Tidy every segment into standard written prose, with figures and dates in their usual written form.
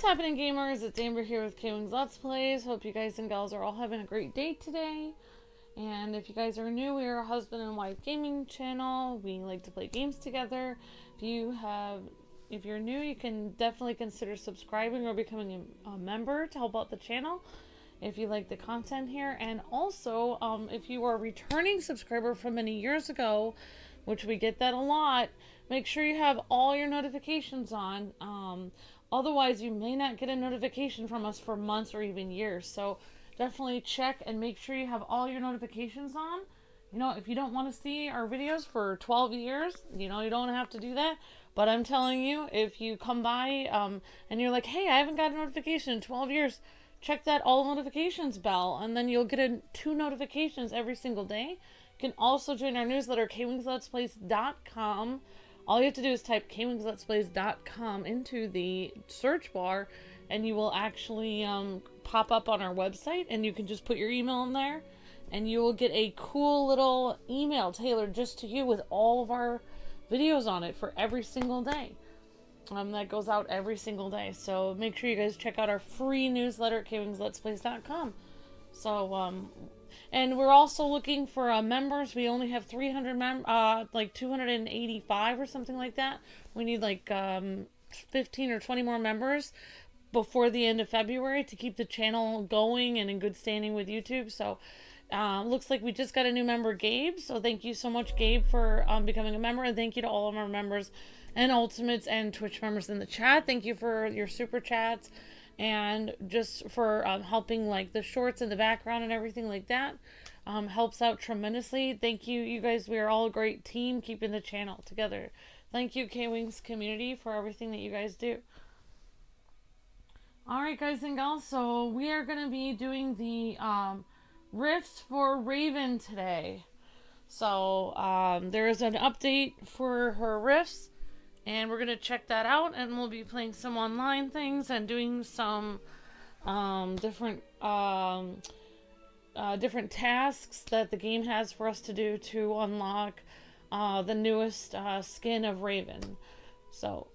What's happening, gamers? It's Amber here with Kwingsletsplays. Hope you guys and gals are all having a great day today. And if you guys are new, we are a husband and wife gaming channel. We like to play games together. If you're new, you can definitely consider subscribing or becoming a member to help out the channel if you like the content here. And also, if you are a returning subscriber from many years ago, which we get that a lot, make sure you have all your notifications on. Otherwise, you may not get a notification from us for months or even years. So definitely check and make sure you have all your notifications on. You know, if you don't want to see our videos for 12 years, you know, you don't have to do that. But I'm telling you, if you come by and you're like, hey, I haven't got a notification in 12 years, check that all notifications bell, and then you'll get 2 notifications every single day. You can also join our newsletter, kwingsletsplays.com. All you have to do is type kwingsletsplays.com into the search bar, and you will actually pop up on our website, and you can just put your email in there, and you will get a cool little email tailored just to you with all of our videos on it for every single day. That goes out every single day. So make sure you guys check out our free newsletter at kwingsletsplays.com. So, and we're also looking for members. We only have 285 or something like that. We need like 15 or 20 more members before the end of February to keep the channel going and in good standing with YouTube. So looks like we just got a new member, Gabe. So thank you so much, Gabe, for becoming a member. And thank you to all of our members and Ultimates and Twitch members in the chat. Thank you for your super chats and just for helping like the shorts in the background and everything like that. Helps out tremendously. Thank you, you guys. We are all a great team keeping the channel together. Thank you, K-Wings community, for everything that you guys do. Alright, guys and gals, so we are going to be doing the rifts for Raven today. So there is an update for her rifts, and we're going to check that out, and we'll be playing some online things and doing some different tasks that the game has for us to do to unlock the newest skin of Raven. So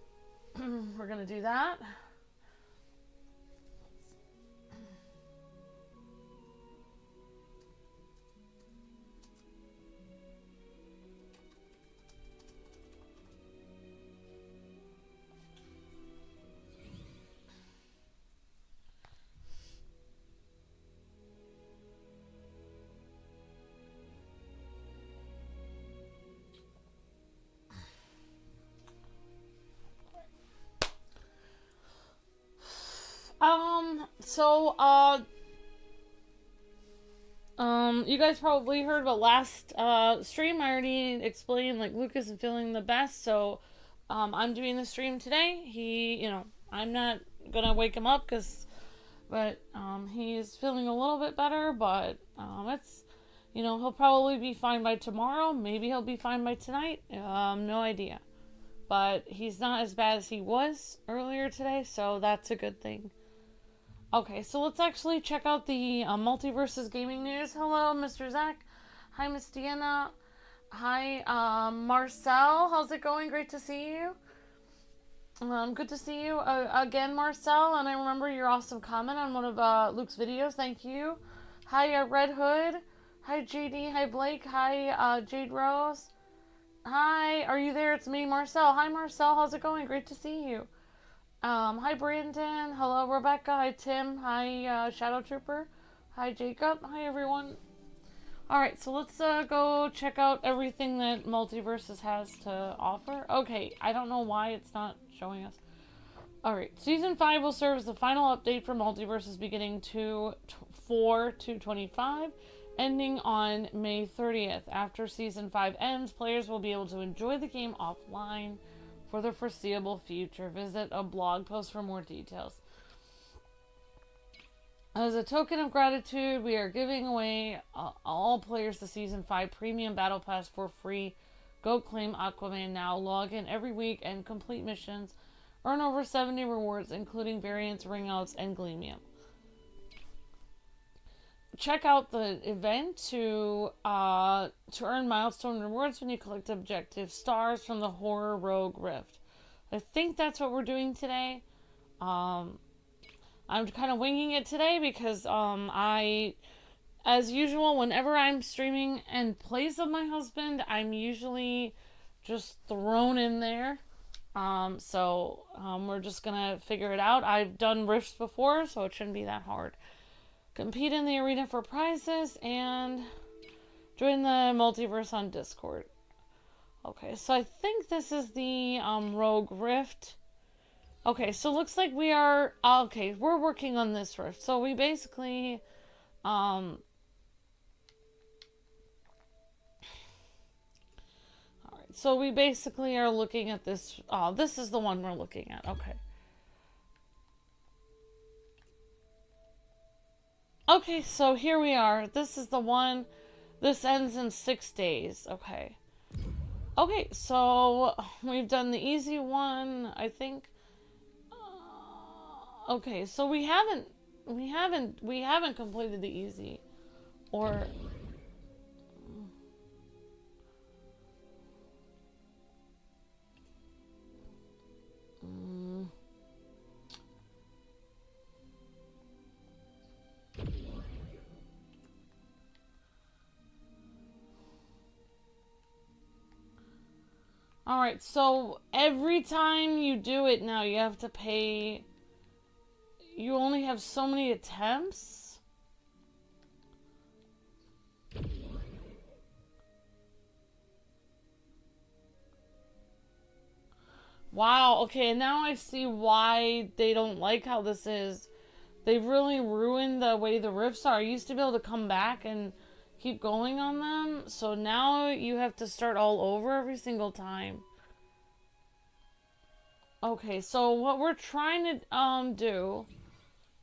we're going to do that. You guys probably heard about last stream. I already explained, like, Luke isn't feeling the best, so I'm doing the stream today. I'm not gonna wake him up but he's feeling a little bit better, but he'll probably be fine by tomorrow. Maybe he'll be fine by tonight. No idea. But he's not as bad as he was earlier today, so that's a good thing. Okay, so let's actually check out the Multiversus gaming news. Hello, Mr. Zach. Hi, Miss Deanna. Hi, Marcel. How's it going? Great to see you. Good to see you again, Marcel. And I remember your awesome comment on one of Luke's videos. Thank you. Hi, Red Hood. Hi, JD. Hi, Blake. Hi, Jade Rose. Hi, are you there? It's me, Marcel. Hi, Marcel. How's it going? Great to see you. Hi, Brandon. Hello, Rebecca. Hi, Tim. Hi, Shadow Trooper. Hi, Jacob. Hi, everyone. Alright, so let's go check out everything that Multiversus has to offer. Okay, I don't know why it's not showing us. Alright, Season 5 will serve as the final update for Multiversus beginning 4/2/25, ending on May 30th. After Season 5 ends, players will be able to enjoy the game offline for the foreseeable future. Visit a blog post for more details. As a token of gratitude, we are giving away all players the Season 5 Premium Battle Pass for free. Go claim Aquaman now. Log in every week and complete missions. Earn over 70 rewards, including variants, ringouts, and Gleamium. Check out the event to earn milestone rewards when you collect objective stars from the Horror Rogue Rift. I think that's what we're doing today. I'm kind of winging it today because as usual, whenever I'm streaming in place of my husband, I'm usually just thrown in there. We're just gonna figure it out. I've done rifts before, so it shouldn't be that hard. Compete in the arena for prizes and join the multiverse on Discord. Okay, so I think this is the rogue rift. Okay, so looks like we are okay. We're working on this rift. So we basically all right. So we basically are looking at this. Oh, this is the one we're looking at. Okay. Okay, so here we are. This is the one. This ends in 6 days. Okay. Okay, so we've done the easy one, I think. Okay, so we haven't completed the easy, or. Alright, so every time you do it now, you have to pay. You only have so many attempts? Wow, okay, now I see why they don't like how this is. They've really ruined the way the rifts are. I used to be able to come back and keep going on them, so now you have to start all over every single time. Okay, so what we're trying to do.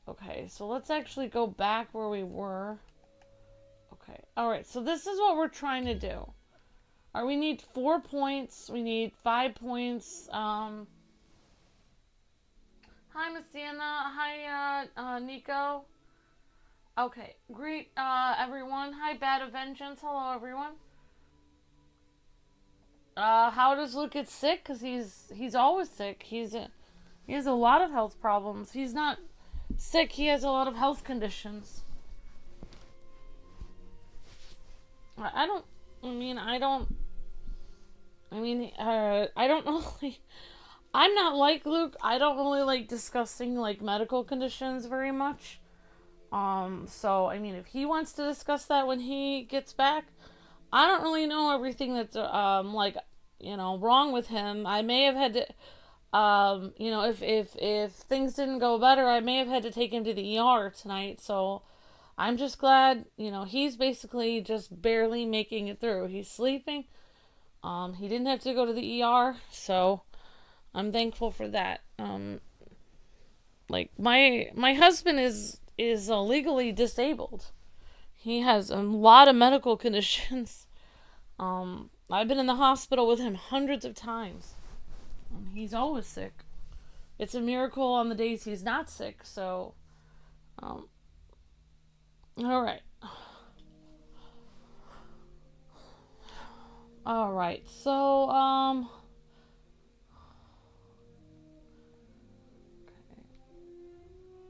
Okay, so let's actually go back where we were. Okay, alright, so this is what we're trying to do. Alright, we need 4 points. We need 5 points. Hi, Miss Sienna. Hi, Nico. Okay, greet, everyone. Hi, Bad of Vengeance. Hello, everyone. How does Luke get sick? Because he's always sick. He has a lot of health problems. He's not sick. He has a lot of health conditions. I don't really. I'm not like Luke. I don't really like discussing like medical conditions very much. So I mean, if he wants to discuss that when he gets back, I don't really know everything that's like, you know, wrong with him. I may have had to, you know, if things didn't go better, I may have had to take him to the ER tonight. So I'm just glad, you know, he's basically just barely making it through. He's sleeping. He didn't have to go to the ER, so I'm thankful for that. Like my husband is legally disabled. He has a lot of medical conditions. I've been in the hospital with him hundreds of times. He's always sick. It's a miracle on the days he's not sick. So, all right. All right. So, okay.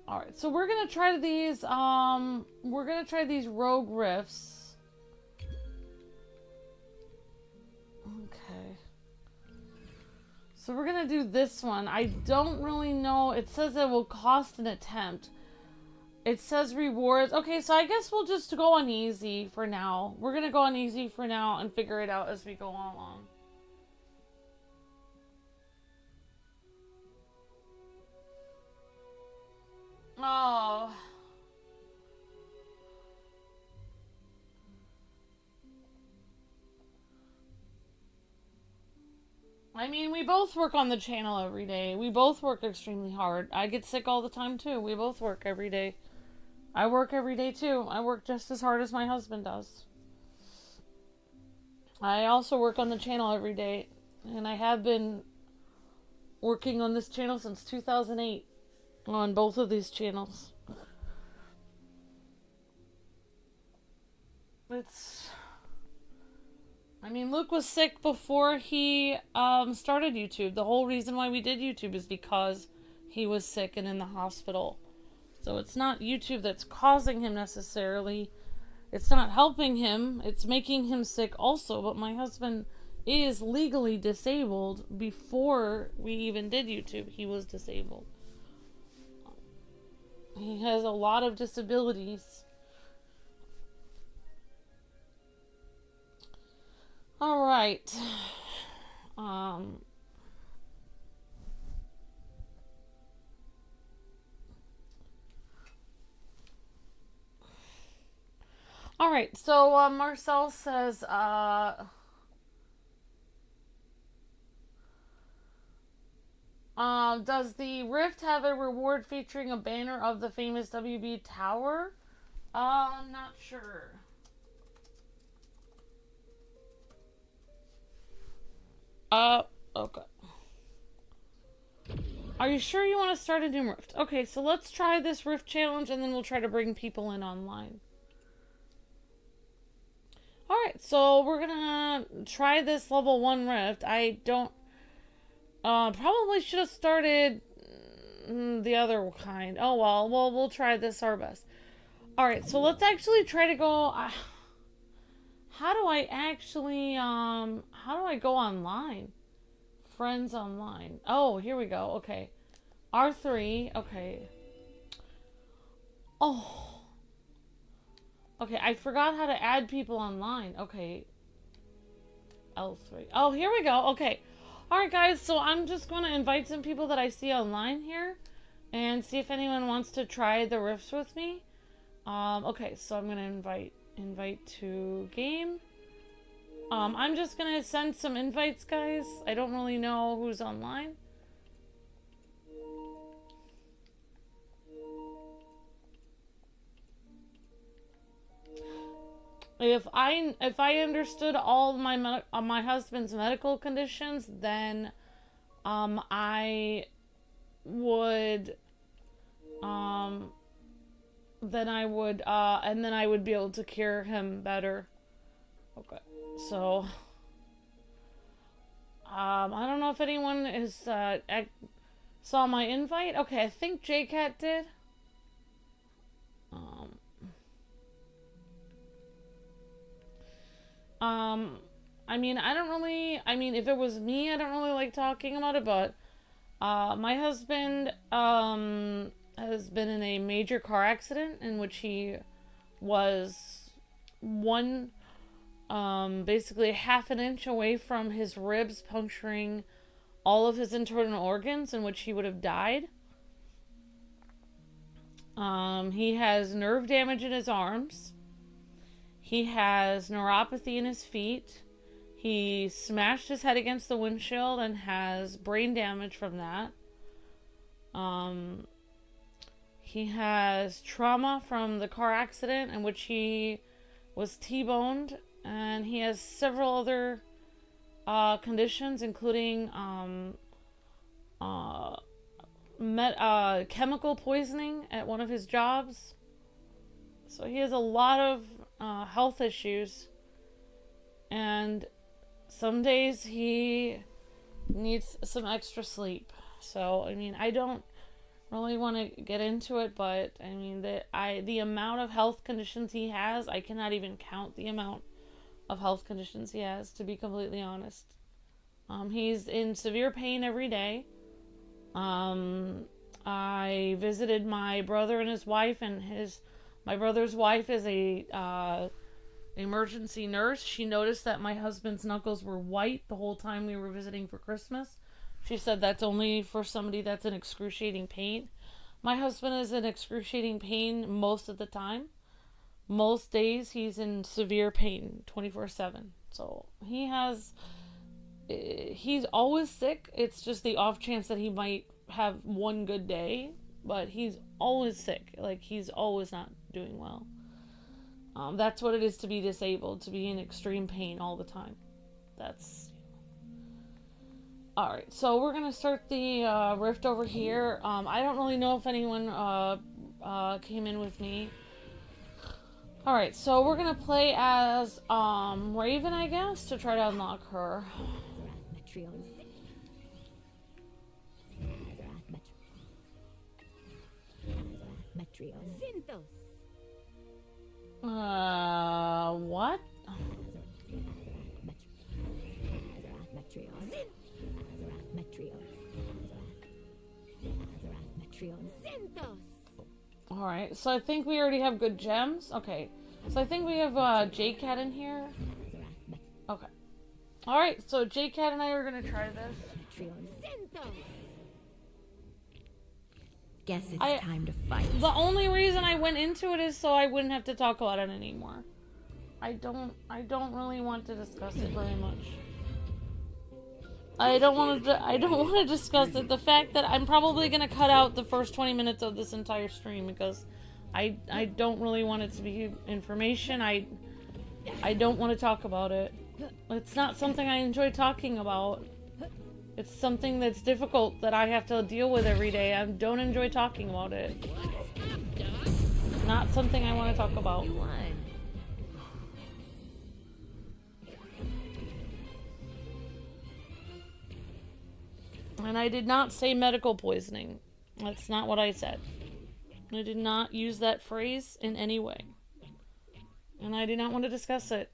All right. So we're gonna try these. We're gonna try these rogue rifts. Okay. So we're gonna do this one. I don't really know. It says it will cost an attempt. It says rewards. Okay, so I guess we'll just go on easy for now. We're gonna go on easy for now and figure it out as we go along. Oh. I mean, we both work on the channel every day. We both work extremely hard. I get sick all the time, too. We both work every day. I work every day, too. I work just as hard as my husband does. I also work on the channel every day. And I have been working on this channel since 2008. On both of these channels. I mean, Luke was sick before he started YouTube. The whole reason why we did YouTube is because he was sick and in the hospital. So it's not YouTube that's causing him necessarily. It's not helping him. It's making him sick also. But my husband is legally disabled. Before we even did YouTube, he was disabled. He has a lot of disabilities. All right. All right. So Marcel says, does the Rift have a reward featuring a banner of the famous WB Tower? I'm not sure. Okay. Are you sure you want to start a new Rift? Okay, so let's try this Rift challenge and then we'll try to bring people in online. Alright, so we're gonna try this level 1 Rift. I don't... probably should have started the other kind. Oh well, we'll try this our best. Alright, so let's actually try to go... how do I actually, how do I go online? Friends online. Oh, here we go. Okay. R3. Okay. Oh. Okay, I forgot how to add people online. Okay. L3. Oh, here we go. Okay. Alright, guys. So I'm just going to invite some people that I see online here. And see if anyone wants to try the rifts with me. Okay, so I'm going to invite to game. I'm just gonna send some invites, guys. I don't really know who's online. If I understood all my husband's medical conditions, then I would and then I would be able to cure him better. Okay. So, I don't know if anyone is, saw my invite. Okay, I think JCat did. I mean, if it was me, I don't really like talking about it, but, my husband, has been in a major car accident in which he was basically half an inch away from his ribs puncturing all of his internal organs, in which he would have died. He has nerve damage in his arms. He has neuropathy in his feet. He smashed his head against the windshield and has brain damage from that. He has trauma from the car accident in which he was T-boned. And he has several other conditions, including chemical poisoning at one of his jobs. So he has a lot of health issues. And some days he needs some extra sleep. So, I mean, I don't really want to get into it, but I mean, the amount of health conditions he has, I cannot even count the amount of health conditions he has, to be completely honest. He's in severe pain every day. I visited my brother and his wife, and my brother's wife is a emergency nurse. She noticed that my husband's knuckles were white the whole time we were visiting for Christmas. She said that's only for somebody that's in excruciating pain. My husband is in excruciating pain most of the time. Most days he's in severe pain 24/7. So he's always sick. It's just the off chance that he might have one good day, but he's always sick. Like, he's always not doing well. That's what it is to be disabled, to be in extreme pain all the time. That's... Alright, so we're going to start the rift over here. I don't really know if anyone came in with me. Alright, so we're gonna play as Raven, I guess, to try to unlock her. What? Alright, so I think we already have good gems. Okay, so I think we have J-Cat in here. Okay. Alright, so J-Cat and I are gonna try this. Guess it's time to fight. The only reason I went into it is so I wouldn't have to talk about it anymore. I don't really want to discuss it very much. I don't want to discuss it. The fact that I'm probably gonna cut out the first 20 minutes of this entire stream because I don't really want it to be information. I don't want to talk about it. It's not something I enjoy talking about. It's something that's difficult that I have to deal with every day. I don't enjoy talking about it. Not something I want to talk about. And I did not say medical poisoning. That's not what I said. I did not use that phrase in any way. And I do not want to discuss it.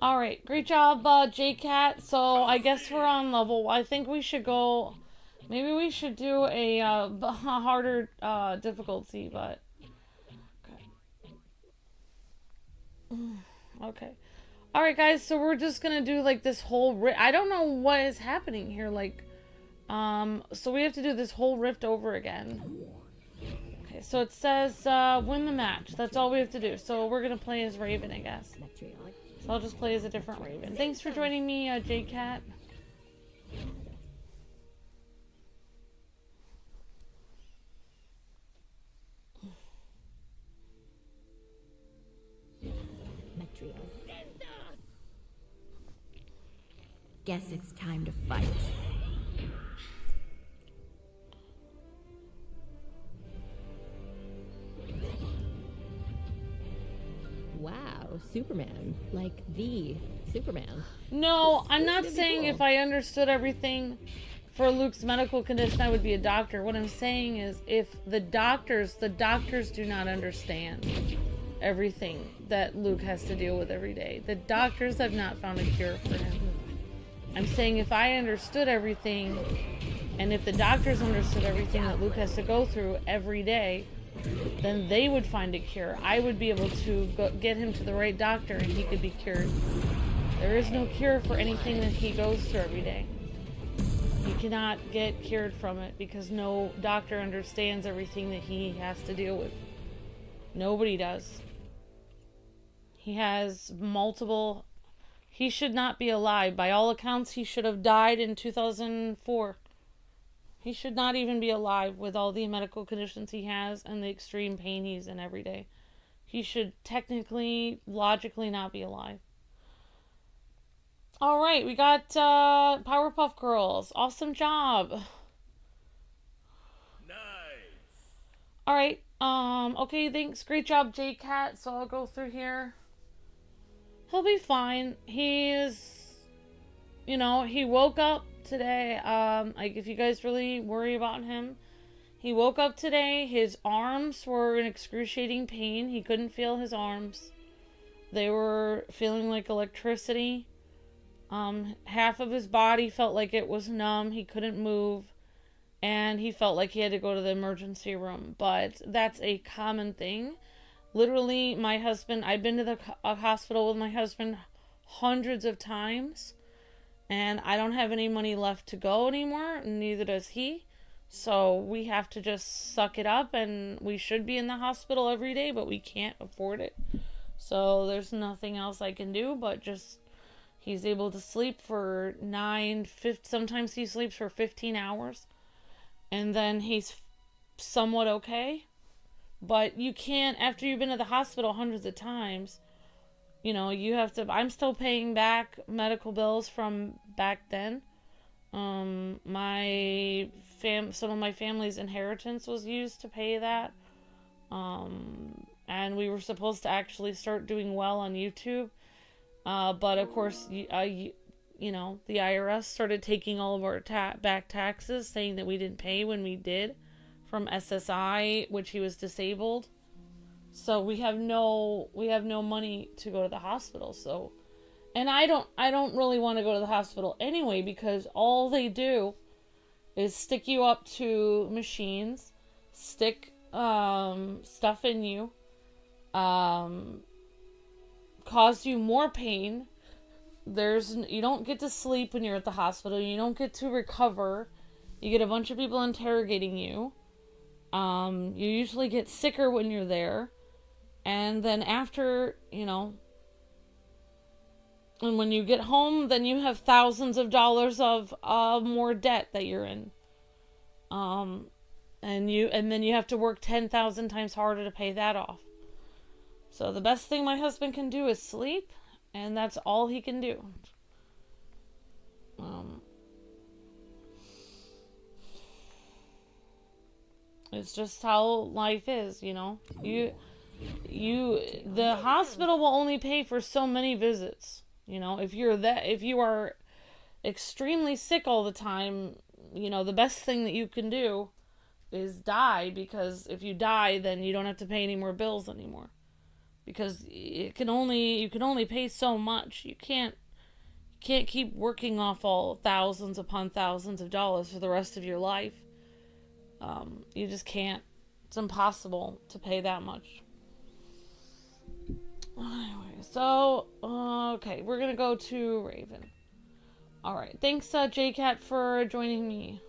Alright, great job, J-Cat. So, I guess we're on level. I think we should go... Maybe we should do a harder difficulty, but... Okay. Okay. Alright, guys, so we're just gonna do, like, this whole... I don't know what is happening here, like... So we have to do this whole rift over again. Okay, so it says, win the match. That's all we have to do. So we're gonna play as Raven, I guess. So I'll just play as a different Raven. Thanks for joining me, J-Cat. Guess it's time to fight. Wow, Superman. Like the Superman. No, I'm not saying if I understood everything for Luke's medical condition, I would be a doctor. What I'm saying is if the doctors do not understand everything that Luke has to deal with every day. The doctors have not found a cure for him. I'm saying if I understood everything, and if the doctors understood everything that Luke has to go through every day, then they would find a cure. I would be able to get him to the right doctor and he could be cured. There is no cure for anything that he goes through every day. He cannot get cured from it because no doctor understands everything that he has to deal with. Nobody does. He has multiple... He should not be alive. By all accounts, he should have died in 2004. He should not even be alive with all the medical conditions he has and the extreme pain he's in every day. He should technically, logically not be alive. Alright, we got Powerpuff Girls. Awesome job. Nice. Alright, okay, thanks. Great job, J-Cat. So I'll go through here. He'll be fine. He's, you know, he woke up today. Like, if you guys really worry about him, he woke up today. His arms were in excruciating pain. He couldn't feel his arms. They were feeling like electricity. Half of his body felt like it was numb. He couldn't move. And he felt like he had to go to the emergency room. But that's a common thing. Literally, my husband, I've been to the hospital with my husband hundreds of times, and I don't have any money left to go anymore, neither does he. So we have to just suck it up, and we should be in the hospital every day, but we can't afford it. So there's nothing else I can do, but just, he's able to sleep for 9, sometimes he sleeps for 15 hours, and then he's somewhat okay. But you can't, after you've been to the hospital hundreds of times, you know, you have to, I'm still paying back medical bills from back then. Some of my family's inheritance was used to pay that. And we were supposed to actually start doing well on YouTube. But of course, you know, the IRS started taking all of our back taxes, saying that we didn't pay when we did from SSI, which he was disabled. So we have no money to go to the hospital. So, and I don't really want to go to the hospital anyway, because all they do is stick you up to machines, stick stuff in you, cause you more pain. You don't get to sleep when you're at the hospital. You don't get to recover. You get a bunch of people interrogating you. You usually get sicker when you're there. And then after, you know, and when you get home, then you have thousands of dollars of more debt that you're in. And then you have to work 10,000 times harder to pay that off. So the best thing my husband can do is sleep, and that's all he can do. It's just how life is, you know. The hospital will only pay for so many visits. You know, if you are extremely sick all the time, you know, the best thing that you can do is die, because if you die, then you don't have to pay any more bills anymore. Because you can only pay so much. You can't keep working off all thousands upon thousands of dollars for the rest of your life. You just can't. It's impossible to pay that much. Anyway, so okay, we're gonna go to Raven. All right, thanks, JCat, for joining me.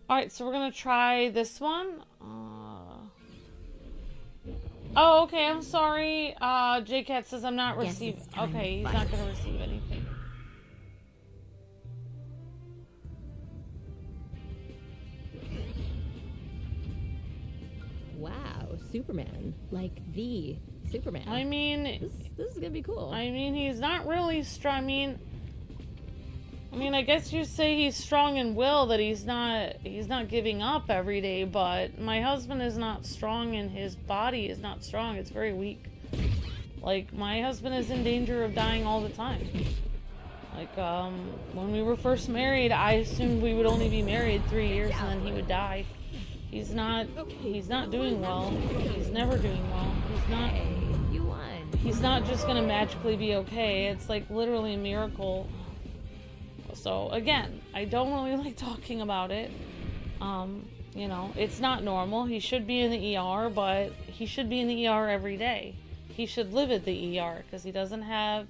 All right, so we're gonna try this one. Oh, okay, I'm sorry. JCat says I'm not receiving. Okay, he's not gonna receive anything. Wow, Superman. Like the Superman. I mean, this is gonna be cool. I mean, he's not really strong. I mean, I guess you say he's strong in will, that he's not giving up every day, but my husband is not strong, and his body is not strong. It's very weak. Like, my husband is in danger of dying all the time. Like, when we were first married, I assumed we would only be married 3 years and then he would die. He's not doing well. He's never doing well. He's not just gonna magically be okay. It's like literally a miracle. So again, I don't really like talking about it. You know, it's not normal. He should be in the ER, but he should be in the ER every day. He should live at the ER, because he doesn't have,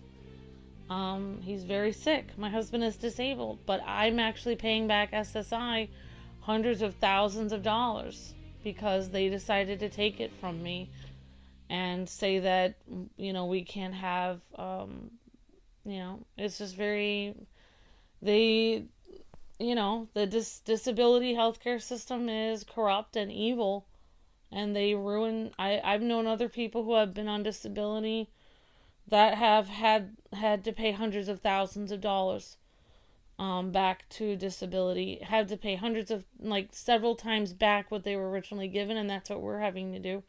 he's very sick. My husband is disabled, but I'm actually paying back SSI hundreds of thousands of dollars because they decided to take it from me and say that, you know, we can't have, you know, it's just very, you know, the disability healthcare system is corrupt and evil, and they ruin. I've known other people who have been on disability that have had to pay hundreds of thousands of dollars back to disability, had to pay hundreds of, like, several times back what they were originally given, and that's what we're having to do.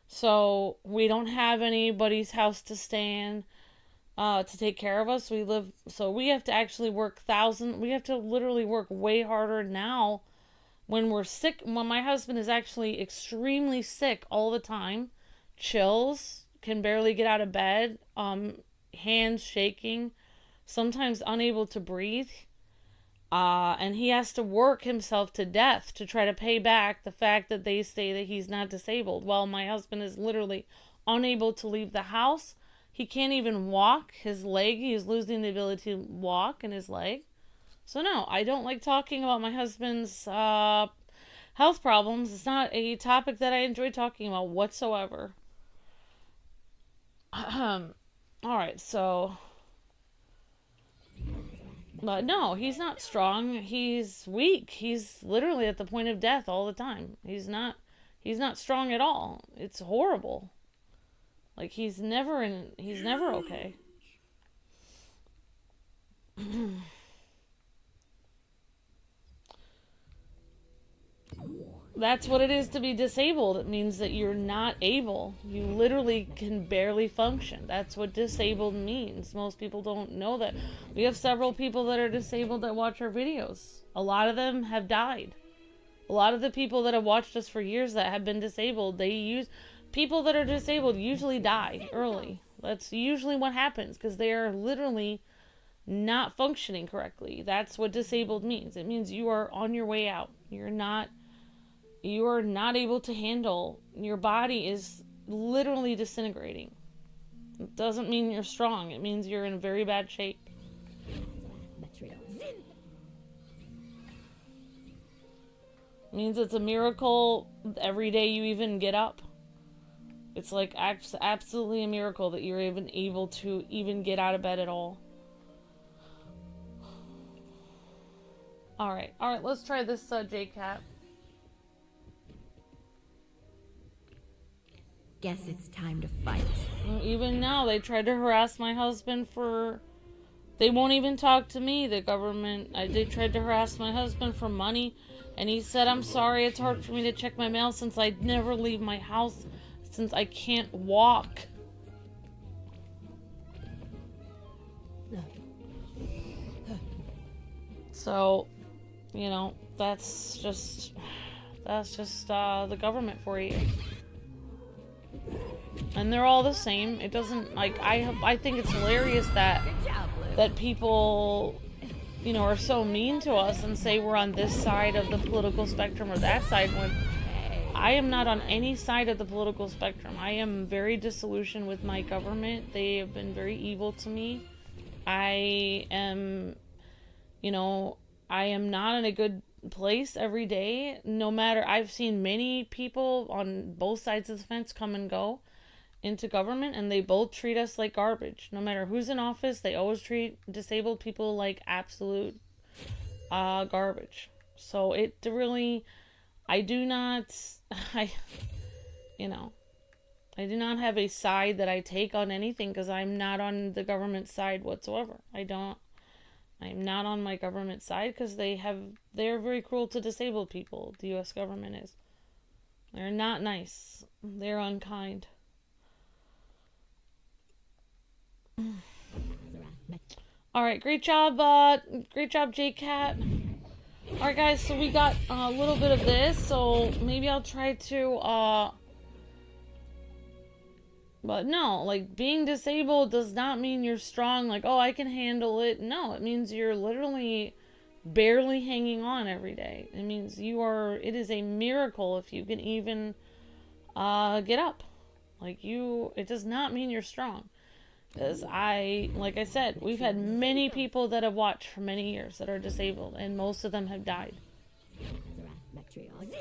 So we don't have anybody's house to stay in to take care of us. So we have to actually work we have to literally work way harder now when we're sick. When my husband is actually extremely sick all the time, chills, can barely get out of bed, hands shaking, sometimes unable to breathe, and he has to work himself to death to try to pay back the fact that they say that he's not disabled, while my husband is literally unable to leave the house. He can't even walk his leg. He's losing the ability to walk in his leg. So no, I don't like talking about my husband's health problems. It's not a topic that I enjoy talking about whatsoever. Alright, so... But no, he's not strong. He's weak. He's literally at the point of death all the time. He's not strong at all. It's horrible. Like, he's never okay. that's what it is to be disabled. It means that you're not able. You literally can barely function. That's what disabled means. Most people don't know that. We have several people that are disabled that watch our videos. A lot of them have died. A lot of the people that have watched us for years that have been disabled, people that are disabled usually die early. That's usually what happens because they are literally not functioning correctly. That's what disabled means. It means you are on your way out. You are not able to handle. Your body is literally disintegrating. It doesn't mean you're strong. It means you're in very bad shape. It means it's a miracle every day you even get up. It's like absolutely a miracle that you're even able to even get out of bed at all. Alright, let's try this J-Cat. Guess it's time to fight. Even now, they tried to harass my husband for... They won't even talk to me, the government. They tried to harass my husband for money, and he said, I'm sorry, it's hard for me to check my mail since I never leave my house, since I can't walk. So, you know, that's just the government for you. And they're all the same. It doesn't, like, I think it's hilarious that people, you know, are so mean to us and say we're on this side of the political spectrum or that side, when I am not on any side of the political spectrum. I am very disillusioned with my government. They have been very evil to me. I am, you know, I am not in a good place every day. No matter, I've seen many people on both sides of the fence come and go into government, and they both treat us like garbage. No matter who's in office, they always treat disabled people like absolute garbage. So it really, I do not have a side that I take on anything, because I'm not on the government side whatsoever. I'm not on my government side, because they're very cruel to disabled people. The US government is. They're not nice. They're unkind. Alright, great job, J-Cat. Alright guys, so we got a little bit of this, so maybe I'll try to, but no, like, being disabled does not mean you're strong, like, oh, I can handle it. No, it means you're literally barely hanging on every day. It means it is a miracle if you can even, get up. Like, it does not mean you're strong. Because like I said, we've had many people that have watched for many years that are disabled, and most of them have died.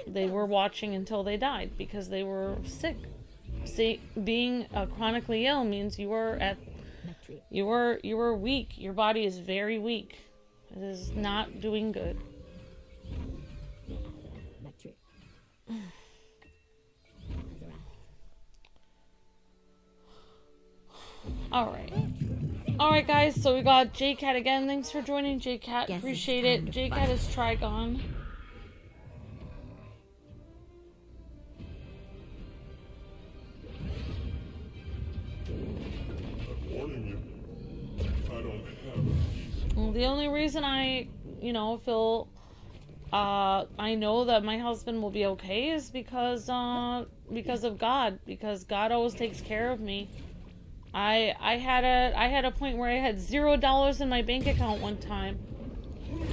They were watching until they died because they were sick. See, being chronically ill means you were weak. Your body is very weak. It is not doing good. Alright guys, so we got J-Cat again. Thanks for joining, J-Cat. Appreciate it. J-Cat is Trigon. Well, the only reason I feel I know that my husband will be okay is because of God. Because God always takes care of me. I had a point where I had $0 in my bank account one time,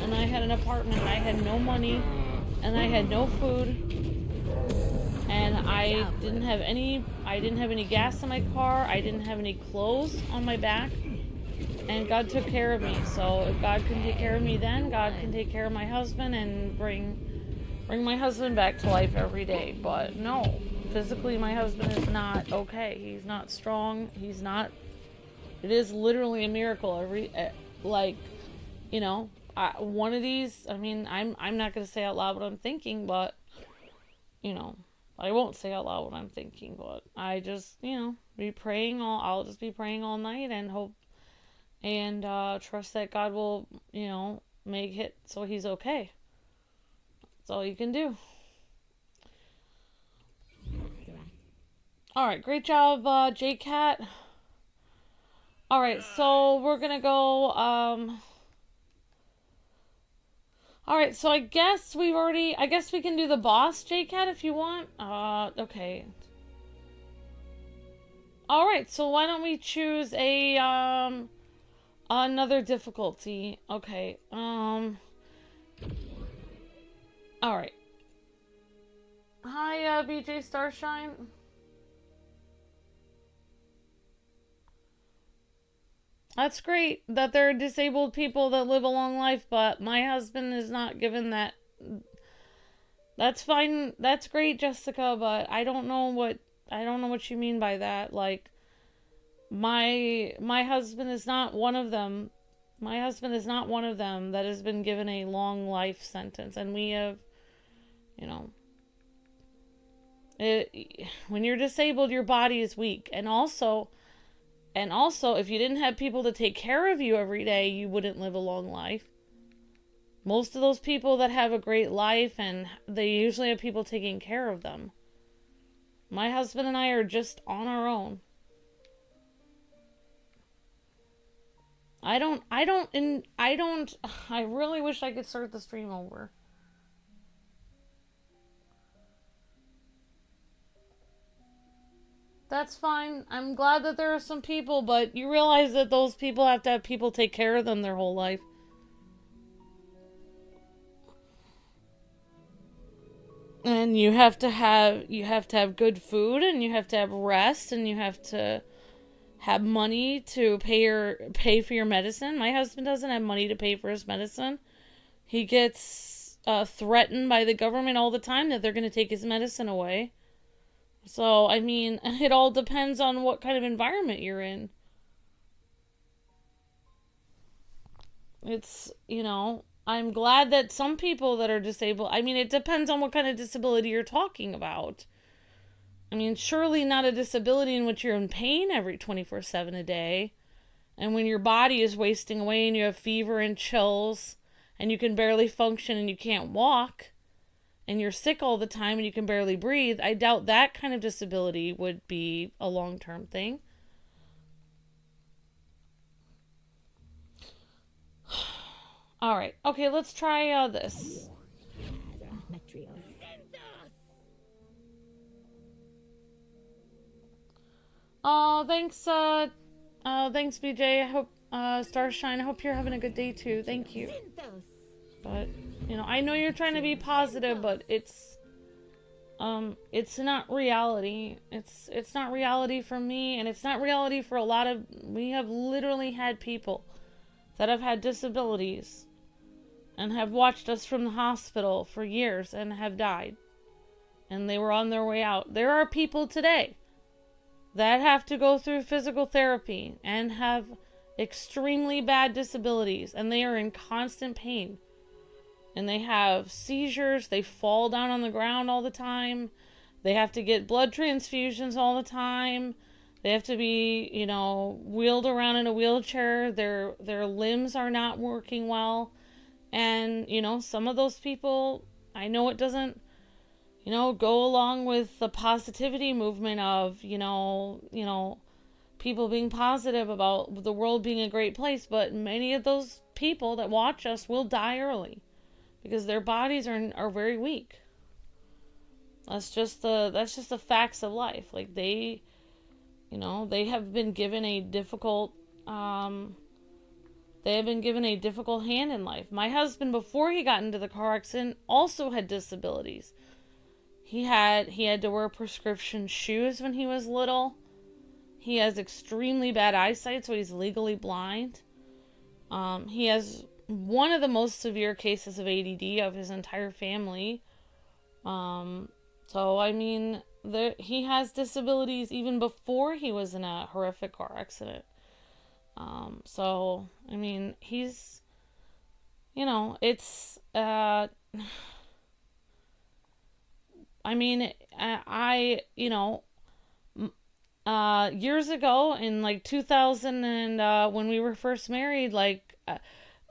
and I had an apartment, and I had no money, and I had no food, and I didn't have any gas in my car. I didn't have any clothes on my back, and God took care of me. So if God can take care of me then, God can take care of my husband and bring my husband back to life every day. But no. Physically, my husband is not okay. He's not strong. He's not. It is literally a miracle. One of these. I mean, I'm not gonna say out loud what I'm thinking, but I won't say out loud what I'm thinking. But I just, be praying. I'll just be praying all night and hope and trust that God will, make it so he's okay. That's all you can do. Alright, great job, J-Cat. Alright, so we're gonna go, Alright, so I guess we can do the boss, J-Cat, if you want. Okay. Alright, so why don't we choose another difficulty. Okay, alright. Hi, BJ Starshine. That's great that there are disabled people that live a long life, but my husband is not given that. That's fine. That's great, Jessica, but I don't know what you mean by that. Like, my husband is not one of them. My husband is not one of them that has been given a long life sentence, and we have, you know, when you're disabled, your body is weak, and also, if you didn't have people to take care of you every day, you wouldn't live a long life. Most of those people that have a great life, and they usually have people taking care of them. My husband and I are just on our own. I really wish I could start the stream over. That's fine. I'm glad that there are some people, but you realize that those people have to have people take care of them their whole life. And you have to have good food, and you have to have rest, and you have to have money to pay for your medicine. My husband doesn't have money to pay for his medicine. He gets threatened by the government all the time that they're going to take his medicine away. So, I mean, it all depends on what kind of environment you're in. It's, I'm glad that some people that are disabled, I mean, it depends on what kind of disability you're talking about. I mean, surely not a disability in which you're in pain every 24/7 a day. And when your body is wasting away and you have fever and chills and you can barely function and you can't walk and you're sick all the time and you can barely breathe, I doubt that kind of disability would be a long-term thing. All right. Okay, let's try this. Oh, thanks, thanks, BJ. I hope, Starshine, I hope you're having a good day, too. Thank you. But, I know you're trying to be positive, but it's not reality. It's not reality for me, and it's not reality for a lot of, we have literally had people that have had disabilities and have watched us from the hospital for years and have died. And they were on their way out. There are people today that have to go through physical therapy and have extremely bad disabilities, and they are in constant pain. And they have seizures, they fall down on the ground all the time, they have to get blood transfusions all the time, they have to be, wheeled around in a wheelchair, their limbs are not working well. And, some of those people, I know it doesn't, go along with the positivity movement of, people being positive about the world being a great place, but many of those people that watch us will die early because their bodies are very weak. That's just the facts of life. Like, they have been given a difficult hand in life. My husband, before he got into the car accident, also had disabilities. He had to wear prescription shoes when he was little. He has extremely bad eyesight, so he's legally blind. He has one of the most severe cases of ADD of his entire family. So, I mean, he has disabilities even before he was in a horrific car accident. So, I mean, he's, it's, I mean, years ago in like 2000 and when we were first married, like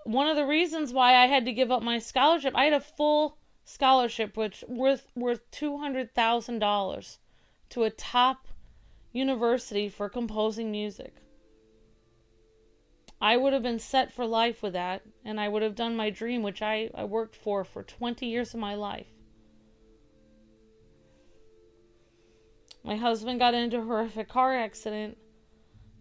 one of the reasons why I had to give up my scholarship, I had a full scholarship which worth $200,000 to a top university for composing music. I would have been set for life with that, and I would have done my dream, which I worked for 20 years of my life. My husband got into a horrific car accident,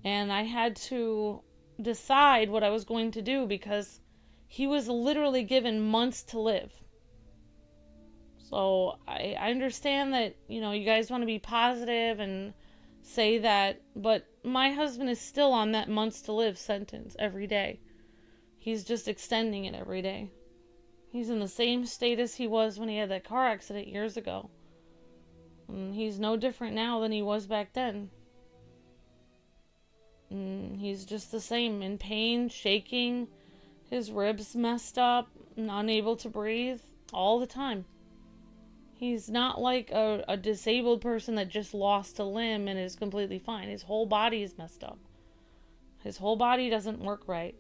and I had to decide what I was going to do because he was literally given months to live. So I understand that, you know, you guys want to be positive and say that, but my husband is still on that months to live sentence every day. He's just extending it every day. He's in the same state as he was when he had that car accident years ago. And he's no different now than he was back then. And he's just the same, in pain, shaking, his ribs messed up, unable to breathe all the time. He's not like a disabled person that just lost a limb and is completely fine. His whole body is messed up. His whole body doesn't work right.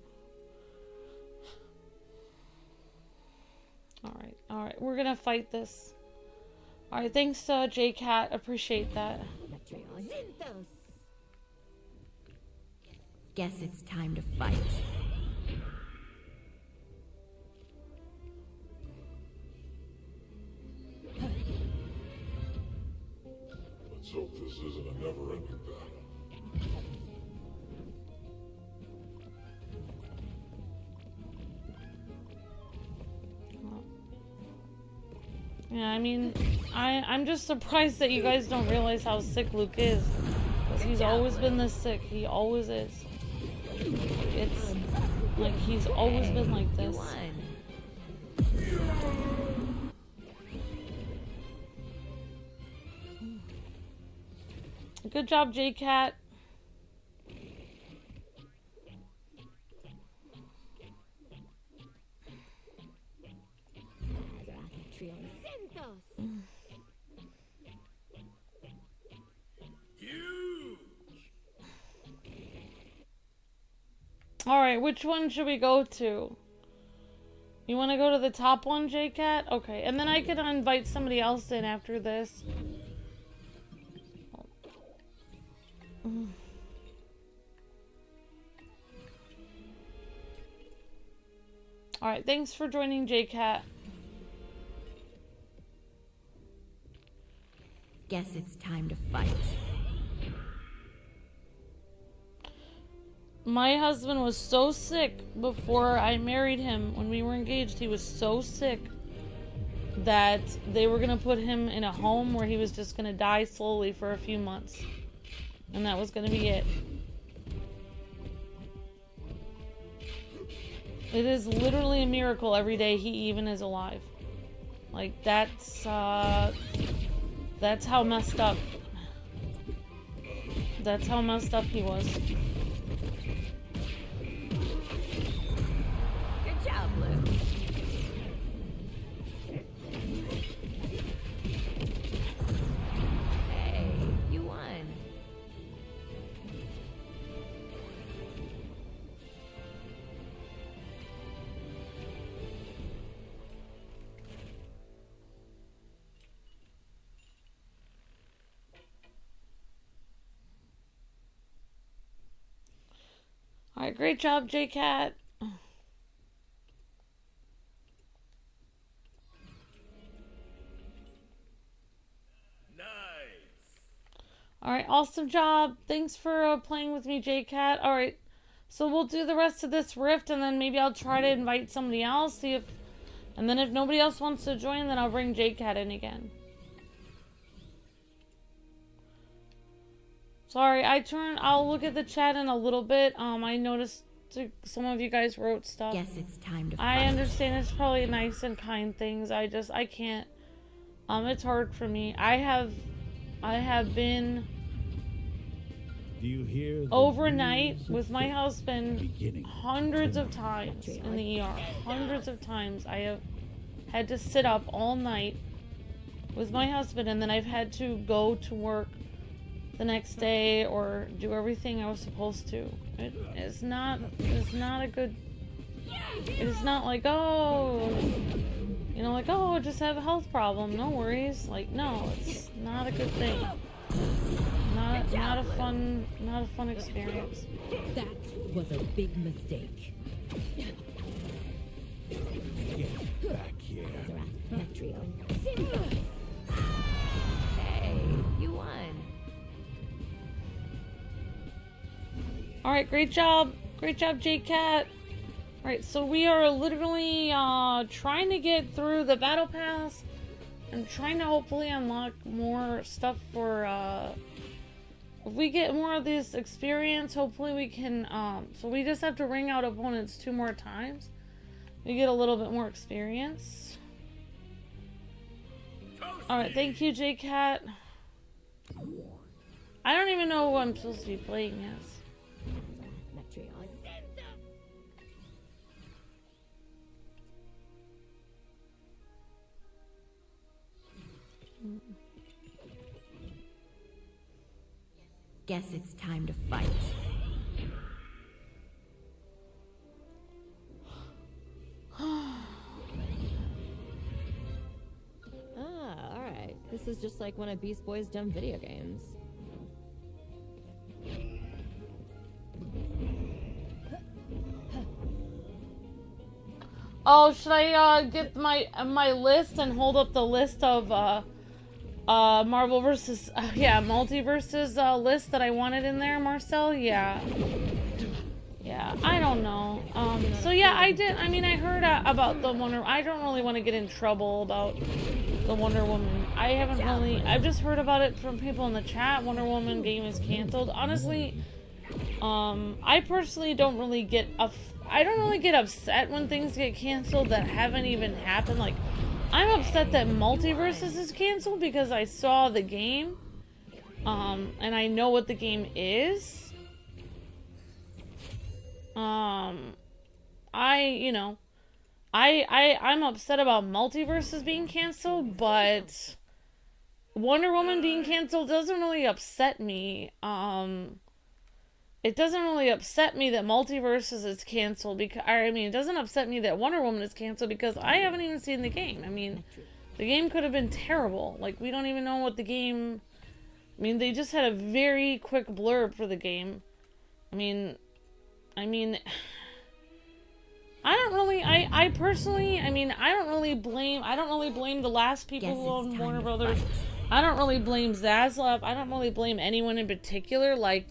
Alright, we're gonna fight this. Alright, thanks, J-Cat. Appreciate that. Guess it's time to fight. Let's hope this isn't a never-ending battle. Yeah, I mean, I'm just surprised that you guys don't realize how sick Luke is. Because he's always been this sick. He always is. It's like he's always been like this. Good job, J-Cat. Alright, which one should we go to? You want to go to the top one, J-Cat? Okay, and then I can invite somebody else in after this. Alright, thanks for joining, J-Cat. Guess it's time to fight. My husband was so sick before I married him. When we were engaged, he was so sick that they were going to put him in a home where he was just going to die slowly for a few months. And that was going to be it. It is literally a miracle every day he even is alive. Like, that's how messed up. That's how messed up he was. Good job, Luke. Hey, you won. Alright, great job, J-Cat. Alright, awesome job. Thanks for playing with me, J-Cat. Alright, so we'll do the rest of this rift, and then maybe I'll try to invite somebody else, and then if nobody else wants to join, then I'll bring J-Cat in again. Sorry, I'll look at the chat in a little bit. I noticed some of you guys wrote stuff. Guess it's time to fight. I understand it's probably nice and kind things. I can't. It's hard for me. I have been Do you hear overnight with my husband hundreds of times in the ER. Hundreds of times I have had to sit up all night with my husband, and then I've had to go to work the next day or do everything I was supposed to. It's not a good. It's not like, oh, you know, like, oh, just have a health problem, no worries. Like, no, it's not a good thing. Not not a fun experience. That was a big mistake. Get back here. Metrio. Hey, you won. Alright, great job. Great job, J-Cat. Alright, so we are literally trying to get through the battle pass and trying to hopefully unlock more stuff for if we get more of this experience, hopefully we can so we just have to ring out opponents 2 more times. We get a little bit more experience. Alright, thank you, J-Cat. I don't even know who I'm supposed to be playing as. Guess it's time to fight. Alright. This is just like one of Beast Boy's dumb video games. Oh, should I get my list and hold up the list of Marvel versus yeah, Multiversus list that I wanted in there, Marcel? Yeah. Yeah, I don't know. So yeah, I heard about the Wonder. I don't really want to get in trouble about the Wonder Woman. I've just heard about it from people in the chat. Wonder Woman game is canceled. Honestly, I personally don't really get upset when things get canceled that haven't even happened. Like, I'm upset that Multiversus is canceled because I saw the game, and I know what the game is. I'm upset about Multiversus being canceled, but Wonder Woman being canceled doesn't really upset me. It doesn't really upset me that Multiversus is canceled because, it doesn't upset me that Wonder Woman is canceled because I haven't even seen the game. The game could have been terrible. Like, we don't even know what the game... they just had a very quick blurb for the game. I don't really blame the last people who own Warner Brothers. I don't really blame Zaslav. I don't really blame anyone in particular. Like,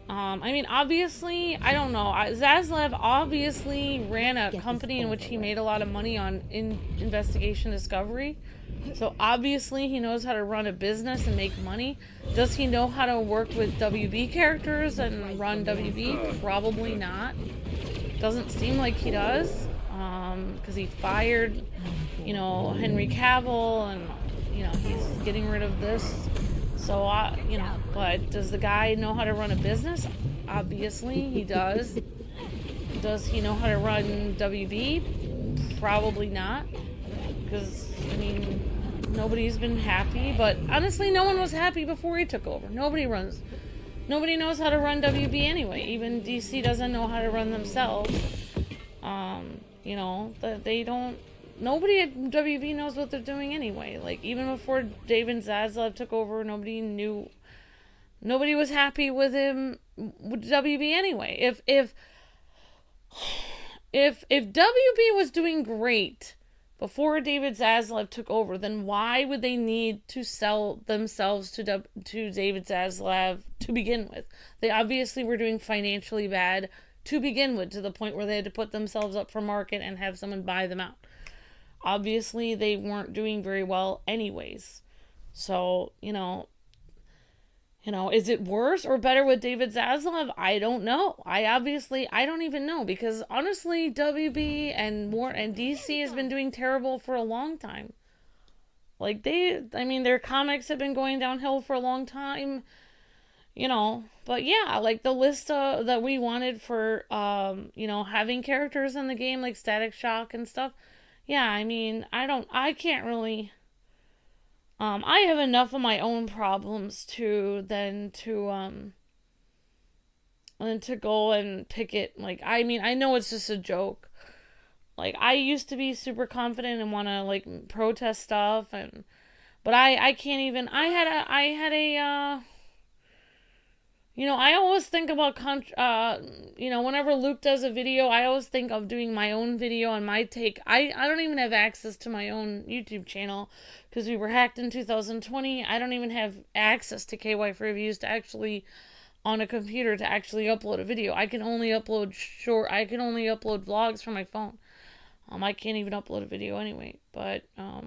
obviously, I don't know. Zaslav obviously ran a company in which he made a lot of money on investigation discovery. So obviously he knows how to run a business and make money. Does he know how to work with WB characters and run WB? Probably not. Doesn't seem like he does. Because he fired, Henry Cavill, and, he's getting rid of this. So, but does the guy know how to run a business? Obviously, he does. Does he know how to run WB? Probably not. Because, nobody's been happy. But honestly, no one was happy before he took over. Nobody knows how to run WB anyway. Even DC doesn't know how to run themselves. Nobody at WB knows what they're doing anyway. Like, even before David Zaslav took over, nobody was happy with him, with WB anyway. If WB was doing great before David Zaslav took over, then why would they need to sell themselves to David Zaslav to begin with? They obviously were doing financially bad to begin with, to the point where they had to put themselves up for market and have someone buy them out. Obviously, they weren't doing very well anyways. So, is it worse or better with David Zaslav? I don't know. I don't even know, because honestly, WB and DC has been doing terrible for a long time. Like, their comics have been going downhill for a long time, but yeah, like the list that we wanted for, having characters in the game, like Static Shock and stuff. Yeah, I can't really, I have enough of my own problems to go and pick it. Like, I know it's just a joke. Like, I used to be super confident and want to, like, protest stuff, but I can't even, I had a You know, I always think about, you know, whenever Luke does a video, I always think of doing my own video on my take. I don't even have access to my own YouTube channel because we were hacked in 2020. I don't even have access to KY for Reviews to actually, on a computer, to actually upload a video. I can only upload vlogs from my phone. I can't even upload a video anyway. But, I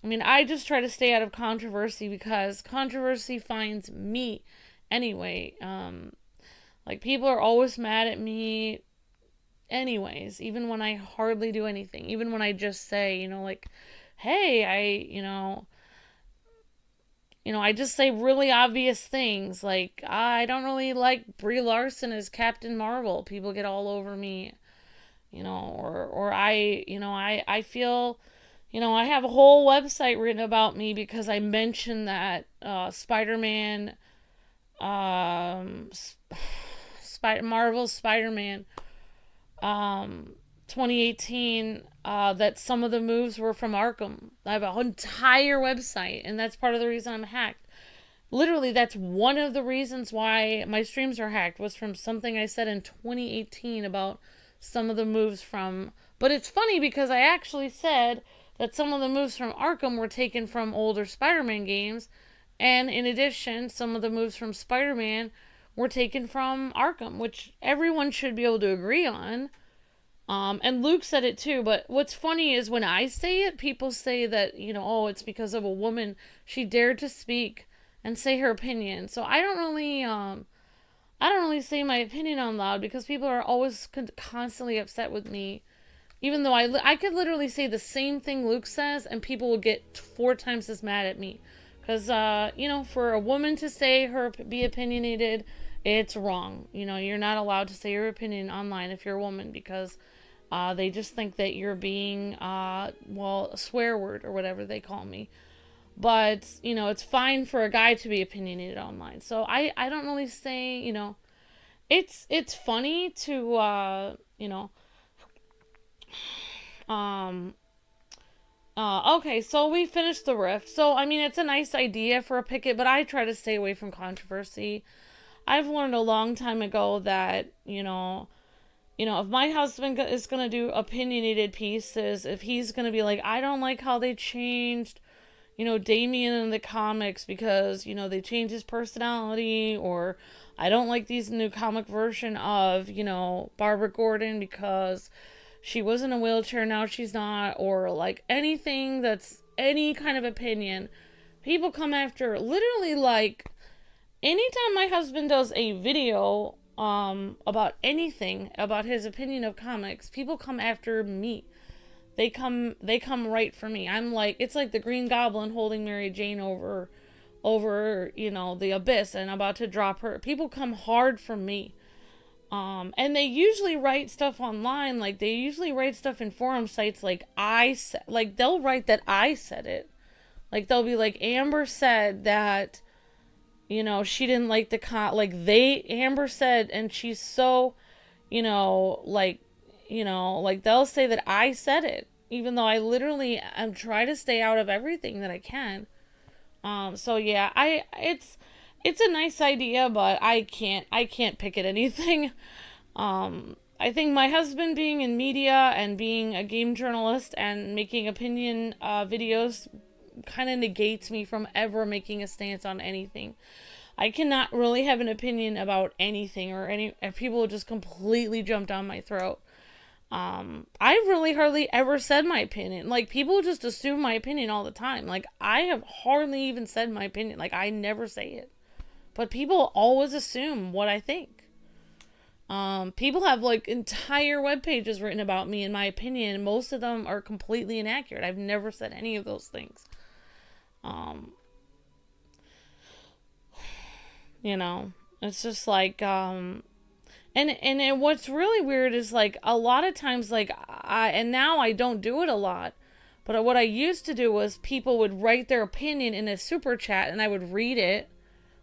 mean, I just try to stay out of controversy because controversy finds me anyway. Like, people are always mad at me anyways, even when I hardly do anything. Even when I just say, you know, like, hey, I just say really obvious things. Like, I don't really like Brie Larson as Captain Marvel. People get all over me, you know, or I feel, you know, I have a whole website written about me because I mentioned that Spider-Man, Marvel's Spider-Man 2018, that some of the moves were from Arkham. I have an entire website, and that's part of the reason I'm hacked. Literally, that's one of the reasons why my streams are hacked, was from something I said in 2018 about some of the moves from... But it's funny because I actually said that some of the moves from Arkham were taken from older Spider-Man games, and in addition, some of the moves from Spider-Man were taken from Arkham, which everyone should be able to agree on. And Luke said it too, but what's funny is when I say it, people say that, you know, oh, it's because of a woman. She dared to speak and say her opinion. So I don't really say my opinion on loud because people are always constantly upset with me. Even though I could literally say the same thing Luke says and people would get 4 times as mad at me. Because, you know, for a woman to be opinionated, it's wrong. You know, you're not allowed to say your opinion online if you're a woman because they just think that you're being, well, a swear word or whatever they call me. But, you know, it's fine for a guy to be opinionated online. So I don't really say, you know, it's funny to, you know, okay, so we finished the rift. So, I mean, it's a nice idea for a picket, but I try to stay away from controversy. I've learned a long time ago that, you know, if my husband is going to do opinionated pieces, if he's going to be like, I don't like how they changed, you know, Damian in the comics because, you know, they changed his personality, or I don't like these new comic version of, you know, Barbara Gordon because she was in a wheelchair, now she's not, or like anything that's any kind of opinion, people come after. Literally, like, anytime my husband does a video about anything, about his opinion of comics, people come after me. They come right for me. I'm like, it's like the Green Goblin holding Mary Jane over, you know, the abyss and about to drop her. People come hard for me. And they usually write stuff online, like they usually write stuff in forum sites like they'll write that I said it. Like they'll be like, Amber said that, you know, she didn't like the Amber said, and she's so, you know, like they'll say that I said it, even though I literally am trying to stay out of everything that I can. So yeah, it's a nice idea, but I can't pick at anything. I think my husband being in media and being a game journalist and making opinion videos kind of negates me from ever making a stance on anything. I cannot really have an opinion about anything if people just completely jump down my throat. I've really hardly ever said my opinion. Like, people just assume my opinion all the time. Like, I have hardly even said my opinion. Like, I never say it. But people always assume what I think. People have, like, entire web pages written about me and my opinion, and most of them are completely inaccurate. I've never said any of those things. You know, it's just like, and what's really weird is, like, a lot of times, like, and now I don't do it a lot, but what I used to do was people would write their opinion in a super chat, and I would read it,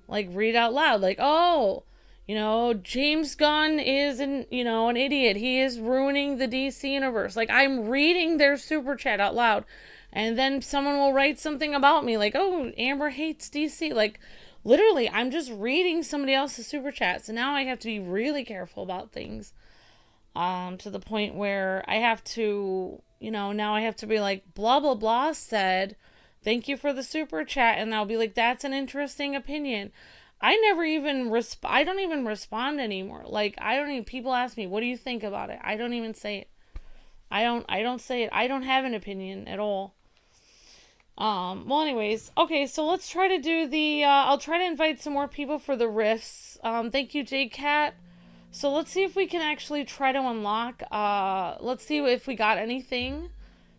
like, read out loud, like, oh, you know, James Gunn is an idiot. He is ruining the DC universe. Like, I'm reading their super chat out loud, and then someone will write something about me, like, oh, Amber hates DC. Like, literally, I'm just reading somebody else's super chats, and now I have to be really careful about things. To the point where I have to, you know, now I have to be like, blah, blah, blah said, thank you for the super chat. And I'll be like, that's an interesting opinion. I never even I don't even respond anymore. Like, I don't even, people ask me, what do you think about it? I don't even say it. I don't say it. I don't have an opinion at all. Well, anyways, okay, so let's try to do the, I'll try to invite some more people for the rifts. Thank you, J-Cat. So let's see if we can actually try to unlock, let's see if we got anything.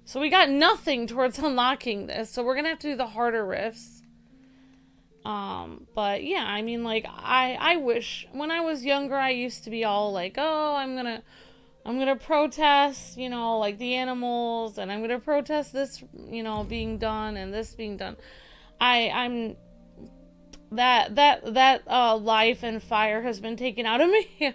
So we got nothing towards unlocking this, so we're gonna have to do the harder rifts. But yeah, I mean, like, I wish, when I was younger, I used to be all like, oh, I'm gonna protest, you know, like the animals, and I'm gonna protest this, you know, being done, and this being done. I'm that life and fire has been taken out of me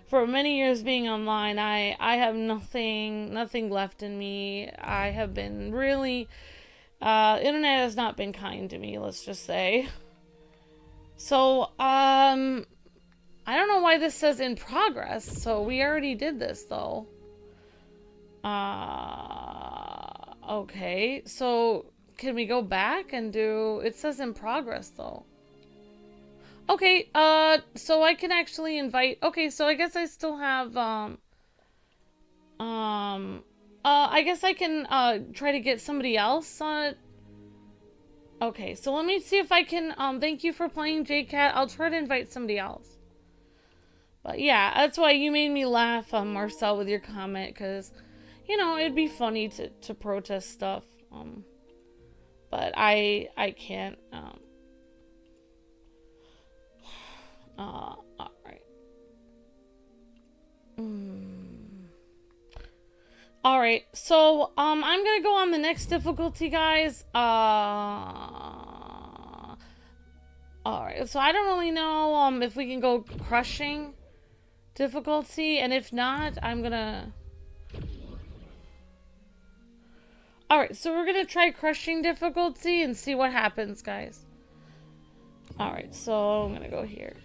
for many years being online. I have nothing left in me. I have been really, internet has not been kind to me, let's just say. So, I don't know why this says in progress. So we already did this though. Okay, so can we go back and do, it says in progress though. Okay, so I can actually invite, okay, so I guess I still have, I guess I can, try to get somebody else on. Okay, so let me see if I can, thank you for playing, J-Cat. I'll try to invite somebody else. But yeah, that's why you made me laugh, Marcel, with your comment, because, you know, it'd be funny to protest stuff, but I can't, alright. Alright, so, I'm gonna go on the next difficulty, guys. Alright, so I don't really know, if we can go crushing difficulty, and if not, I'm gonna... Alright, so we're gonna try crushing difficulty and see what happens, guys. Alright, so I'm gonna go here.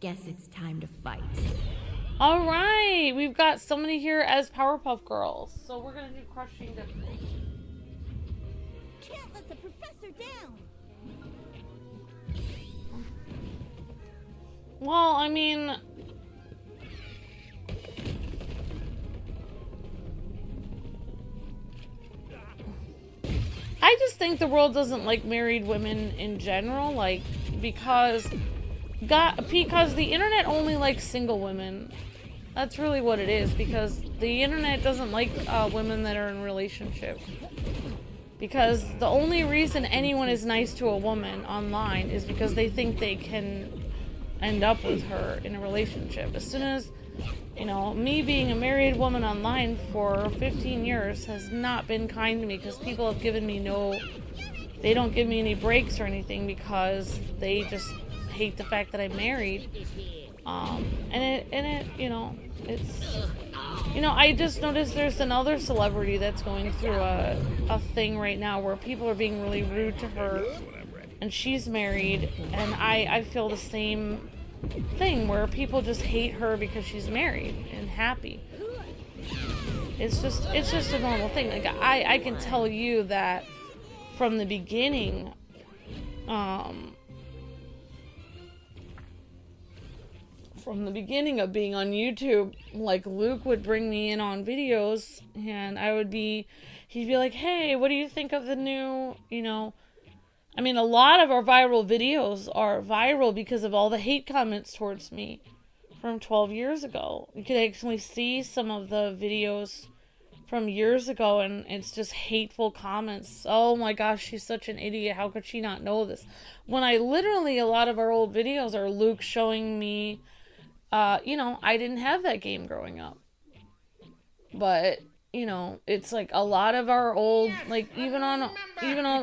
Guess it's time to fight. All right, we've got somebody here as Powerpuff Girls, so we're gonna do crushing difficulty. Can't let the professor down. Well, I mean, I just think the world doesn't like married women in general, like, because the internet only likes single women. That's really what it is, because the internet doesn't like women that are in relationships. Because the only reason anyone is nice to a woman online is because they think they can end up with her in a relationship. As soon as, you know, me being a married woman online for 15 years has not been kind to me, because people have given me they don't give me any breaks or anything, because they just hate the fact that I'm married. And it, you know, it's, you know, I just noticed there's another celebrity that's going through a thing right now where people are being really rude to her, and she's married, and I feel the same thing where people just hate her because she's married and happy. It's just a normal thing. Like, I can tell you that from the beginning, of being on YouTube, like, Luke would bring me in on videos, and he'd be like, hey, what do you think of the new, you know, I mean, a lot of our viral videos are viral because of all the hate comments towards me from 12 years ago. You could actually see some of the videos from years ago, and it's just hateful comments. Oh my gosh, she's such an idiot. How could she not know this? When a lot of our old videos are Luke showing me, you know, I didn't have that game growing up. But you know, it's like a lot of our old, like even on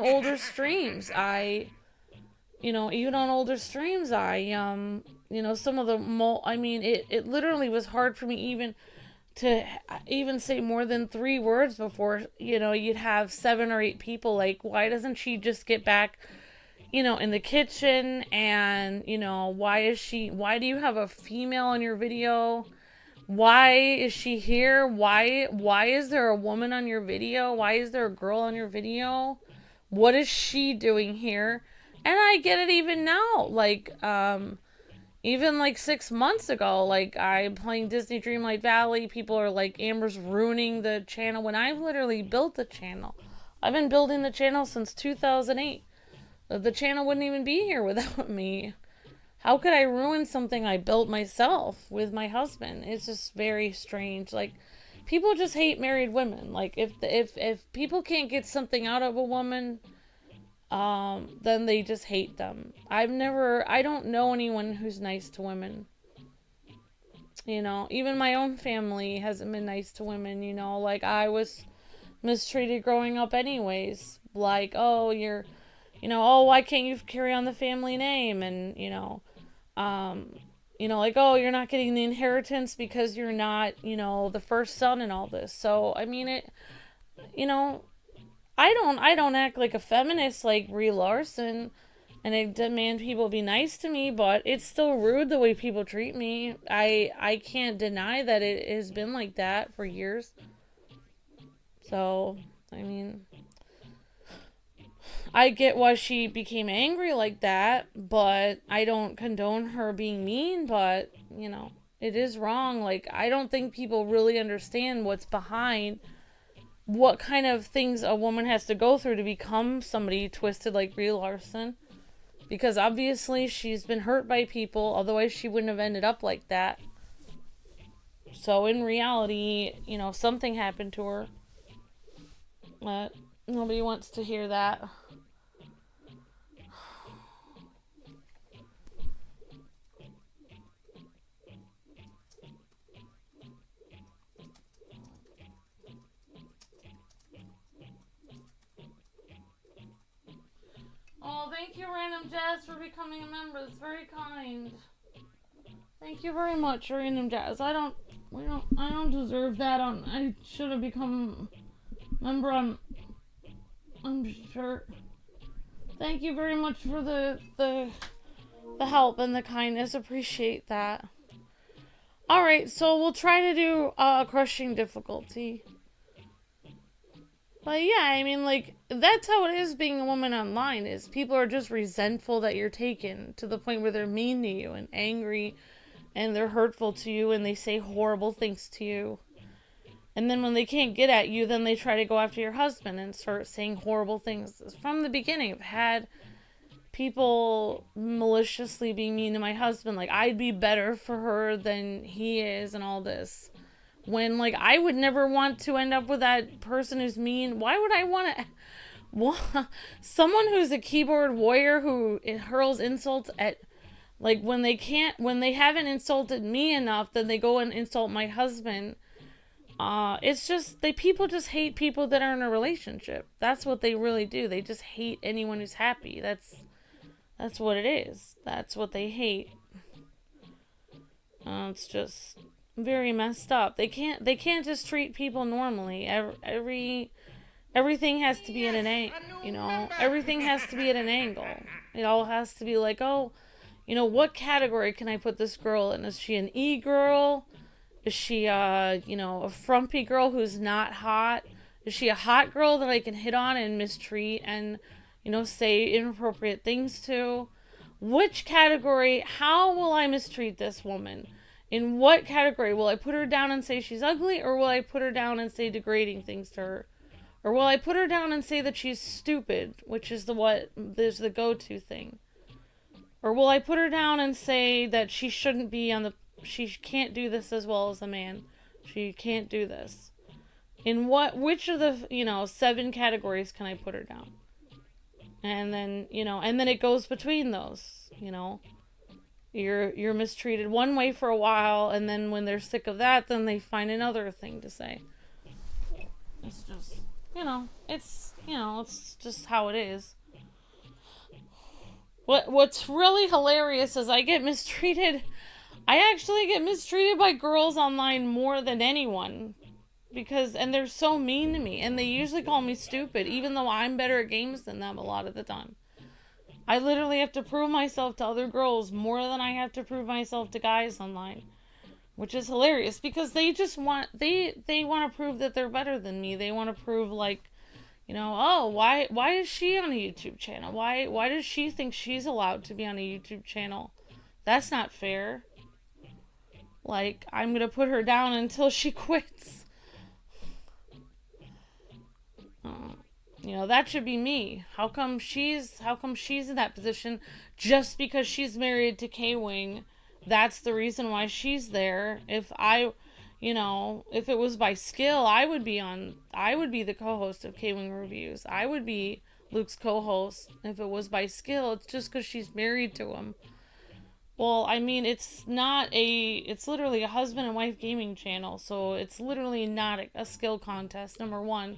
older streams, even on older streams, some of the I mean, it literally was hard for me even to even say more than 3 words before, you'd have 7 or 8 people like, why doesn't she just get back, in the kitchen? And, why do you have a female in your video? Why is she here? Why is there a woman on your video? Why is there a girl on your video? What is she doing here? And I get it even now. Like, even like 6 months ago, like I'm playing Disney Dreamlight Valley. People are like, Amber's ruining the channel, when I've literally built the channel. I've been building the channel since 2008. The channel wouldn't even be here without me. How could I ruin something I built myself with my husband? It's just very strange. Like, people just hate married women. Like, if people can't get something out of a woman, then they just hate them. I don't know anyone who's nice to women. Even my own family hasn't been nice to women, like I was mistreated growing up anyways. Like, oh, why can't you carry on the family name? And, like, oh, you're not getting the inheritance because you're not, the first son and all this. So, I mean, I don't act like a feminist like Brie Larson, and I demand people be nice to me, but it's still rude the way people treat me. I can't deny that it has been like that for years. So, I mean, I get why she became angry like that, but I don't condone her being mean, but, it is wrong. Like, I don't think people really understand what's behind what kind of things a woman has to go through to become somebody twisted like Brie Larson. Because obviously she's been hurt by people, otherwise she wouldn't have ended up like that. So in reality, something happened to her. But nobody wants to hear that. Oh, thank you, Random Jazz, for becoming a member. It's very kind. Thank you very much, Random Jazz. I don't deserve that. I should have become a member. I'm sure. Thank you very much for the help and the kindness. Appreciate that. All right, so we'll try to do crushing difficulty. But yeah, I mean, like, that's how it is being a woman online, is people are just resentful that you're taken to the point where they're mean to you and angry and they're hurtful to you and they say horrible things to you. And then when they can't get at you, then they try to go after your husband and start saying horrible things. From the beginning, I've had people maliciously being mean to my husband, like, I'd be better for her than he is and all this. When, like, I would never want to end up with that person who's mean. Why would I want to... someone who's a keyboard warrior who hurls insults at... Like, when they haven't insulted me enough, then they go and insult my husband. It's just... People just hate people that are in a relationship. That's what they really do. They just hate anyone who's happy. That's what it is. That's what they hate. It's just... very messed up. They can't just treat people normally. Everything has to be at an angle, everything has to be at an angle. It all has to be like, oh, what category can I put this girl in? Is she an e-girl? Is she a frumpy girl who's not hot? Is she a hot girl that I can hit on and mistreat and, say inappropriate things to? Which category? How will I mistreat this woman? In what category? Will I put her down and say she's ugly, or will I put her down and say degrading things to her? Or will I put her down and say that she's stupid, which is there's the go-to thing? Or will I put her down and say that she shouldn't be she can't do this as well as a man. She can't do this. Which of the, 7 categories can I put her down? And then, and then it goes between those, You're mistreated one way for a while, and then when they're sick of that, then they find another thing to say. It's just, it's just how it is. What's really hilarious is I get mistreated. I actually get mistreated by girls online more than anyone. And they're so mean to me. And they usually call me stupid, even though I'm better at games than them a lot of the time. I literally have to prove myself to other girls more than I have to prove myself to guys online. Which is hilarious, because they just want, they want to prove that they're better than me. They want to prove, like, oh, why is she on a YouTube channel? Why does she think she's allowed to be on a YouTube channel? That's not fair. Like, I'm gonna put her down until she quits. That should be me. How come she's in that position just because she's married to Kwing? That's the reason why she's there. If it was by skill, I would be the co-host of Kwing Reviews. I would be Luke's co-host if it was by skill. It's just because she's married to him. Well, I mean, it's literally a husband and wife gaming channel, so it's literally not a skill contest, number one.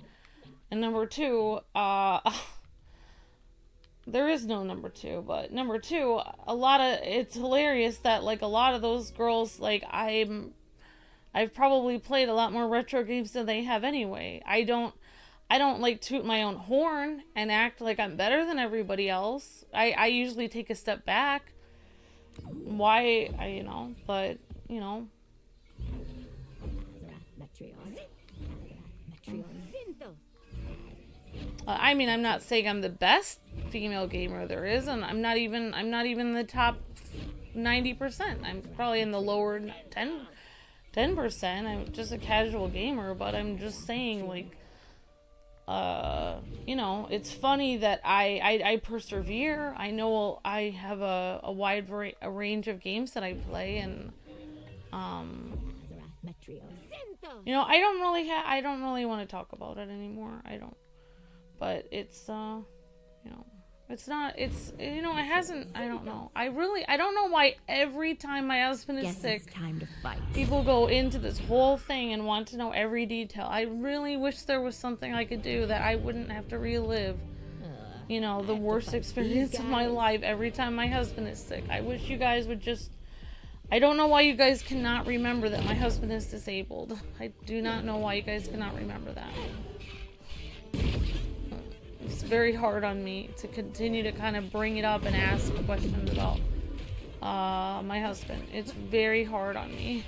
And number two, there is no number two, but number two, it's hilarious that, like, a lot of those girls, like, I've probably played a lot more retro games than they have anyway. I don't like toot my own horn and act like I'm better than everybody else. I usually take a step back. I mean, I'm not saying I'm the best female gamer there is, and I'm not even in the top 90%. I'm probably in the lower 10%. I'm just a casual gamer, but I'm just saying, like, it's funny that I persevere. I know I have a wide range of games that I play, and I don't really want to talk about it anymore. I don't. But it's it's not, it hasn't, I don't know. I don't know why every time my husband is sick, it's time to fight. People go into this whole thing and want to know every detail. I really wish there was something I could do that I wouldn't have to relive, the worst experience of my life every time my husband is sick. I wish you guys would just, I don't know why you guys cannot remember that my husband is disabled. I do not know why you guys cannot remember that. It's very hard on me to continue to kind of bring it up and ask questions about my husband. It's very hard on me.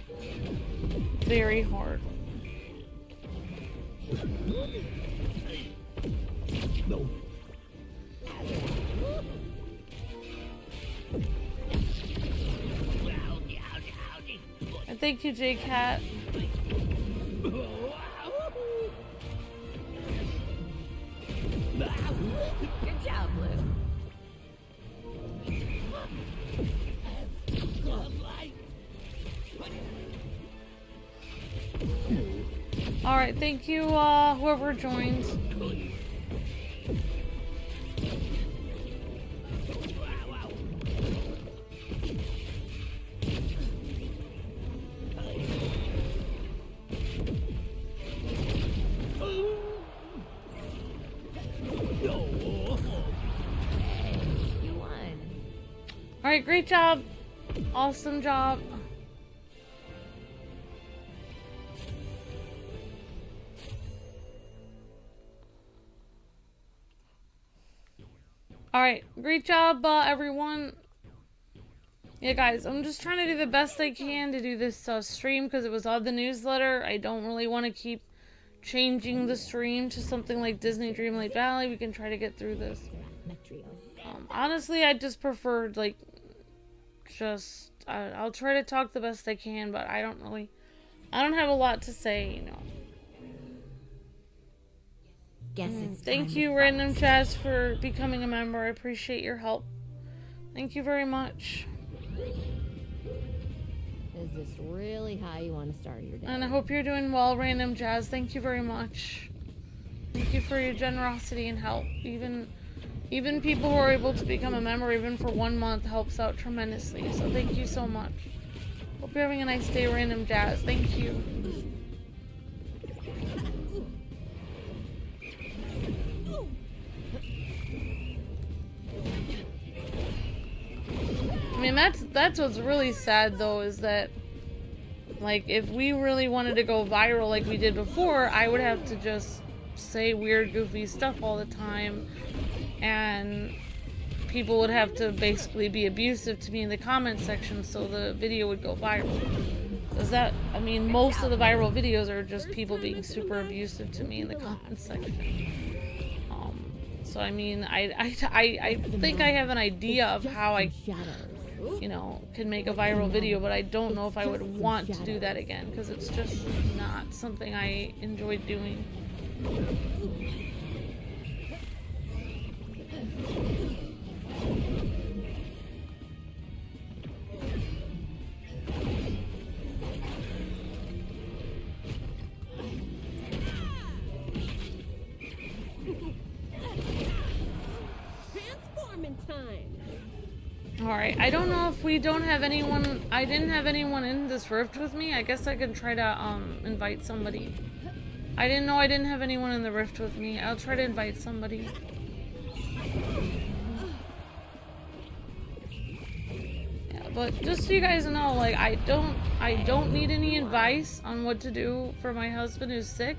Very hard. No. And thank you, J-Cat. Good job, Luke. Alright, thank you, whoever joined. Alright, great job. Awesome job. Alright, great job, everyone. Yeah, guys, I'm just trying to do the best I can to do this stream because it was on the newsletter. I don't really want to keep changing the stream to something like Disney Dreamlight Valley. We can try to get through this. Honestly, I just preferred, like, I'll try to talk the best I can, but I don't have a lot to say, Thank you, Random Chaz, for becoming a member. I appreciate your help. Thank you very much. Is this really how you want to start your day? And I hope you're doing well, Random Jazz. Thank you very much. Thank you for your generosity and help. Even people who are able to become a member, even for 1 month, helps out tremendously. So thank you so much. Hope you're having a nice day, Random Jazz. Thank you. and that's what's really sad though, is that like if we really wanted to go viral like we did before, I would have to just say weird, goofy stuff all the time, and people would have to basically be abusive to me in the comment section so the video would go viral. Because that, I mean, most of the viral videos are just people being super abusive to me in the comment section. So I mean, I think I have an idea of how I, you know, can make a viral video, but I don't know if I would want to do that again, because it's just not something I enjoy doing. Alright, I don't know if we don't have anyone. I didn't have anyone in this rift with me. I guess I can try to invite somebody. I didn't know I didn't have anyone in the rift with me. I'll try to invite somebody. Yeah, but just so you guys know, like I don't need any advice on what to do for my husband who's sick.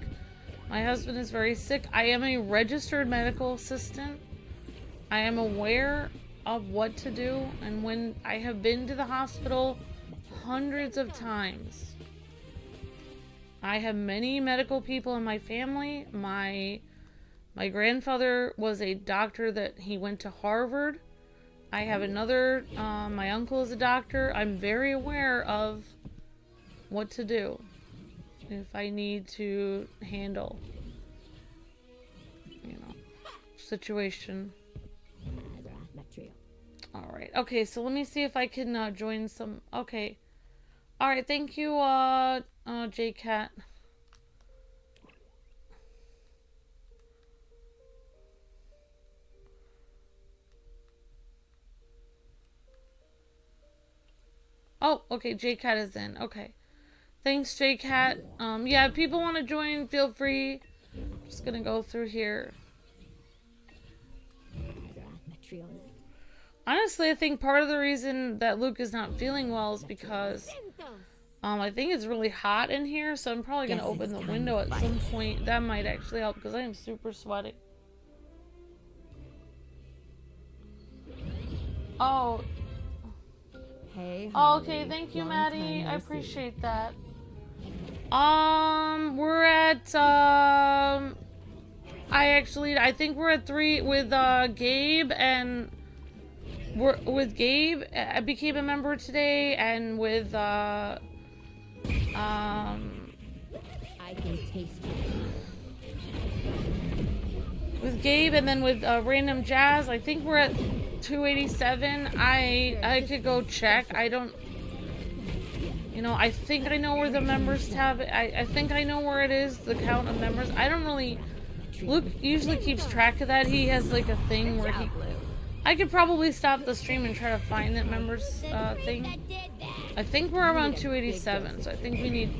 My husband is very sick. I am a registered medical assistant. I am aware of what to do, and when I have been to the hospital hundreds of times. I have many medical people in my family. My grandfather was a doctor that he went to Harvard. I have another, my uncle is a doctor. I'm very aware of what to do if I need to handle, you know, situation. Alright, okay, so let me see if I can join some. Okay. Alright, thank you, J-Cat. Oh, okay, J-Cat is in. Okay. Thanks, J-Cat. Yeah, if people want to join, feel free. I'm just gonna go through here. Honestly, I think part of the reason that Luke is not feeling well is because I think it's really hot in here, so I'm probably gonna open the window at some point. That might actually help because I am super sweaty. Oh. Hey. Oh, okay, thank you, Maddie. I appreciate that. We're at I think we're at 3 with Gabe, and we're with Gabe. I became a member today, and with I can taste it. With Gabe, and then with Random Jazz, I think we're at 287. I could go check. I don't, you know, I think I know where the members tab. I think I know where it is, the count of members. I don't really. Luke usually keeps track of that. He has like a thing where he. I could probably stop the stream and try to find that members thing. I think we're around 287, so I think we need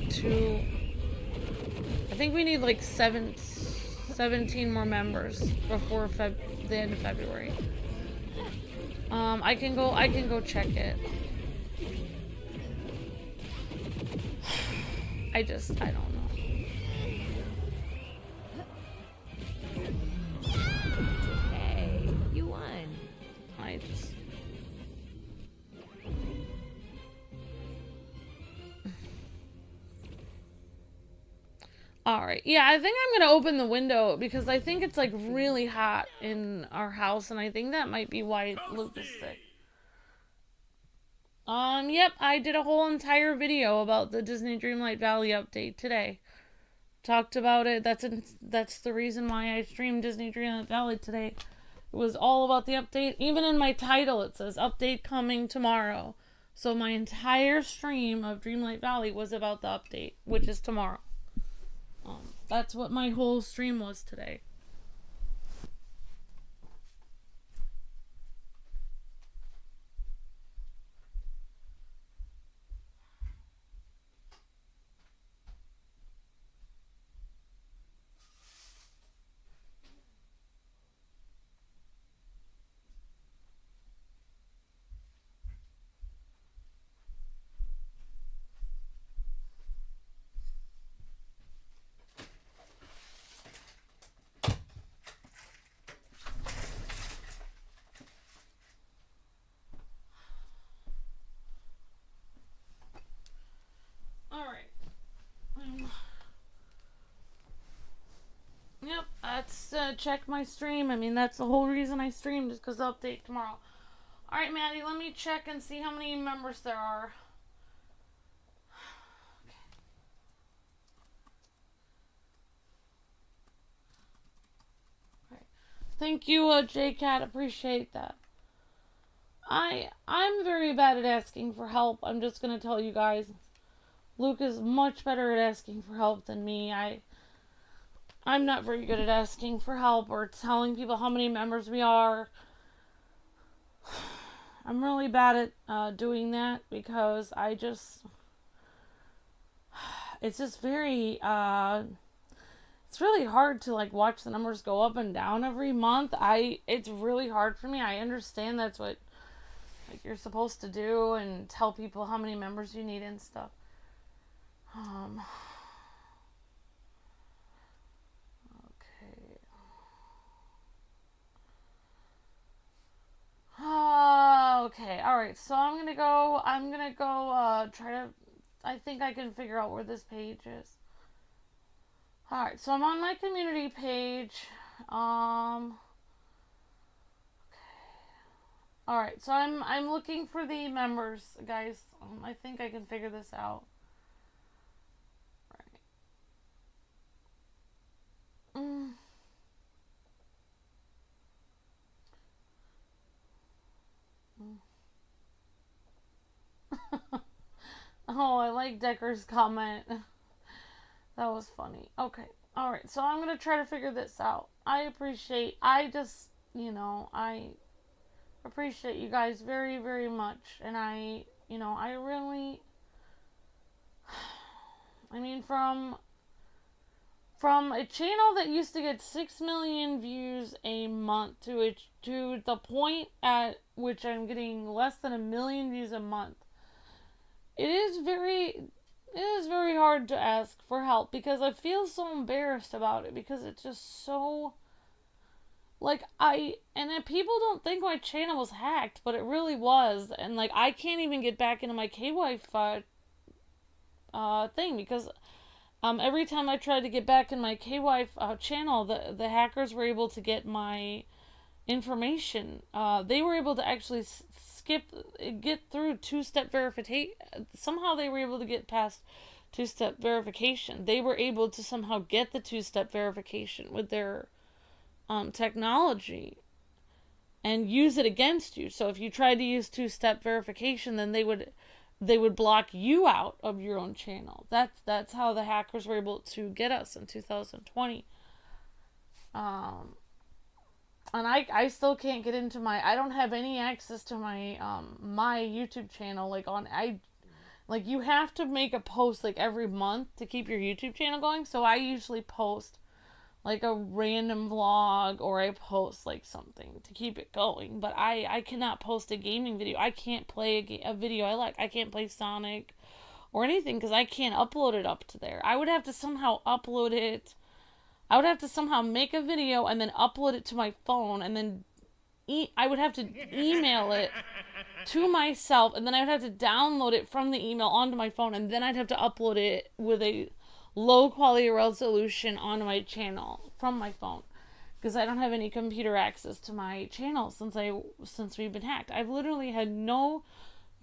I think we need like 17 more members before the end of February. I can go check it. I don't know. Hey, you won. Alright, yeah, I think I'm gonna open the window because I think it's like really hot in our house, and I think that might be why Luke is sick. Yep, I did a whole entire video about the Disney Dreamlight Valley update today. Talked about it. That's the reason why I streamed Disney Dreamlight Valley today. It was all about the update. Even in my title it says update coming tomorrow. So my entire stream of Dreamlight Valley was about the update, which is tomorrow. That's what my whole stream was today. That's to check my stream. I mean, that's the whole reason I streamed, is because I'll update tomorrow. Alright, Maddie, let me check and see how many members there are. Okay. Thank you, JCat. Appreciate that. I'm very bad at asking for help. I'm just gonna tell you guys. Luke is much better at asking for help than me. I'm not very good at asking for help or telling people how many members we are. I'm really bad at doing that because it's just very, it's really hard to like watch the numbers go up and down every month. It's really hard for me. I understand that's what like you're supposed to do and tell people how many members you need and stuff. Okay. Okay, alright, so I'm gonna go, try to, I think I can figure out where this page is. Alright, so I'm on my community page, okay. Alright, so I'm looking for the members, guys. I think I can figure this out. Right. Oh, I like Decker's comment. That was funny. Okay. Alright, so I'm gonna try to figure this out. I appreciate you guys very, very much. And I really, I mean, from a channel that used to get 6 million views a month to the point at which I'm getting less than 1 million views a month. It is very hard to ask for help because I feel so embarrassed about it because it's just so, like, people don't think my channel was hacked, but it really was, and like I can't even get back into my K-Wife thing because every time I tried to get back in my K-Wife channel, the hackers were able to get my information. They were able to actually get through two-step verification. Somehow they were able to get past two-step verification. They were able to somehow get the two-step verification with their technology and use it against you. So if you tried to use two-step verification, then they would block you out of your own channel. That's how the hackers were able to get us in 2020. And I still can't get into I don't have any access to my my YouTube channel. Like you have to make a post like every month to keep your YouTube channel going. So I usually post like a random vlog or I post like something to keep it going. But I cannot post a gaming video. I can't play a video I like. I can't play Sonic or anything because I can't upload it up to there. I would have to somehow upload it. I would have to somehow make a video and then upload it to my phone and then I would have to email it to myself and then I would have to download it from the email onto my phone and then I'd have to upload it with a low quality resolution onto my channel from my phone because I don't have any computer access to my channel since we've been hacked. I've literally had no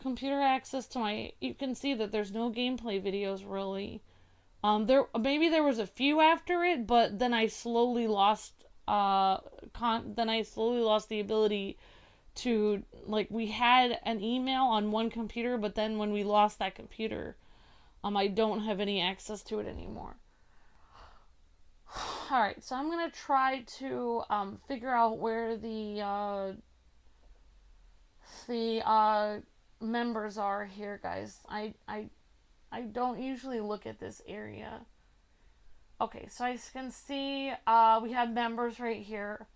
computer access to you can see that there's no gameplay videos really. There was a few after it, but then I slowly lost the ability to, like, we had an email on one computer, but then when we lost that computer, I don't have any access to it anymore. Alright, so I'm gonna try to figure out where the members are here, guys. I don't usually look at this area. Okay, so I can see we have members right here.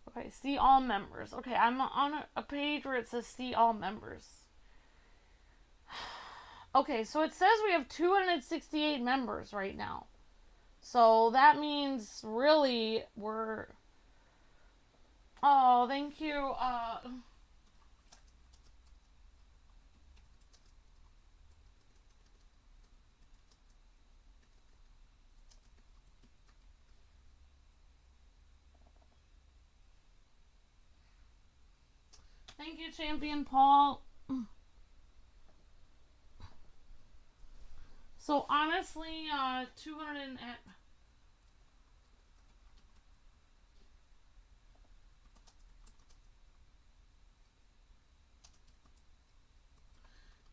Okay, see all members. Okay, I'm on a page where it says see all members. Okay, so it says we have 268 members right now. So that means really we're... Oh, thank you. Thank you, Champion Paul. So honestly, 200 and...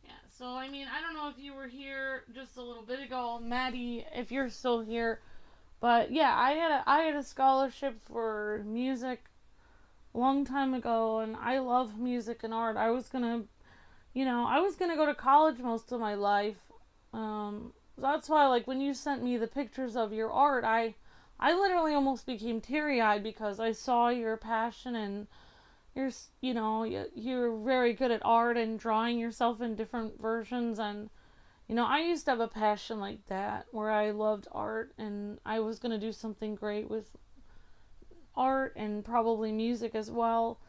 Yeah, so I mean, I don't know if you were here just a little bit ago, Maddie, if you're still here. But yeah, I had a scholarship for music a long time ago, and I love music and art. I was gonna go to college most of my life. That's why, like, when you sent me the pictures of your art, I literally almost became teary-eyed because I saw your passion, and you're very good at art and drawing yourself in different versions. And I used to have a passion like that where I loved art, and I was going to do something great with art and probably music as well.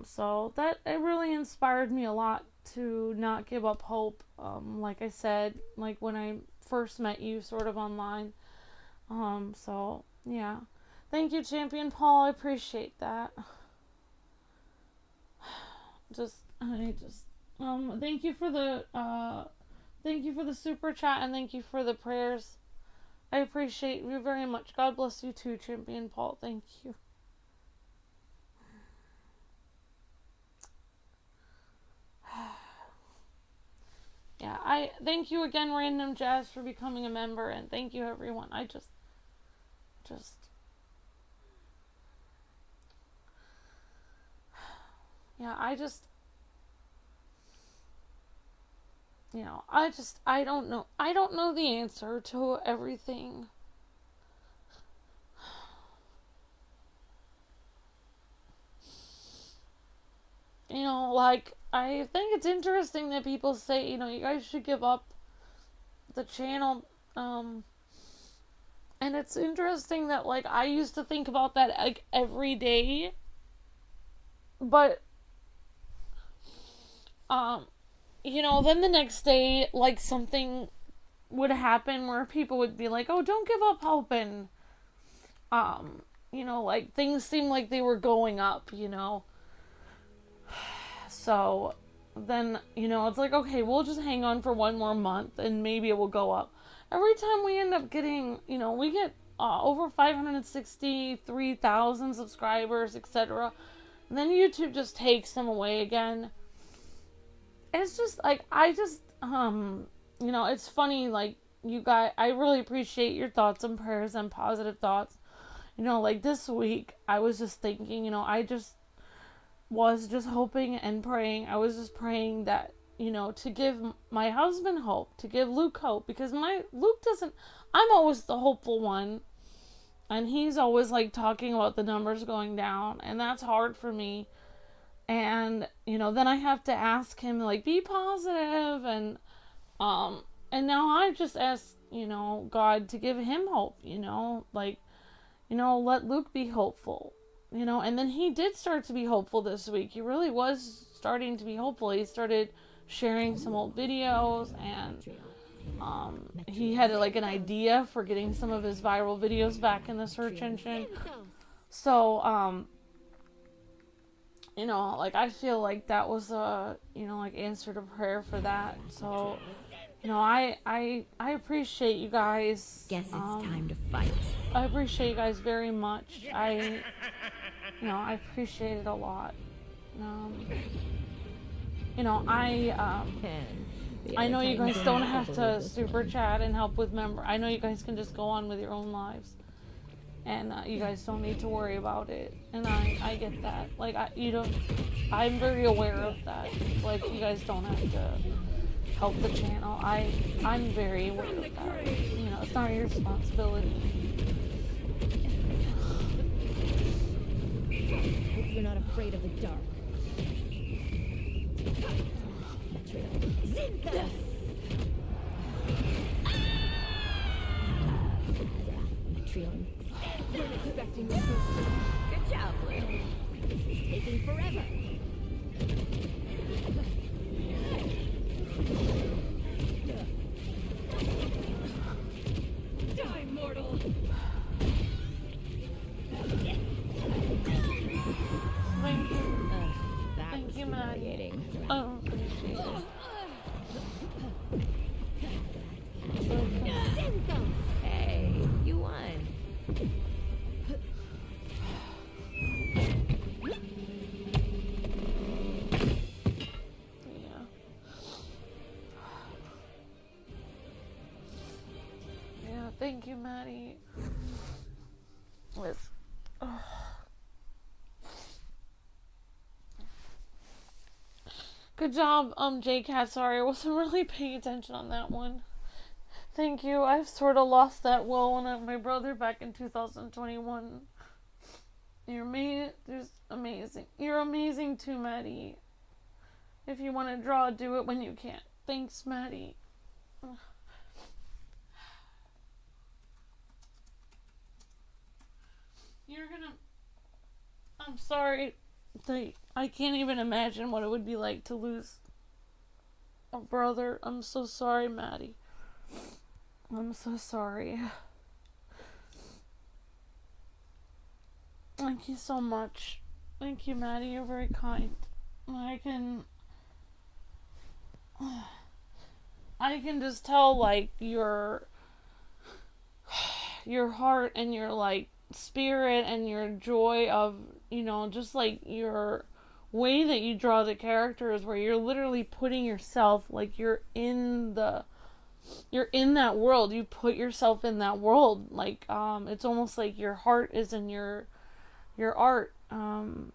So that, it really inspired me a lot to not give up hope. Like I said, like when I first met you sort of online. So yeah. Thank you, Champion Paul. I appreciate that. Thank you for the super chat, and thank you for the prayers. I appreciate you very much. God bless you too, Champion Paul. Thank you. Yeah, I thank you again, Random Jazz, for becoming a member, and thank you, everyone. I don't know. I don't know the answer to everything. Like, I think it's interesting that people say, you guys should give up the channel. And it's interesting that, like, I used to think about that, like, every day. But, then the next day, like, something would happen where people would be like, oh, don't give up hope, and, like, things seemed like they were going up, So, then, it's like, okay, we'll just hang on for one more month, and maybe it will go up. Every time we end up getting, we get over 563,000 subscribers, etc. And then YouTube just takes them away again. It's just, like, it's funny, like, you guys, I really appreciate your thoughts and prayers and positive thoughts. Like, this week, I was just thinking, I was just hoping and praying. I was just praying that, to give my husband hope, to give Luke hope, because Luke doesn't, I'm always the hopeful one, and he's always, like, talking about the numbers going down, and that's hard for me. And, then I have to ask him, like, be positive, and now I just ask, God to give him hope, like, let Luke be hopeful, and then he did start to be hopeful this week. He really was starting to be hopeful. He started sharing some old videos, and, he had, like, an idea for getting some of his viral videos back in the search engine. So, like, I feel like that was a, like, answer to prayer for that. So, I appreciate you guys. Guess it's time to fight. I appreciate you guys very much. I appreciate it a lot. I know you guys don't have to super chat and help with I know you guys can just go on with your own lives. And you guys don't need to worry about it. And I get that. Like, I'm very aware of that. Like, you guys don't have to help the channel. I'm very aware of that. It's not your responsibility. Hope you're not afraid of the dark. Zinthus! Metrion. We're expecting this. Good job, Blue. This is taking forever. Die, mortal! Thank you. That Maddie. With, oh. Good job, J-Cat. Sorry, I wasn't really paying attention on that one. Thank you. I've sort of lost that will when I met my brother back in 2021. You're just amazing. You're amazing too, Maddie. If you want to draw, do it when you can. Thanks, Maddie. I'm sorry. I can't even imagine what it would be like to lose a brother. I'm so sorry, Maddie. I'm so sorry. Thank you so much. Thank you, Maddie. You're very kind. I can just tell, like, your heart and your, like, spirit and your joy of, you know, just, like, your way that you draw the characters, where you're literally putting yourself, like, you're in that world. You put yourself in that world. Like, it's almost like your heart is in your art. And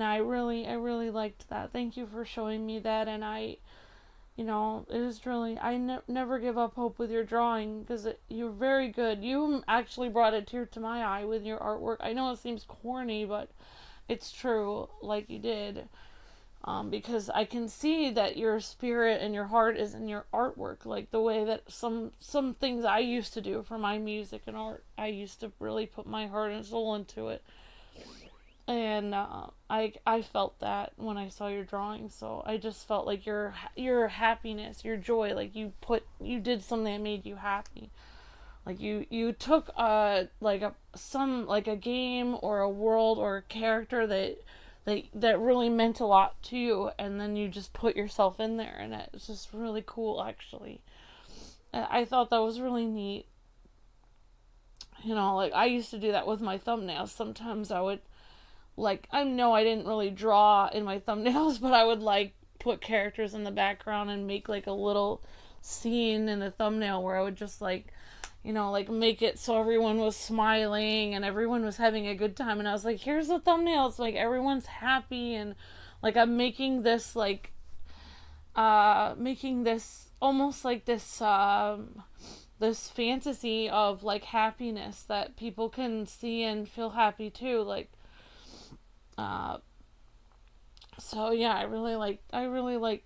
I really liked that. Thank you for showing me that. And you know, it is really, never give up hope with your drawing, because you're very good. You actually brought a tear to my eye with your artwork. I know it seems corny, but it's true, like you did. Because I can see that your spirit and your heart is in your artwork, like the way that some things I used to do for my music and art, I used to really put my heart and soul into it. And I felt that when I saw your drawing, so I just felt like your happiness, your joy, like you did something that made you happy. Like you took a game or a world or a character that really meant a lot to you, and then you just put yourself in there, and it's just really cool, actually. I thought that was really neat. You know, like, I used to do that with my thumbnails. Sometimes I would, like, I know I didn't really draw in my thumbnails, but I would, like, put characters in the background and make, like, a little scene in the thumbnail where I would just, like, you know, like, make it so everyone was smiling and everyone was having a good time. And I was like, here's the thumbnail. It's like everyone's happy, and, like, I'm making this, like, almost like this fantasy of, like, happiness that people can see and feel happy too. Like, so yeah, I really like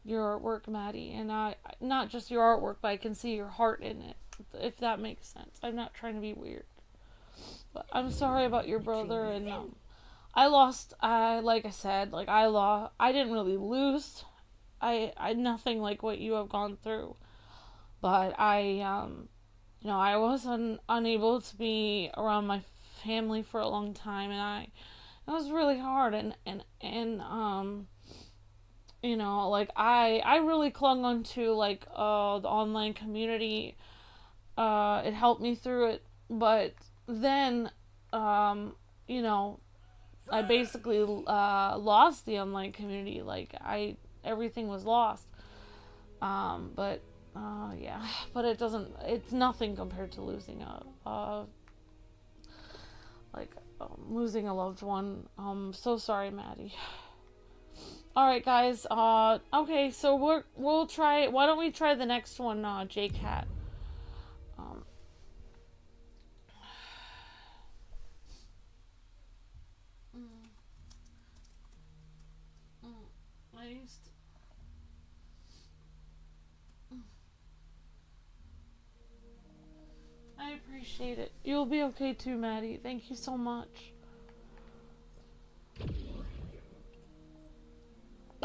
your artwork, Maddie, and not just your artwork, but I can see your heart in it, if that makes sense. I'm not trying to be weird, but I'm sorry about your brother. And like I said, like, I didn't really lose. I nothing like what you have gone through, but you know, I was unable to be around my family for a long time, and it was really hard, and you know, like, I really clung onto, like, the online community. It helped me through it, but then, you know, I basically lost the online community. Like, everything was lost. But yeah, but it's nothing compared to losing losing a loved one. So sorry, Maddie. Alright, guys, okay, so we'll try, why don't we try the next one, J-Cat. I appreciate it. You'll be okay too, Maddie. Thank you so much.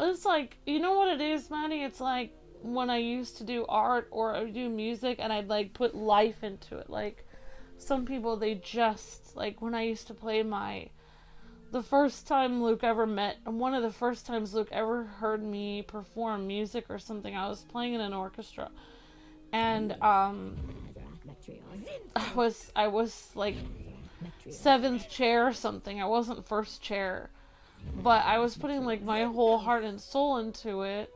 It's like, you know what it is, Maddie? It's like when I used to do art or do music, and I'd, like, put life into it. Like, some people, they just, like, when I used to play the first time Luke ever met, one of the first times Luke ever heard me perform music or something, I was playing in an orchestra, and I was like 7th chair or something. I wasn't first chair, but I was putting, like, my whole heart and soul into it.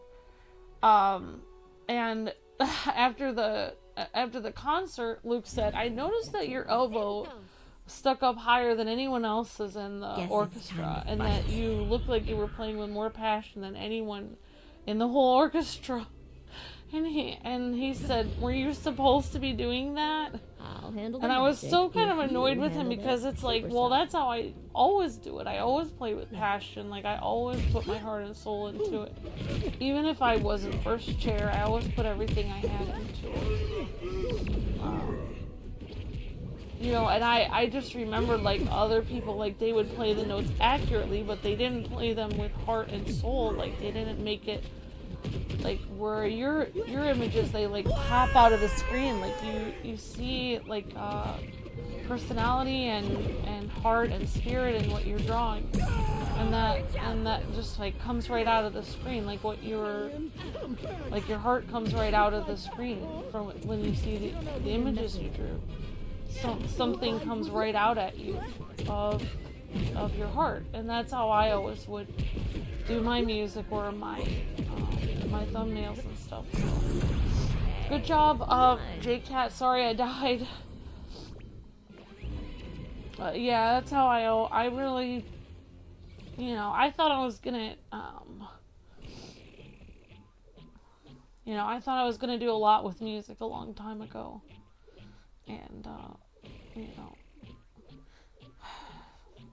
And after after the concert, Luke said, I noticed that your elbow stuck up higher than anyone else's in the Guess it's orchestra, time to and fight. that you looked like you were playing with more passion than anyone in the whole orchestra. And he said, were you supposed to be doing that? I'll handle the And I was magic so kind if of annoyed you with him handle because the it's like, super well, stuff. that's how I always do it. I always play with passion. Like, I always put my heart and soul into it. Even if I wasn't first chair, I always put everything I had into it. You know, and I just remembered, like, other people, like, they would play the notes accurately, but they didn't play them with heart and soul. Like, they didn't make it, like, where your images, they, like, pop out of the screen. Like, you see, like, personality and heart and spirit in what you're drawing. And that just, like, comes right out of the screen. Like, your heart comes right out of the screen from when you see the images you drew. Something comes right out at you of your heart, and that's how I always would do my music or my thumbnails and stuff. So. Good job, JCat. Sorry I died. Yeah, that's how I really, you know, I thought I was gonna, you know, I thought I was gonna do a lot with music a long time ago, and you know,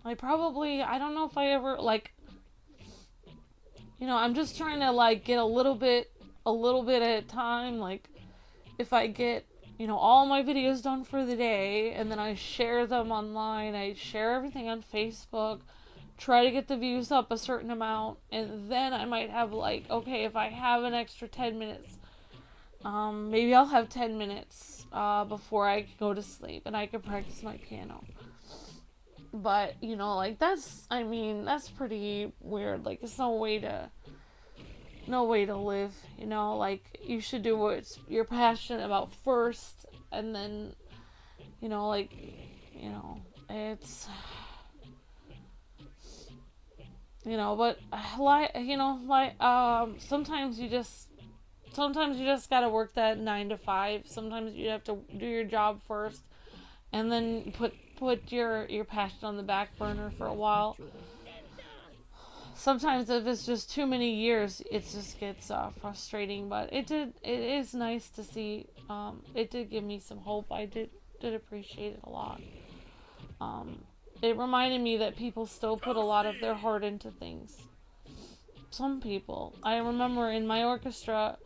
I don't know if I ever, like, you know, I'm just trying to, like, get a little bit at a time. Like, if I get, you know, all my videos done for the day, and then I share them online, I share everything on Facebook, try to get the views up a certain amount, and then I might have, like, okay, if I have an extra 10 minutes, maybe I'll have 10 minutes before I go to sleep, and I can practice my piano. But, you know, like, that's pretty weird. Like, it's no way to live, you know. Like, you should do what you're passionate about first, and then, you know, like, you know, it's, you know, but, like, you know, like, sometimes you just gotta work that 9 to 5. Sometimes you have to do your job first, and then put your passion on the back burner for a while. Sometimes if it's just too many years, it just gets frustrating. But it is nice to see. It did give me some hope. I did appreciate it a lot. It reminded me that people still put a lot of their heart into things. Some people. I remember in my orchestra,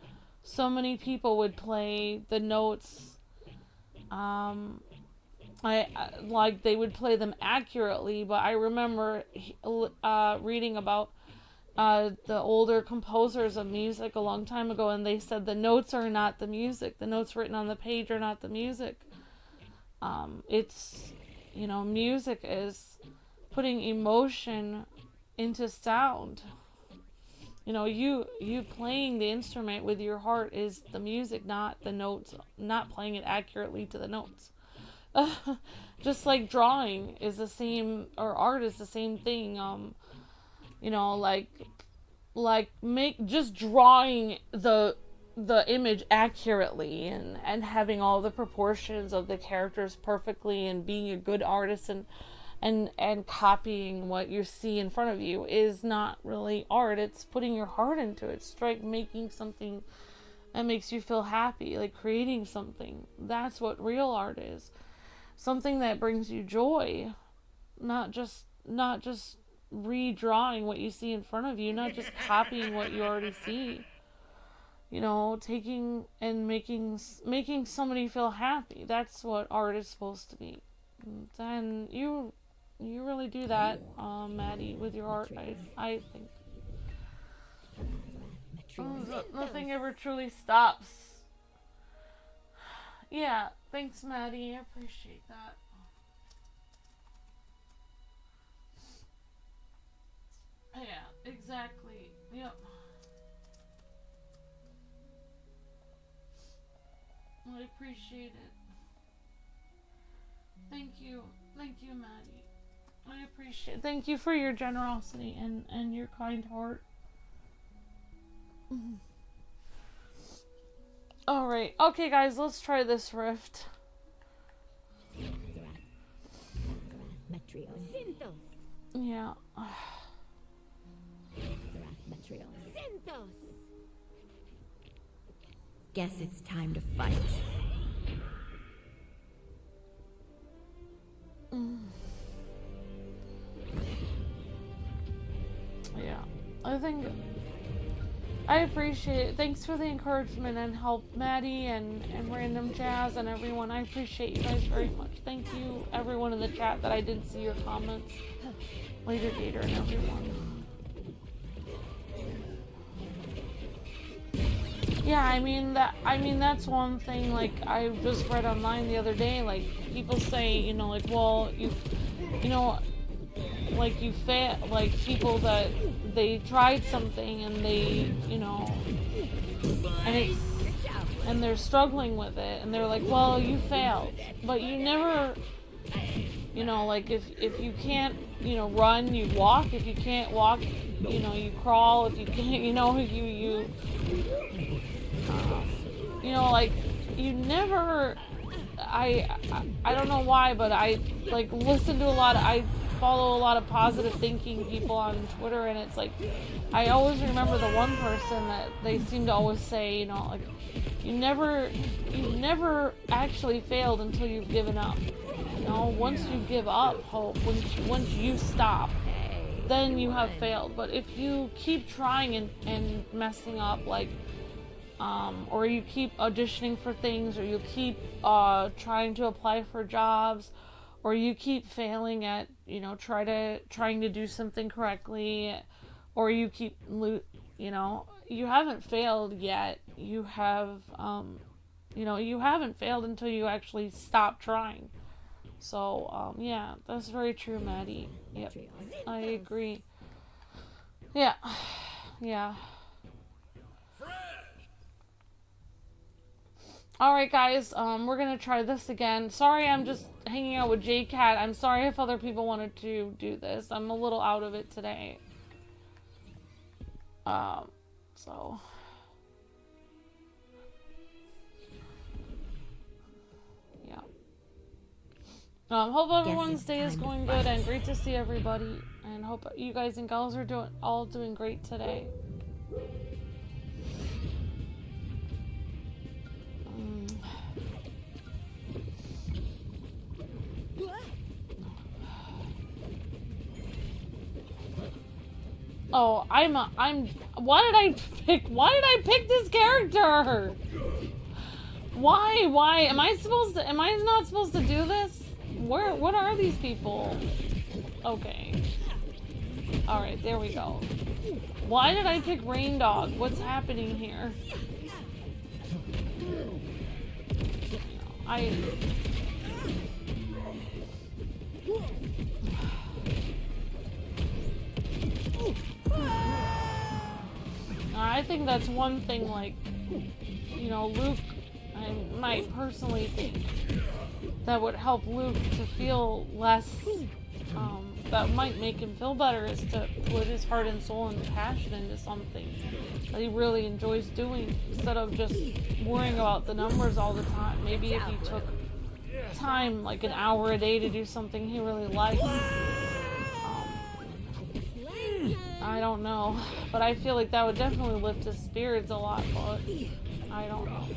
so many people would play the notes. Like, they would play them accurately, but I remember reading about the older composers of music a long time ago, and they said the notes are not the music. The notes written on the page are not the music. It's, you know, music is putting emotion into sound. You know, you playing the instrument with your heart is the music, not the notes, not playing it accurately to the notes. Just like drawing is the same, or art is the same thing. You know, like just drawing the image accurately and having all the proportions of the characters perfectly, and being a good artist and copying what you see in front of you is not really art. It's putting your heart into it. It's like making something that makes you feel happy, like creating something. That's what real art is. Something that brings you joy, not just redrawing what you see in front of you, not just copying what you already see. You know, taking and making somebody feel happy. That's what art is supposed to be. And you really do that, Maddie, with your art. I think nothing ever truly stops. Yeah, thanks, Maddie. I appreciate that. Yeah, exactly. Yep. I appreciate it. Thank you, Maddie. I appreciate it. Thank you for your generosity and your kind heart. Alright, okay guys, let's try this rift. Metrio. Synthos. Yeah. Metrio. Synthos. Guess it's time to fight. Yeah, I think I appreciate it. Thanks for the encouragement and help, Maddie and Random Jazz and everyone. I appreciate you guys very much. Thank you, everyone in the chat that I did see your comments. Later Gator and everyone. Yeah, I mean that's one thing. Like I just read online the other day. Like people say, you know, like well, you know. Like you fail, like people that they tried something and they, you know, and they're struggling with it and they're like, well, you failed, but you never, you know, like if you can't, you know, run, you walk. If you can't walk, you know, you crawl. If you can't, you know, you know, like you never. I don't know why, but I like listen to a lot. I follow a lot of positive thinking people on Twitter, and it's like I always remember the one person that they seem to always say, you know, like you've never actually failed until you've given up. You know, once you give up hope, once you stop, then you have failed. But if you keep trying and messing up, like or you keep auditioning for things, or you keep trying to apply for jobs, or you keep failing at, you know, trying to do something correctly, or you keep, you know, you haven't failed yet. You have, you know, you haven't failed until you actually stop trying. So, yeah, that's very true, Maddie. Yep, I agree. Yeah, yeah. Alright guys, we're gonna try this again. Sorry I'm just hanging out with JCat. I'm sorry if other people wanted to do this. I'm a little out of it today. So... yeah. Hope everyone's day is going good and great to see everybody. And hope you guys and gals are all doing great today. Oh, why did I pick this character? Why? Am I not supposed to do this? What are these people? Okay. Alright, there we go. Why did I pick Rain Dog? What's happening here? I think that's one thing, like, you know, Luke, I might personally think that would help Luke to feel less, that might make him feel better, is to put his heart and soul and passion into something that he really enjoys doing, instead of just worrying about the numbers all the time. Maybe if he took time, like an hour a day, to do something he really likes. I don't know, but I feel like that would definitely lift his spirits a lot, but I don't know.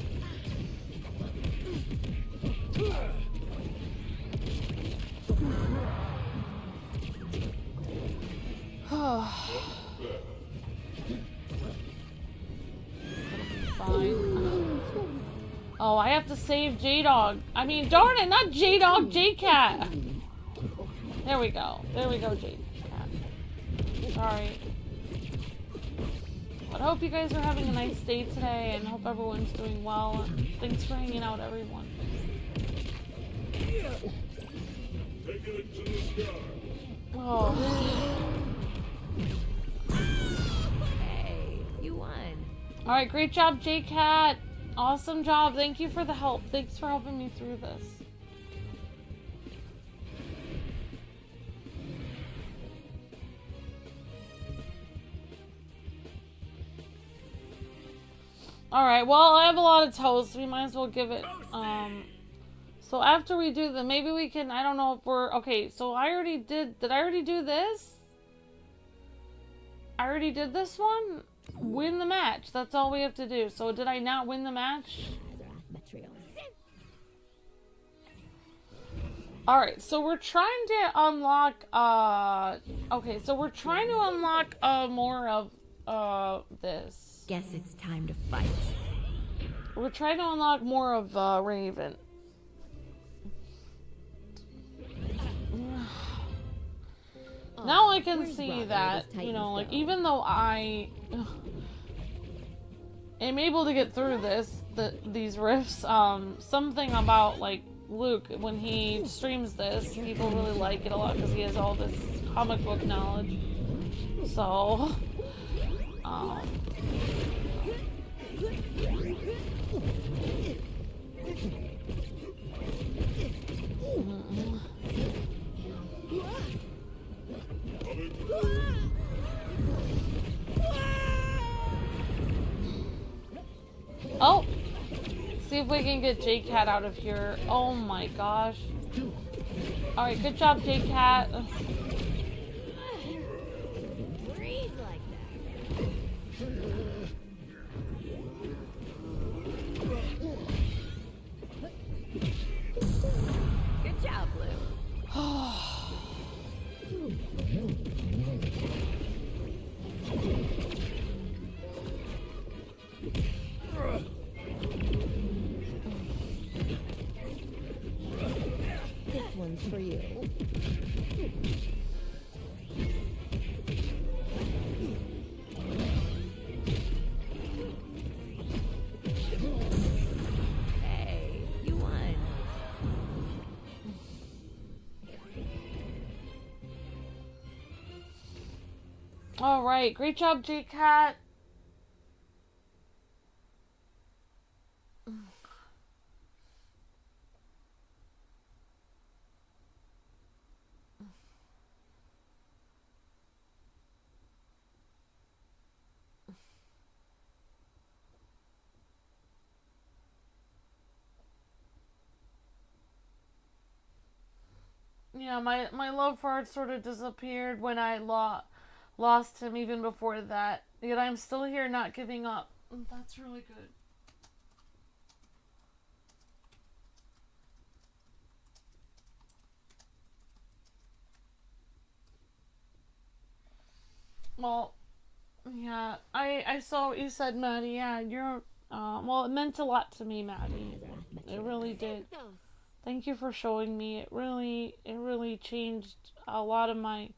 Fine. Oh, I have to save J-Dog. I mean, darn it, not J-Dog, J-Cat. There we go. There we go, J-Cat. Sorry. But I hope you guys are having a nice day today, and hope everyone's doing well. And thanks for hanging out, everyone. Oh. Hey, you won. Alright, great job, J-Cat. Awesome job. Thank you for the help. Thanks for helping me through this. Alright, well, I have a lot of toast. We might as well give it, so after we do the, maybe we can, I don't know if we're, okay, so I already did I already do this? I already did this one? Win the match. That's all we have to do. So did I not win the match? Alright, so we're trying to unlock, okay, so we're trying to unlock, more of, this. Guess it's time to fight. We're trying to unlock more of, Raven. Now I can see that, you know, like, even though I am able to get through these rifts, something about, like, Luke, when he streams this, people really like it a lot because he has all this comic book knowledge. So, oh! See if we can get J-Cat out of here. Oh my gosh. Alright, good job, J-Cat. Breathe like that. Good job, Blue. This one's for you. Hey, you won. Alright, great job, J-Cat. Yeah, my love for art sort of disappeared when I lost him even before that. Yet I'm still here not giving up. That's really good. Well, yeah, I saw what you said, Maddie. Yeah, you're, well, it meant a lot to me, Maddie. It really did. Thank you for showing me. It really changed a lot of my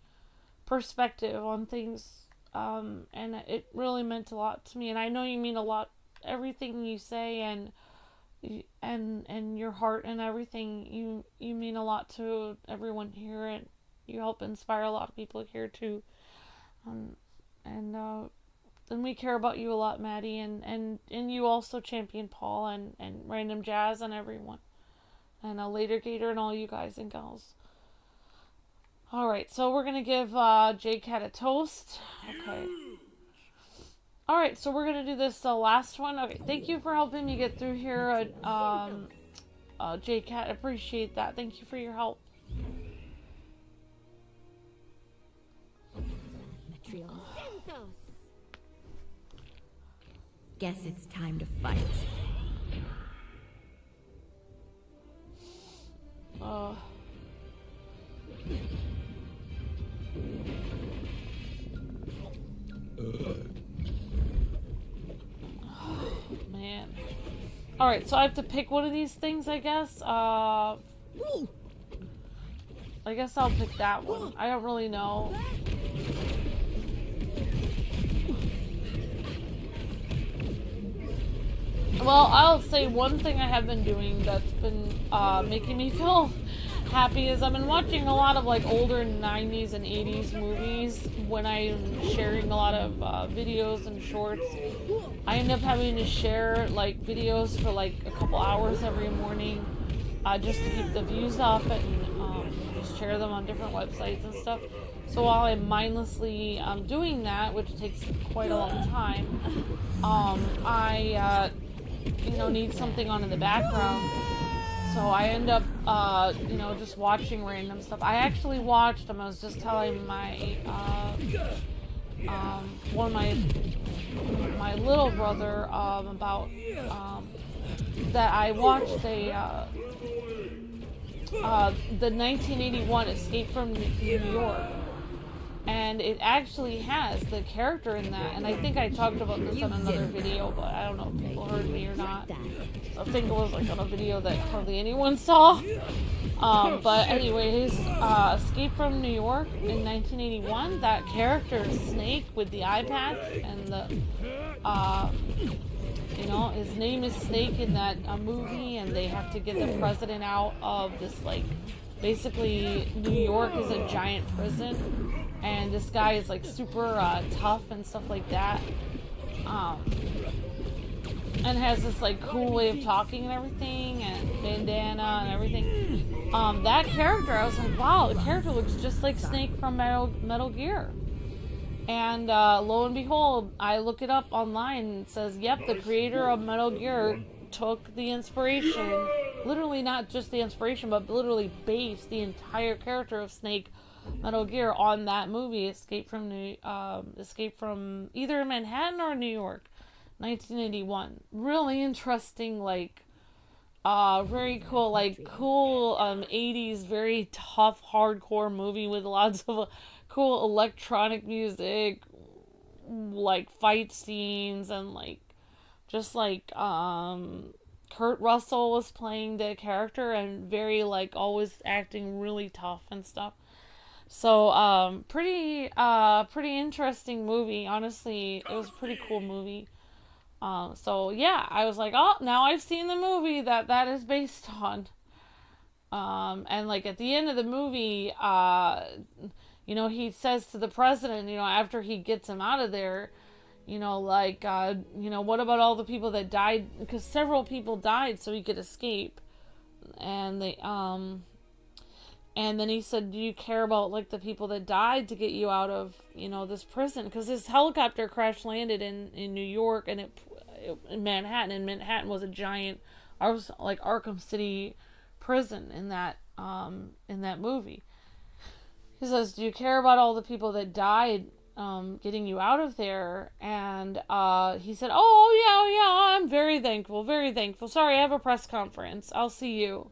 perspective on things. And it really meant a lot to me. And I know you mean a lot. Everything you say and your heart and everything, you mean a lot to everyone here, and you help inspire a lot of people here too. And we care about you a lot, Maddie, and you also champion Paul and Random Jazz and everyone. And Later Gator and all you guys and gals. Alright, so we're gonna give J-Cat a toast. Okay. Alright, so we're gonna do this last one. Okay, thank you for helping me get through here, J-Cat. Appreciate that. Thank you for your help. Guess it's time to fight. Man. Alright, so I have to pick one of these things, I guess. I guess I'll pick that one. I don't really know. Well, I'll say one thing I have been doing that's been making me feel happy is I've been watching a lot of like older 90s and 80s movies when I'm sharing a lot of videos and shorts. I end up having to share like videos for like a couple hours every morning just to keep the views up and just share them on different websites and stuff. So while I'm mindlessly doing that, which takes quite a long time, I need something on in the background. So I end up, just watching random stuff. I actually watched, I was just telling my, my little brother, about, that I watched the 1981 Escape from New York. And it actually has the character in that, and I think I talked about this on another video, but I don't know if people heard me or not. I think it was like on a video that hardly anyone saw. But anyways, Escape from New York in 1981, that character Snake with the eye patch and the, his name is Snake in that movie, and they have to get the president out of this, like, basically New York is a giant prison. And this guy is like super tough and stuff like that, and has this like cool way of talking and everything, and bandana and everything. That character, I was like, wow, the character looks just like Snake from Metal Gear. And lo and behold, I look it up online and it says, yep, the creator of Metal Gear took the inspiration, literally not just the inspiration, but literally based the entire character of Snake Metal Gear on that movie, Escape from either Manhattan or New York, 1981. Really interesting, like, very cool, like, cool, 80s, very tough, hardcore movie with lots of cool electronic music, like, fight scenes, and, like, just, like, Kurt Russell was playing the character, and very, like, always acting really tough and stuff. So, pretty interesting movie. Honestly, it was a pretty cool movie. So yeah, I was like, oh, now I've seen the movie that is based on. And like at the end of the movie, he says to the president, after he gets him out of there, what about all the people that died? Because several people died so he could escape. And they, and then he said, do you care about, like, the people that died to get you out of, this prison? Because his helicopter crash landed in New York, and in Manhattan, and Manhattan was a giant, like, Arkham City prison in that movie. He says, do you care about all the people that died getting you out of there? And he said, oh, yeah, I'm very thankful. Sorry, I have a press conference. I'll see you.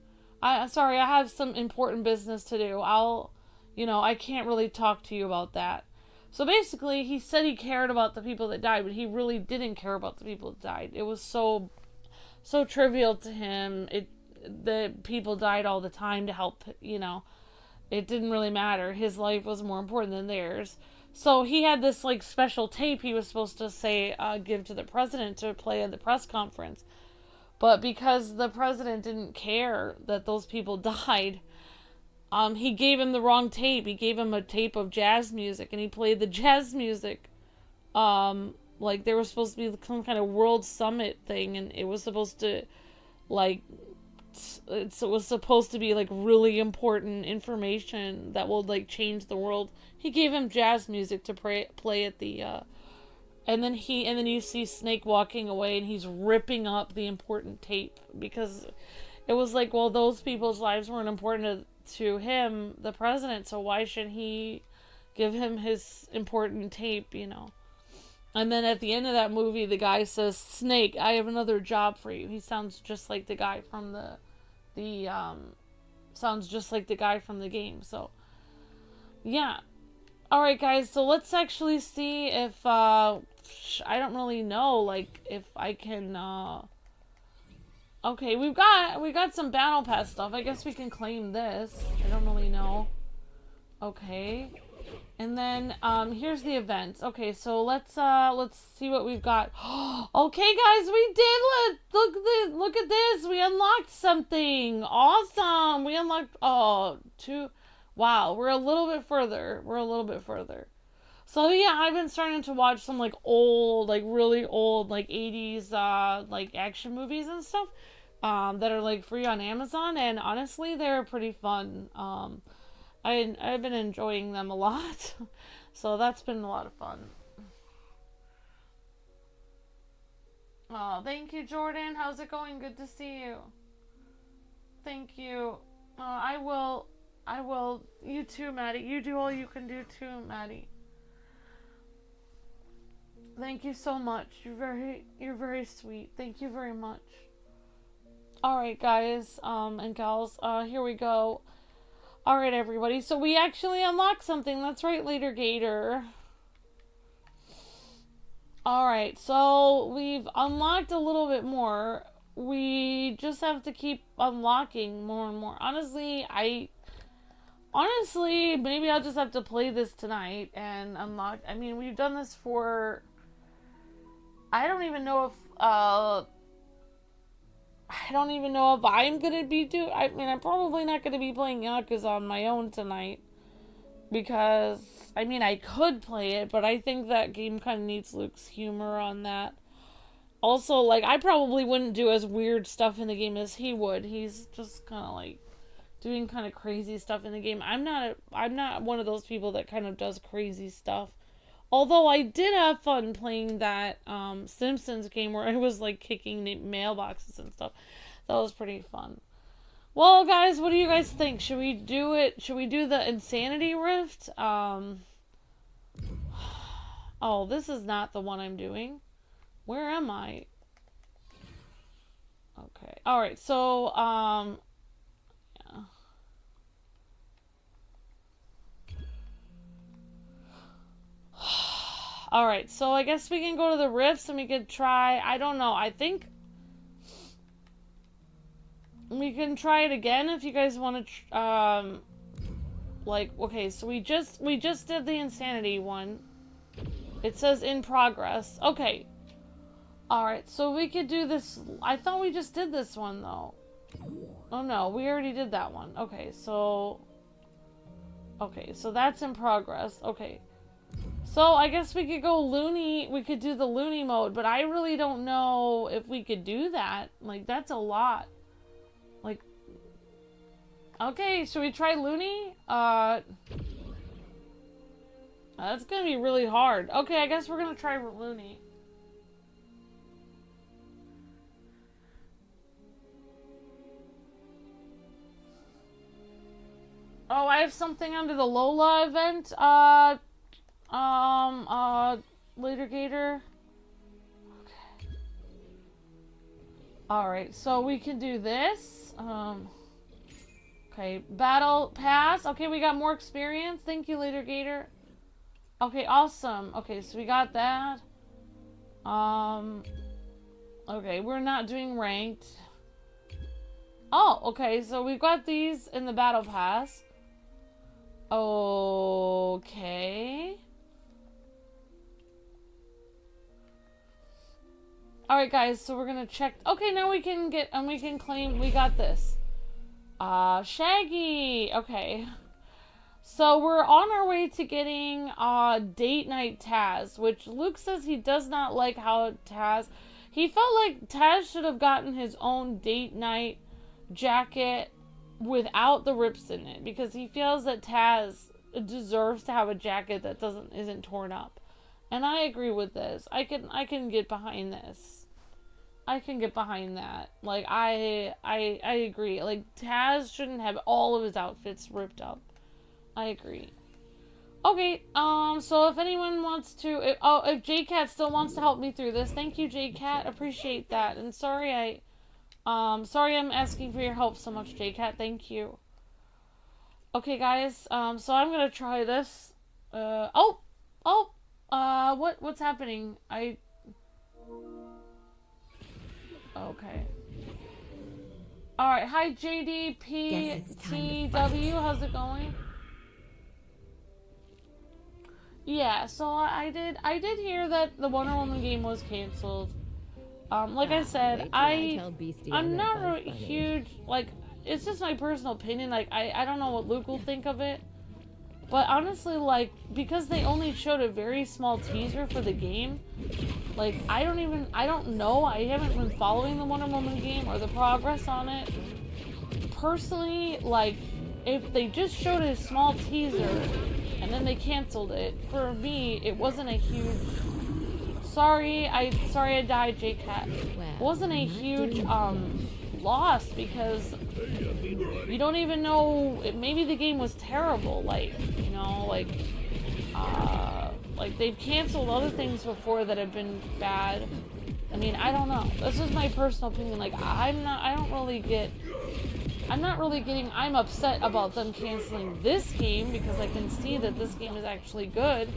Sorry, I have some important business to do. I can't really talk to you about that. So basically, he said he cared about the people that died, but he really didn't care about the people that died. It was so trivial to him. The people died all the time to help, it didn't really matter. His life was more important than theirs. So he had this, like, special tape he was supposed to give to the president to play at the press conference. But because the president didn't care that those people died, he gave him the wrong tape. He gave him a tape of jazz music, and he played the jazz music. Like, there was supposed to be some kind of world summit thing, and it was supposed to, like, it was supposed to be, like, really important information that will, like, change the world. He gave him jazz music to play at the, and then you see Snake walking away, and he's ripping up the important tape, because it was like, well, those people's lives weren't important to him, the president, so why should he give him his important tape, And then at the end of that movie, the guy says, Snake, I have another job for you. He sounds just like the guy from the game, so, yeah. Alright, guys, so let's actually see if, I don't really know, like, if I can, okay, we got some battle pass stuff. I guess we can claim this. I don't really know. Okay. And then, here's the events. Okay, so let's see what we've got. Okay, guys, we did look at this. We unlocked something. Awesome. We unlocked, wow, we're a little bit further. So yeah, I've been starting to watch some like old, like really old, like 80s, like action movies and stuff, that are like free on Amazon, and honestly, they're pretty fun. I've been enjoying them a lot. So that's been a lot of fun. Oh, thank you, Jordan. How's it going? Good to see you. Thank you. I will. You too, Maddie. You do all you can do too, Maddie. Thank you so much. You're very sweet. Thank you very much. Alright, guys, and gals, here we go. Alright, everybody. So we actually unlocked something. That's right, Later Gator. Alright, so we've unlocked a little bit more. We just have to keep unlocking more and more. Honestly, maybe I'll just have to play this tonight and unlock. I mean, we've done this for... I don't even know if I'm gonna be doing... I mean, I'm probably not gonna be playing Yakuza on my own tonight. Because, I mean, I could play it, but I think that game kind of needs Luke's humor on that. Also, like, I probably wouldn't do as weird stuff in the game as he would. He's just kind of, like, doing kind of crazy stuff in the game. I'm not one of those people that kind of does crazy stuff. Although I did have fun playing that Simpsons game where I was, like, kicking mailboxes and stuff. That was pretty fun. Well, guys, what do you guys think? Should we do it? Should we do the Insanity Rift? Oh, this is not the one I'm doing. Where am I? Okay. Alright, so, yeah. Alright, so I guess we can go to the rifts and we could try, I don't know, I think we can try it again if you guys want to, like, okay, so we just did the Insanity one. It says in progress. Okay. Alright, so we could do this. I thought we just did this one, though. Oh, no, we already did that one. Okay, so that's in progress. Okay. So, I guess we could go loony. We could do the loony mode, but I really don't know if we could do that. Like, that's a lot. Like, okay, should we try loony? That's gonna be really hard. Okay, I guess we're gonna try loony. Oh, I have something under the Lola event, Later Gator. Okay. Alright, so we can do this. Okay, Battle Pass. Okay, we got more experience. Thank you, Later Gator. Okay, awesome. Okay, so we got that. Okay, we're not doing ranked. Oh, okay, so we've got these in the Battle Pass. Okay. Alright, guys, so we're gonna check. Okay, now we can get, and we can claim we got this. Shaggy. Okay. So we're on our way to getting, Date Night Taz, which Luke says he does not like how Taz, he felt like Taz should have gotten his own date night jacket without the rips in it, because he feels that Taz deserves to have a jacket that isn't torn up. And I agree with this. I can get behind this. I can get behind that. Like, I agree. Like, Taz shouldn't have all of his outfits ripped up. I agree. Okay, so if anyone wants to, if J-Cat still wants to help me through this, thank you, J-Cat, appreciate that. And sorry sorry I'm asking for your help so much, J-Cat, thank you. Okay, guys, so I'm gonna try this. What's happening? Okay. Alright, hi JDPTW, how's it going? Yeah, so I did hear that the Wonder Woman game was canceled. Like I said, I'm not really huge, like, it's just my personal opinion, like, I don't know what Luke will think of it. But honestly, like, because they only showed a very small teaser for the game, like, I don't know, I haven't been following the Wonder Woman game or the progress on it. Personally, like, if they just showed a small teaser and then they canceled it, for me, it wasn't a huge... Sorry I died, J-Cat. It wasn't a huge, loss, because you don't even know... Maybe the game was terrible, like, you know, like they've canceled other things before that have been bad. I mean, I don't know. This is my personal opinion. Like, I'm upset about them canceling this game because I can see that this game is actually good.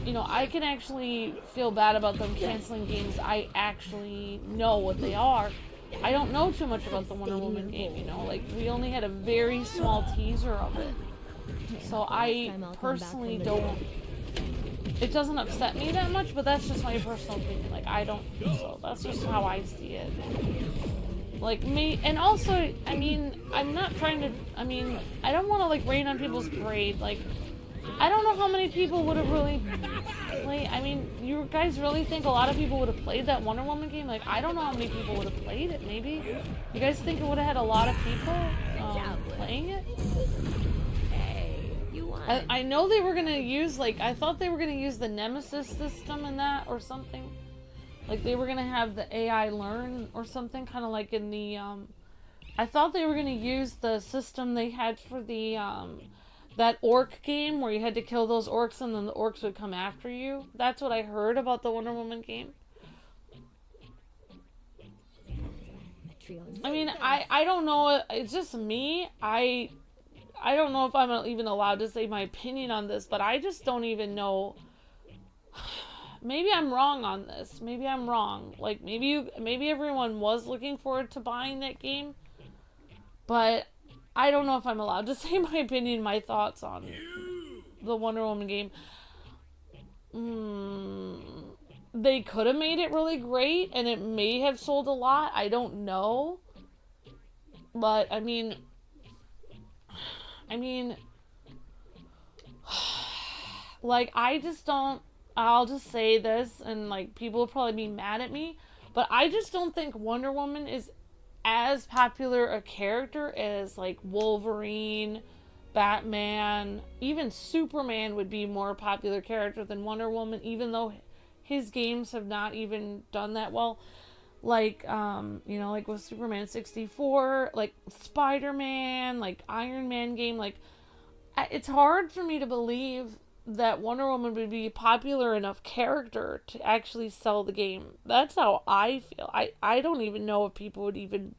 You know, I can actually feel bad about them canceling games I actually know what they are. I don't know too much about the Wonder Woman game, you know, like, we only had a very small teaser of it. So I personally don't... It doesn't upset me that much, but that's just my personal opinion. Like, I don't... So that's just how I see it. Like, me... And also, I mean, I'm not trying to... I mean, I don't want to, like, rain on people's parade. Like, I don't know how many people would have really played... I mean, you guys really think a lot of people would have played that Wonder Woman game? Like, I don't know how many people would have played it, maybe. You guys think it would have had a lot of people playing it? I know they were gonna use, like, I thought they were gonna use the Nemesis system in that or something. Like, they were gonna have the AI learn or something, kind of like in the, I thought they were gonna use the system they had for the, that orc game where you had to kill those orcs and then the orcs would come after you. That's what I heard about the Wonder Woman game. I mean, I don't know, it's just me. I don't know if I'm even allowed to say my opinion on this, but I just don't even know. Maybe I'm wrong on this. Maybe I'm wrong. Like, maybe everyone was looking forward to buying that game, but I don't know if I'm allowed to say my opinion, my thoughts on the Wonder Woman game. They could have made it really great, and it may have sold a lot. I don't know. But, I mean, like, I just don't, I'll just say this, and, like, people will probably be mad at me, but I just don't think Wonder Woman is as popular a character as, like, Wolverine, Batman, even Superman would be more popular character than Wonder Woman, even though his games have not even done that well. Like, you know, like with Superman 64, like Spider-Man, like Iron Man game, like, it's hard for me to believe that Wonder Woman would be a popular enough character to actually sell the game. That's how I feel. I don't even know if people would even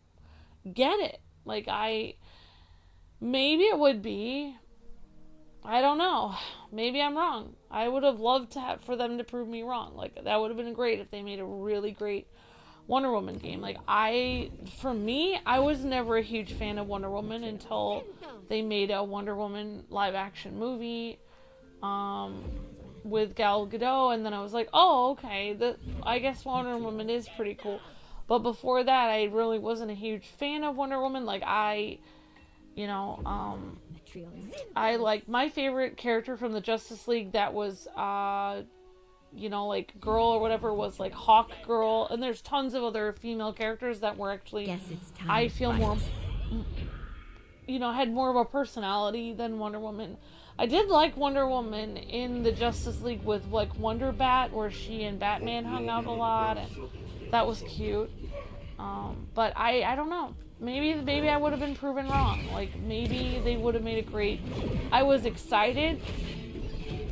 get it. Like, maybe it would be. I don't know. Maybe I'm wrong. I would have loved for them to prove me wrong. Like, that would have been great if they made a really great Wonder Woman game. Like, for me, I was never a huge fan of Wonder Woman until they made a Wonder Woman live action movie with Gal Gadot, and then I was like, oh, okay, I guess Wonder Woman is pretty cool. But before that, I really wasn't a huge fan of Wonder Woman. Like, you know, I like, my favorite character from the Justice League that was, you know, like, girl or whatever, was like Hawk Girl, and there's tons of other female characters that were actually, I feel more, you know, had more of a personality than Wonder Woman. I did like Wonder Woman in the Justice League with, like, Wonder Bat, where she and Batman hung out a lot, and that was cute. But I don't know. Maybe I would have been proven wrong. Like, maybe they would have made a great... I was excited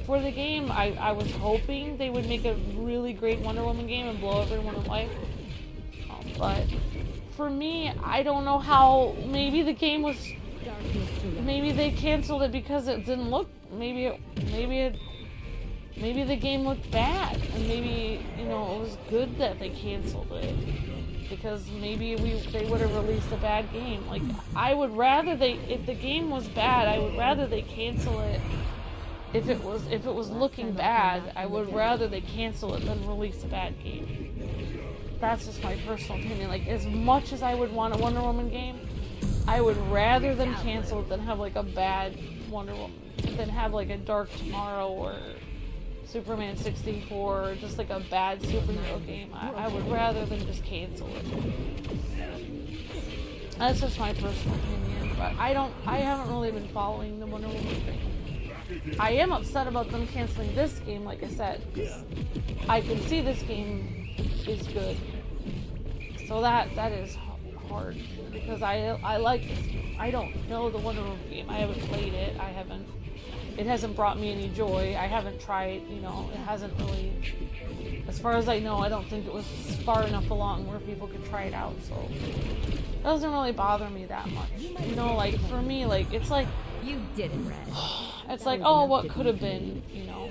for the game. I was hoping they would make a really great Wonder Woman game and blow everyone away. But for me, I don't know how... Maybe the game was... Maybe they canceled it because it didn't look... Maybe the game looked bad. And maybe, you know, it was good that they canceled it. Because maybe they would have released a bad game. Like, I would rather if the game was bad, I would rather they cancel it. If it was looking bad, I would rather they cancel it than release a bad game. That's just my personal opinion. Like, as much as I would want a Wonder Woman game, I would rather them cancel it than have, like, a bad Wonder Woman, than have, like, a Dark Tomorrow or Superman 64, or just, like, a bad superhero game. I would rather than just cancel it. That's just my personal opinion, but I haven't really been following the Wonder Woman thing. I am upset about them canceling this game, like I said. I can see this game is good. So that is hard, because I like this game. I don't know the Wonder Woman game. I haven't played it. It hasn't brought me any joy. I haven't tried, you know, it hasn't really, as far as I know, I don't think it was far enough along where people could try it out, so it doesn't really bother me that much. You know, like, for me, like, it's like, You did it, Red. it's like, oh, what could have been, you know.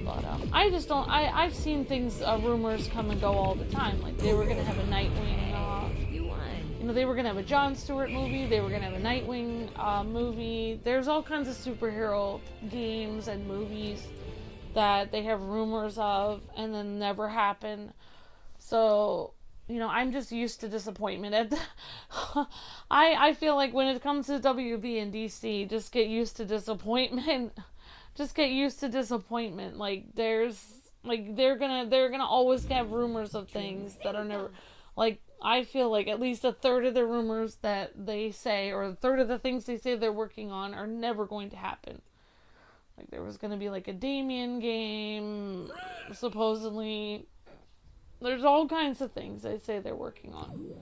But, I just don't, I've seen things, rumors come and go all the time. Like, they were gonna have a Nightwing, You won. you know, they were gonna have a Jon Stewart movie, they were gonna have a Nightwing, movie. There's all kinds of superhero games and movies that they have rumors of and then never happen. So, you know, I'm just used to disappointment. I feel like when it comes to WB and DC, just get used to disappointment. Just get used to disappointment. Like, they're gonna always have rumors of things that are never, like, I feel like at least a third of the rumors that they say, or a third of the things they say they're working on, are never going to happen. Like, there was gonna be like a Damien game, supposedly. There's all kinds of things they say they're working on.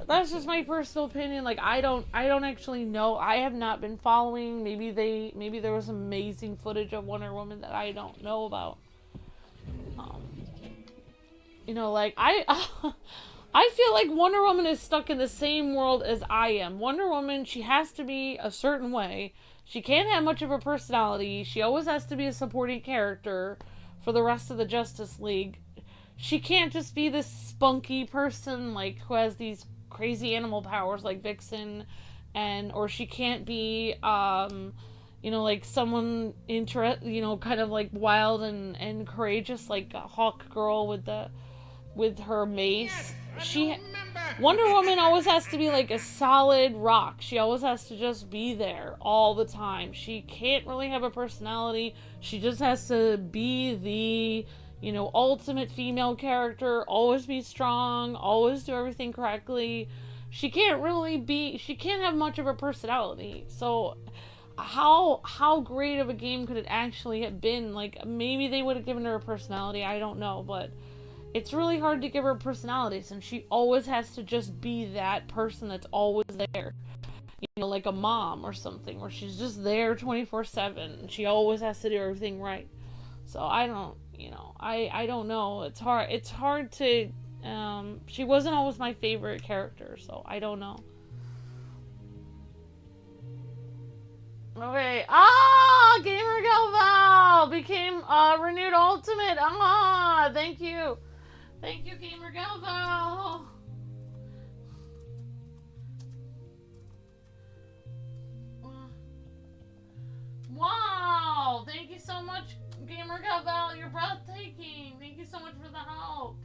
That's just my personal opinion. Like, I don't actually know. I have not been following. Maybe there was amazing footage of Wonder Woman that I don't know about. You know, like, I feel like Wonder Woman is stuck in the same world as I am. Wonder Woman, she has to be a certain way. She can't have much of a personality. She always has to be a supporting character for the rest of the Justice League. She can't just be this spunky person, like, who has these crazy animal powers like Vixen, or she can't be, you know, like someone you know, kind of like wild and courageous, like a Hawk Girl with her mace. Wonder Woman always has to be like a solid rock. She always has to just be there all the time. She can't really have a personality. She just has to be the, you know, ultimate female character, always be strong, always do everything correctly. She can't have much of a personality. So how great of a game could it actually have been? Like, maybe they would have given her a personality, I don't know, but it's really hard to give her a personality since she always has to just be that person that's always there. You know, like a mom or something, where she's just there 24/7. She always has to do everything right. So I don't, you know, I don't know. It's hard to, she wasn't always my favorite character, so I don't know. Okay, Gamer Galval became, renewed ultimate. Thank you. Thank you, Gamer Galval. Wow, thank you so much, Gamer Galval. You're breathtaking. Thank you so much for the help.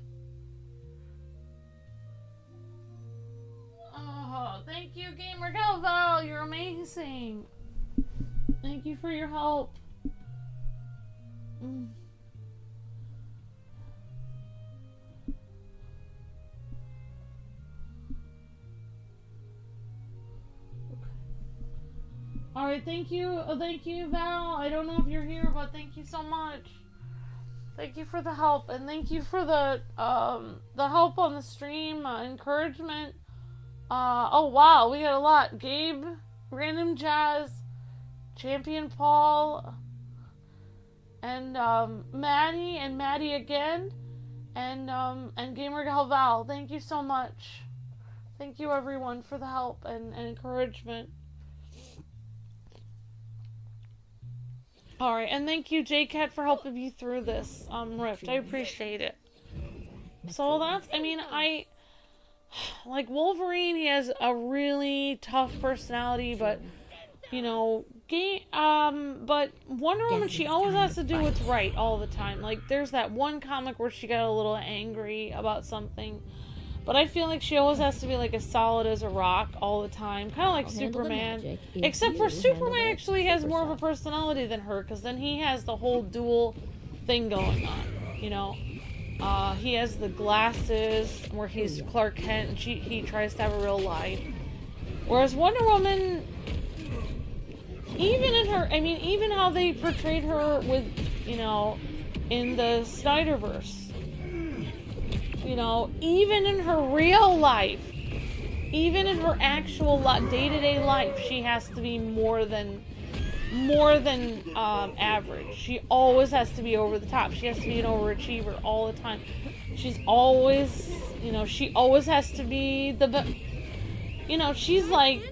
Oh, thank you, Gamer Galval. You're amazing. Thank you for your help. Alright, thank you. Thank you, Val. I don't know if you're here, but thank you so much. Thank you for the help, and thank you for the help on the stream, encouragement. Oh wow, we got a lot. Gabe, Random Jazz, Champion Paul, and Maddie again, and Gamer Galval. Thank you so much. Thank you everyone for the help and encouragement. Alright, and thank you, JCat, for helping me through this, rift. I appreciate it. So that's, I mean, like, Wolverine, he has a really tough personality, but, you know, but Wonder Woman, she always has to do what's right all the time. Like, there's that one comic where she got a little angry about something, but I feel like she always has to be, like, as solid as a rock all the time. Kind of like Superman. Except for Superman actually has more of a personality than her, because then he has the whole dual thing going on, you know? He has the glasses, where he's Clark Kent, and he tries to have a real life. Whereas Wonder Woman, even in her, I mean, even how they portrayed her with, you know, in the Snyderverse, you know, even in her real life, even in her actual day-to-day life, she has to be more than average. She always has to be over the top. She has to be an overachiever all the time. She's always, you know, she always has to be you know, she's like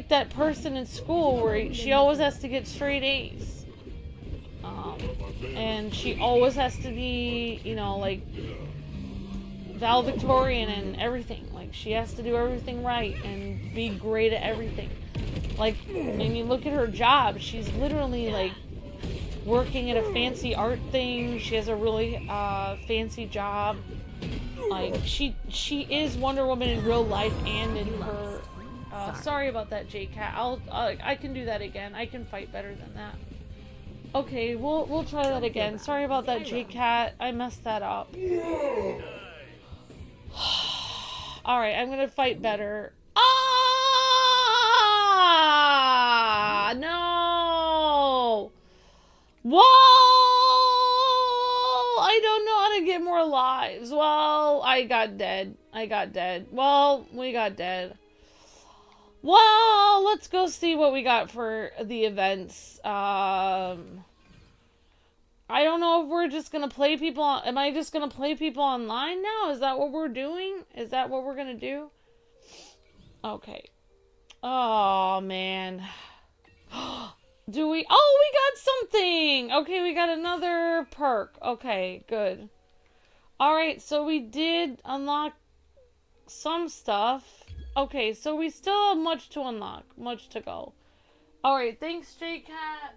that person in school where she always has to get straight A's. And she always has to be, you know, like valedictorian and everything. Like, she has to do everything right and be great at everything. Like, and you look at her job, she's literally, like, working at a fancy art thing. She has a really fancy job. Like, she is Wonder Woman in real life and in her... sorry about that, J-Cat. I can do that again. I can fight better than that. Okay, we'll try that again. Sorry about that, J-Cat. I messed that up. Alright, I'm gonna fight better. Ah! No! Whoa! I don't know how to get more lives. Well, I got dead. Well, we got dead. Well, let's go see what we got for the events. I don't know if we're just gonna play people am I just gonna play people online now? Is that what we're doing? Is that what we're gonna do? Okay. Oh, man. Do we? Oh, we got something! Okay, we got another perk. Okay, good. Alright, so we did unlock some stuff. Okay, so we still have much to unlock. Much to go. Alright, thanks, J-Cat.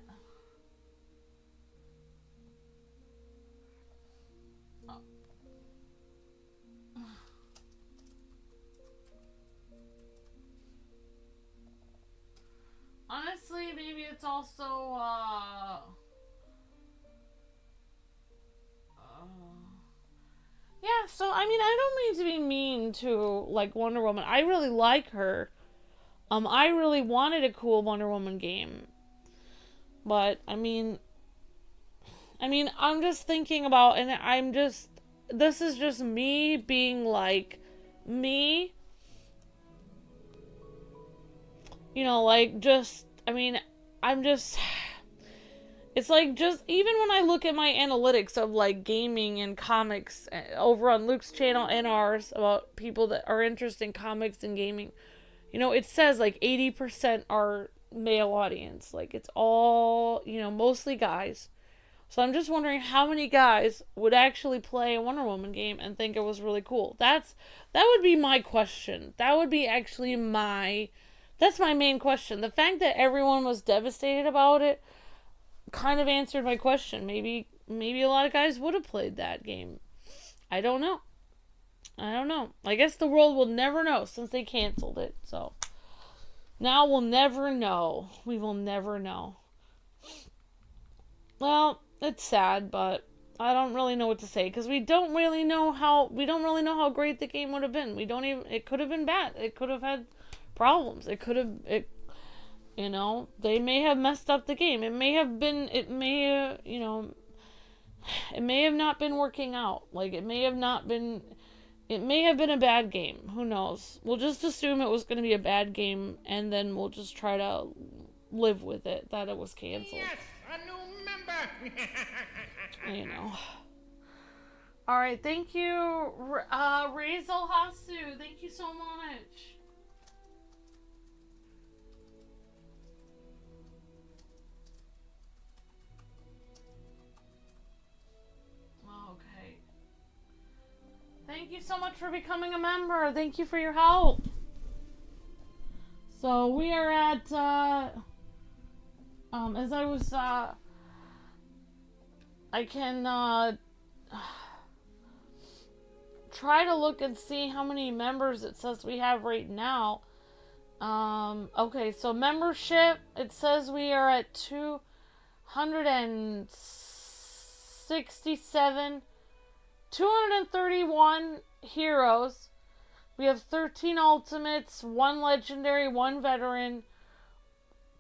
Honestly, maybe it's also, yeah, so, I mean, I don't mean to be mean to, like, Wonder Woman. I really like her. I really wanted a cool Wonder Woman game. But, I mean, I'm just thinking about, and this is just me being, like, me. You know, like, just, I mean, it's like, just, even when I look at my analytics of, like, gaming and comics over on Luke's channel and ours about people that are interested in comics and gaming, you know, it says, like, 80% are male audience. Like, it's all, you know, mostly guys. So I'm just wondering how many guys would actually play a Wonder Woman game and think it was really cool. That would be my question. That would be actually that's my main question. The fact that everyone was devastated about it kind of answered my question. Maybe a lot of guys would have played that game. I don't know. I guess the world will never know since they canceled it. So now we'll never know. We will never know. Well, it's sad, but I don't really know what to say because we don't really know how great the game would have been. It could have been bad. It could have had problems. You know, they may have messed up the game. It may have not been working out. Like, it may have been a bad game. Who knows? We'll just assume it was going to be a bad game, and then we'll just try to live with it, that it was canceled. Yes, a new member. You know. Alright, thank you, Razel Hasu. Thank you so much. Thank you so much for becoming a member. Thank you for your help. So we are at, as I was, I can, try to look and see how many members it says we have right now. Okay, so membership, it says we are at 267, 231 heroes, We have 13 ultimates, 1 legendary, 1 veteran,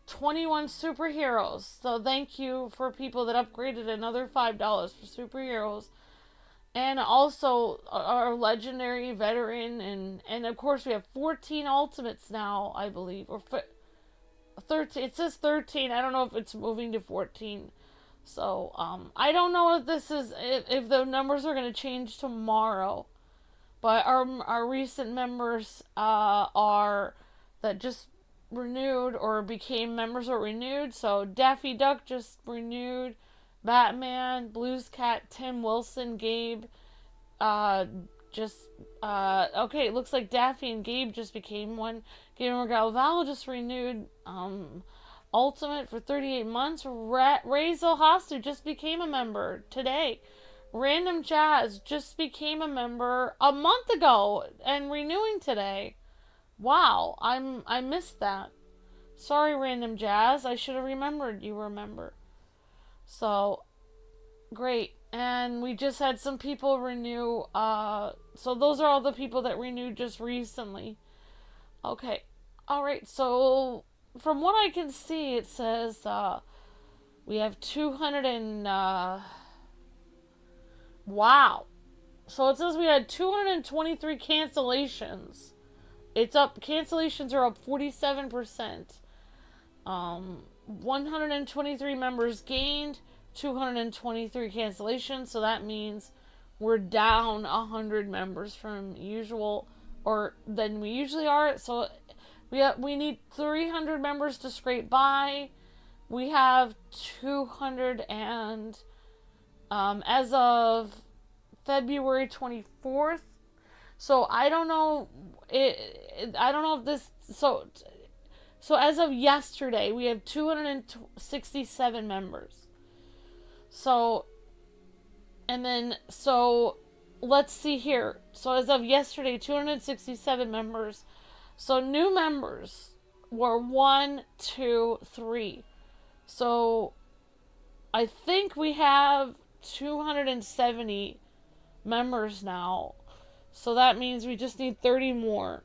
21 superheroes. So thank you for people that upgraded another $5 for superheroes. And also our legendary veteran, and of course we have 14 ultimates now, I believe, or 13. It says 13. I don't know if it's moving to 14. So I don't know if this is if the numbers are going to change tomorrow. But our recent members are that just renewed or became members or renewed. So Daffy Duck just renewed. Batman, Blues Cat, Tim Wilson, Gabe, okay, it looks like Daffy and Gabe just became one. Gamer Galval just renewed, Ultimate for 38 months. Razel Hastu just became a member today. Random Jazz just became a member a month ago and renewing today. Wow, I missed that. Sorry, Random Jazz, I should have remembered you were a member. So, great. And we just had some people renew. So those are all the people that renewed just recently. Okay. Alright, so from what I can see, it says we have 200 and... wow. So it says we had 223 cancellations. It's up. Cancellations are up 47%. 123 members gained, 223 cancellations, so that means we're down 100 members from usual, or than we usually are. So we need 300 members to scrape by. We have 200 and as of February 24th. So I don't know I don't know if this So as of yesterday, we have 267 members. So let's see here. So as of yesterday, 267 members. So new members were 1, 2, 3. So I think we have 270 members now. So that means we just need 30 more.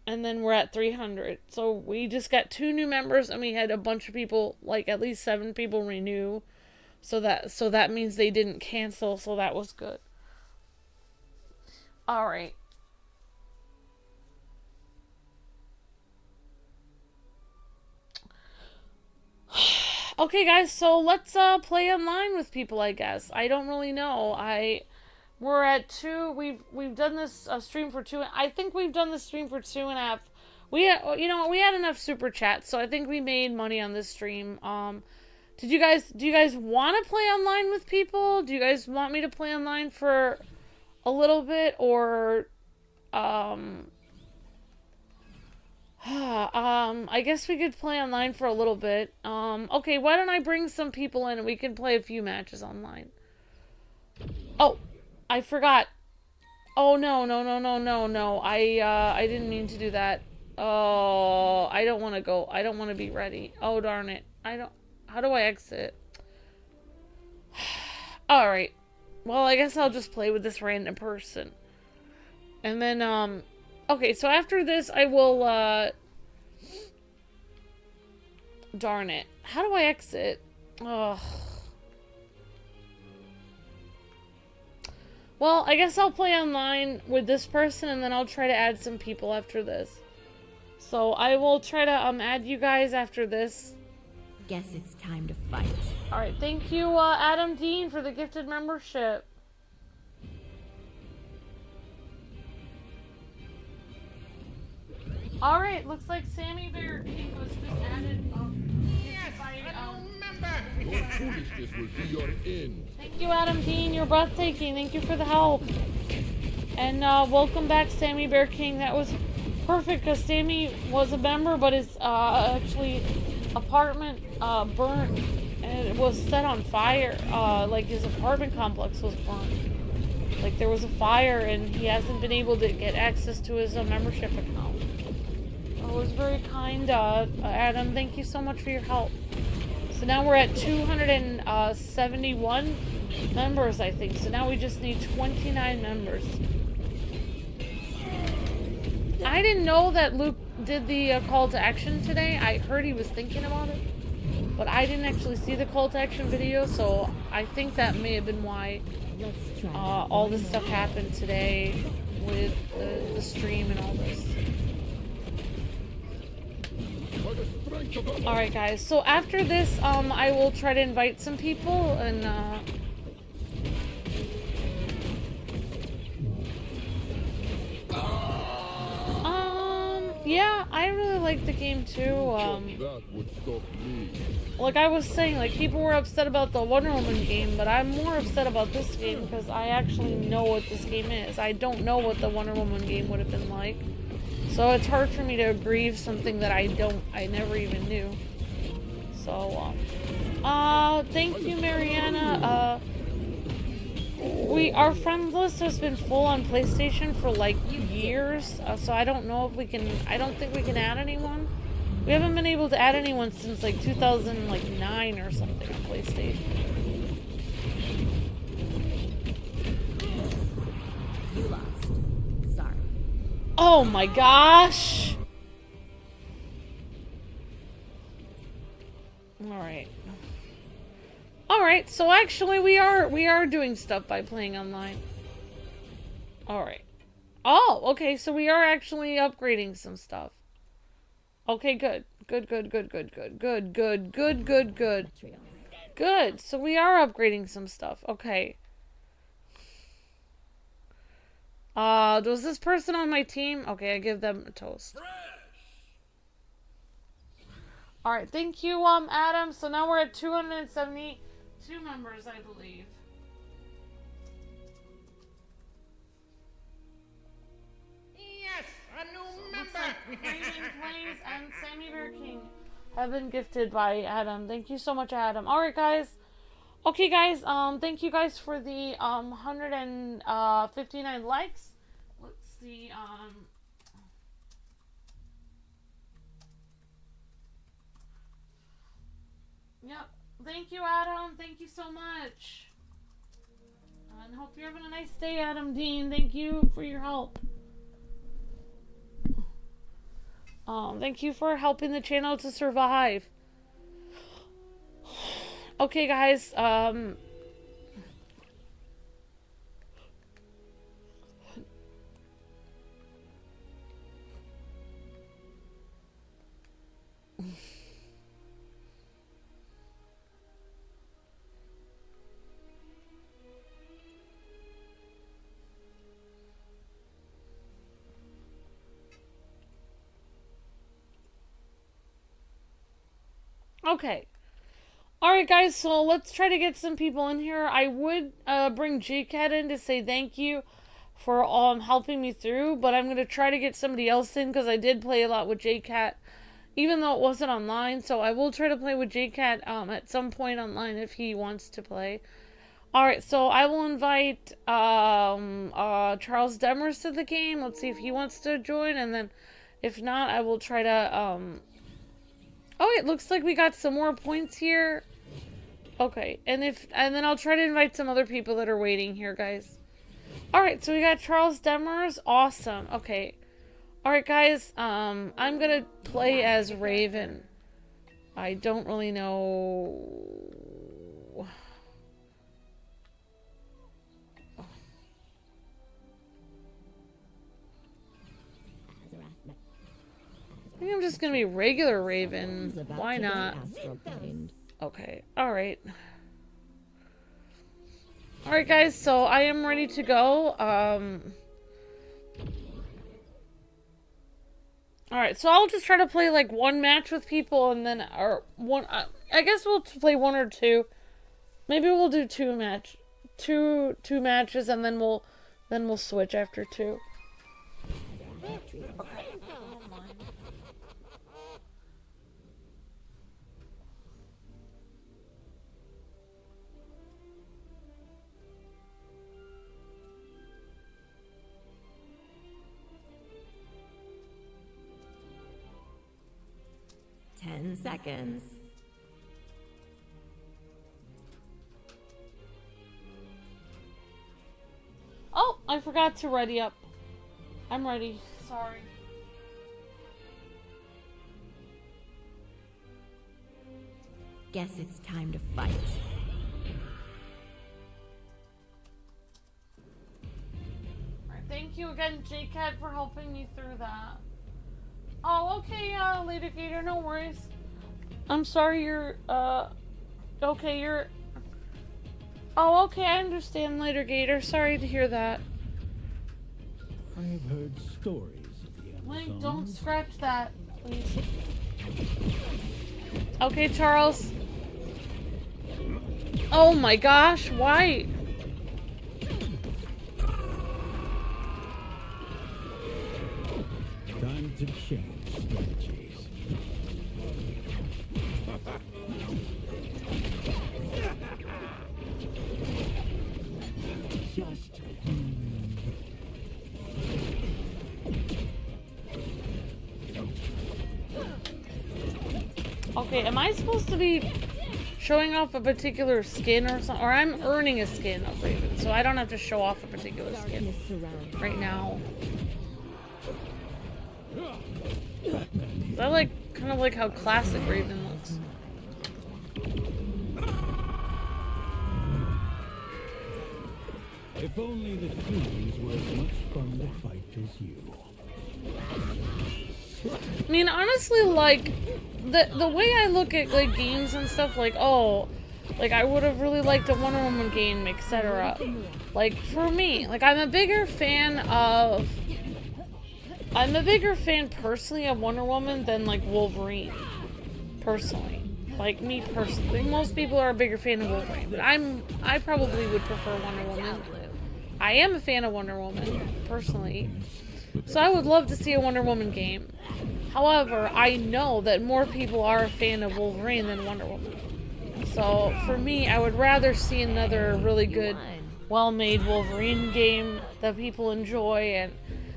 And then we're at 300. So we just got 2 new members, and we had a bunch of people, like at least 7 people renew. So that means they didn't cancel, so that was good. Alright. Okay, guys, so let's play online with people, I guess. I don't really know. We're at 2. We've done this stream for 2. I think we've done this stream for 2.5. We had enough super chats, so I think we made money on this stream. Do you guys want to play online with people? Do you guys want me to play online for a little bit, or I guess we could play online for a little bit. Okay, why don't I bring some people in and we can play a few matches online. Oh, I forgot. Oh, no. I didn't mean to do that. Oh, I don't want to go. I don't want to be ready. Oh, darn it. How do I exit? Alright. Well, I guess I'll just play with this random person. And then, okay, so after this, I will, darn it. How do I exit? Ugh. Well, I guess I'll play online with this person, and then I'll try to add some people after this. So I will try to add you guys after this. Guess it's time to fight. Alright, thank you, Adam Dean, for the gifted membership. Alright, looks like Sammy Bear King was just added. Your foolishness will be your end. Thank you, Adam Dean. You're breathtaking. Thank you for the help. And welcome back, Sammy Bear King. That was perfect because Sammy was a member, but his actually apartment burnt and it was set on fire. Like his apartment complex was burnt. Like there was a fire and he hasn't been able to get access to his membership account. It was very kind, Adam. Thank you so much for your help. So now we're at 271 members, I think. So now we just need 29 members. I didn't know that Luke did the call to action today. I heard he was thinking about it, but I didn't actually see the call to action video, so I think that may have been why Let's try all this stuff happened today with the stream and all this. Alright guys, so after this, I will try to invite some people and, yeah, I really like the game too, like I was saying, like, people were upset about the Wonder Woman game, but I'm more upset about this game because I actually know what this game is. I don't know what the Wonder Woman game would have been like. So it's hard for me to grieve something that I never even knew. So, thank you, Mariana. Our friend list has been full on PlayStation for like years, so I don't know if we can, I don't think we can add anyone. We haven't been able to add anyone since like 2009 or something on PlayStation. You lost. Sorry. Oh my gosh! Alright. Alright, so actually we are doing stuff by playing online. Alright. Oh, okay, so we are actually upgrading some stuff. Okay, good. Good. Good, so we are upgrading some stuff. Okay. Was this person on my team? Okay, I give them a toast. Alright, thank you, Adam. So now we're at 272 members, I believe. Yes, a new member. Raymond Plays and Sammy Bear King have been gifted by Adam. Thank you so much, Adam. Alright, guys. Okay, guys, thank you guys for the 159 likes. Let's see, yep. Thank you, Adam. Thank you so much. And hope you're having a nice day, Adam Dean. Thank you for your help. Thank you for helping the channel to survive. Okay, guys, okay. Alright guys, so let's try to get some people in here. I would bring JCat in to say thank you for helping me through, but I'm going to try to get somebody else in because I did play a lot with JCat, even though it wasn't online, so I will try to play with JCat at some point online if he wants to play. Alright, so I will invite Charles Demers to the game. Let's see if he wants to join, and then if not, I will try to oh, it looks like we got some more points here. Okay, and then I'll try to invite some other people that are waiting here, guys. Alright, so we got Charles Demers. Awesome. Okay. Alright, guys, I'm gonna play as Raven. I don't really know. I think I'm just gonna be regular Raven. Why not? Okay, alright. Alright guys, so I am ready to go. Alright, so I'll just try to play like one match with people and then, or one, I guess we'll play one or two. Maybe we'll do two matches and then we'll switch after two. Okay. 10 seconds. Oh, I forgot to ready up. I'm ready. Sorry. Guess it's time to fight. Alright, thank you again, J-Cat, for helping me through that. Oh, okay, Later Gator, no worries. I'm sorry you're, okay, you're... Oh, okay, I understand, Later Gator. Sorry to hear that. I have heard stories of the Amazons. Link, don't scratch that, please. Okay, Charles. Oh my gosh, why? Time to change strategies. Just Okay, am I supposed to be showing off a particular skin or something? Or I'm earning a skin of Raven, so I don't have to show off a particular skin right now. I like, kind of like how classic Raven looks. if only the humans were as much fun to fight as you. I mean, honestly, like, the way I look at, like, games and stuff, like, oh, like, I would have really liked a Wonder Woman game, etc. Like, for me, like, I'm a bigger fan personally of Wonder Woman than, like, Wolverine. Personally. Like, me personally. Most people are a bigger fan of Wolverine, but I probably would prefer Wonder Woman. I am a fan of Wonder Woman, personally. So I would love to see a Wonder Woman game. However, I know that more people are a fan of Wolverine than Wonder Woman. So, for me, I would rather see another really good, well-made Wolverine game that people enjoy and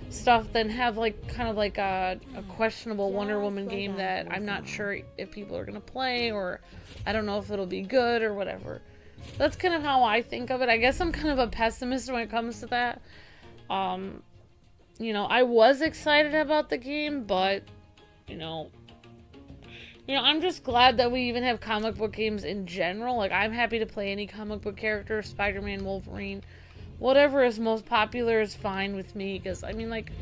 stuff than have, like, kind of like a questionable Wonder Woman game that I'm not sure if people are gonna play, or I don't know if it'll be good or whatever. That's kind of how I think of it. I guess I'm kind of a pessimist when it comes to that. You know, I was excited about the game, but, you know, I'm just glad that we even have comic book games in general. Like, I'm happy to play any comic book character, Spider-Man, Wolverine, whatever is most popular is fine with me, because, I mean, like,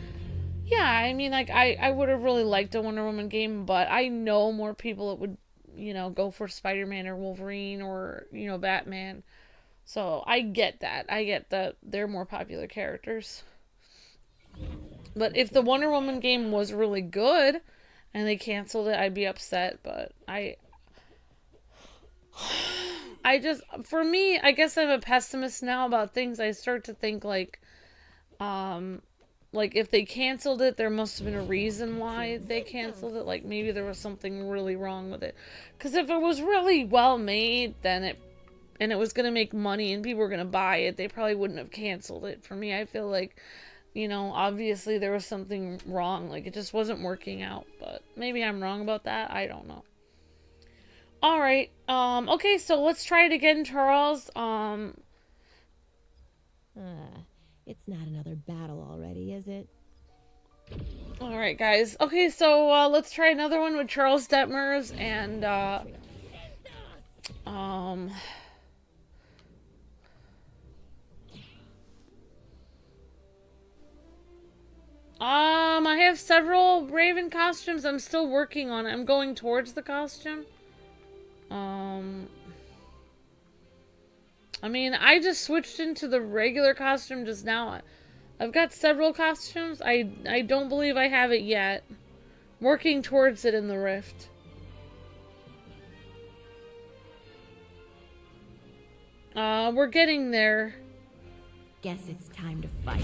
yeah, I mean, like, I would have really liked a Wonder Woman game, but I know more people that would, you know, go for Spider-Man or Wolverine or, you know, Batman. So, I get that. I get that they're more popular characters. But if the Wonder Woman game was really good and they canceled it, I'd be upset. But I just, for me, I guess I'm a pessimist now about things. I start to think like if they canceled it, there must have been a reason why they canceled it. Like, maybe there was something really wrong with it. Because if it was really well made, then it was going to make money and people were going to buy it, they probably wouldn't have canceled it. For me, I feel like, you know, obviously there was something wrong. Like, it just wasn't working out. But maybe I'm wrong about that. I don't know. Alright. Okay, so let's try it again, Charles. It's not another battle already, is it? Alright, guys. Okay, so, let's try another one with Charles Demers, and, I have several Raven costumes. I'm still working on it. I'm going towards the costume. I mean, I just switched into the regular costume just now. I've got several costumes. I don't believe I have it yet. Working towards it in the Rift. We're getting there. Guess it's time to fight.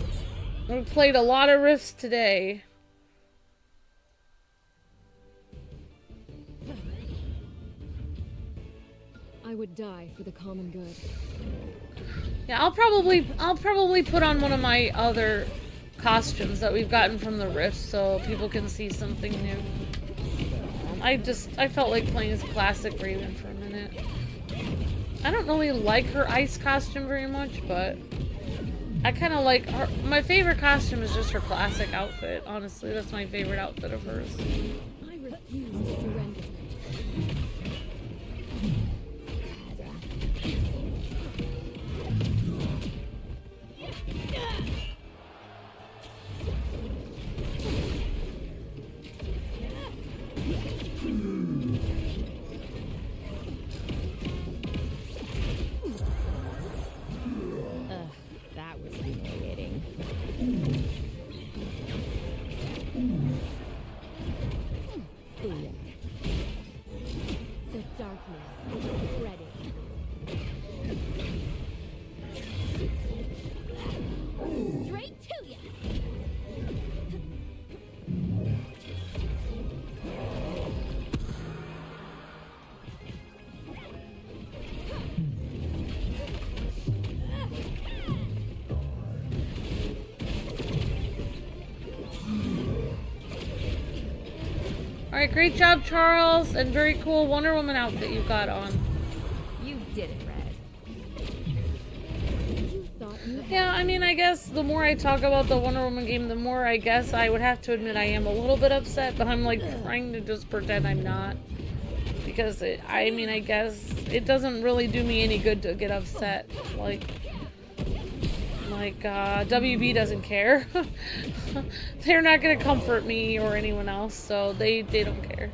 We played a lot of Rifts today. I would die for the common good. Yeah, I'll probably put on one of my other costumes that we've gotten from the Rift so people can see something new. I felt like playing as classic Raven for a minute. I don't really like her ice costume very much, but I kind of like her. My favorite costume is just her classic outfit. Honestly, that's my favorite outfit of hers. I refuse to surrender. Darkness is spreading. Straight to ya! Alright, great job, Charles, and very cool Wonder Woman outfit you got on. You did it, Red. You thought you had Yeah, I mean, I guess the more I talk about the Wonder Woman game, the more I guess I would have to admit I am a little bit upset, but I'm like trying to just pretend I'm not. Because, I mean, I guess it doesn't really do me any good to get upset. Like WB doesn't care. They're not gonna comfort me or anyone else, so they don't care.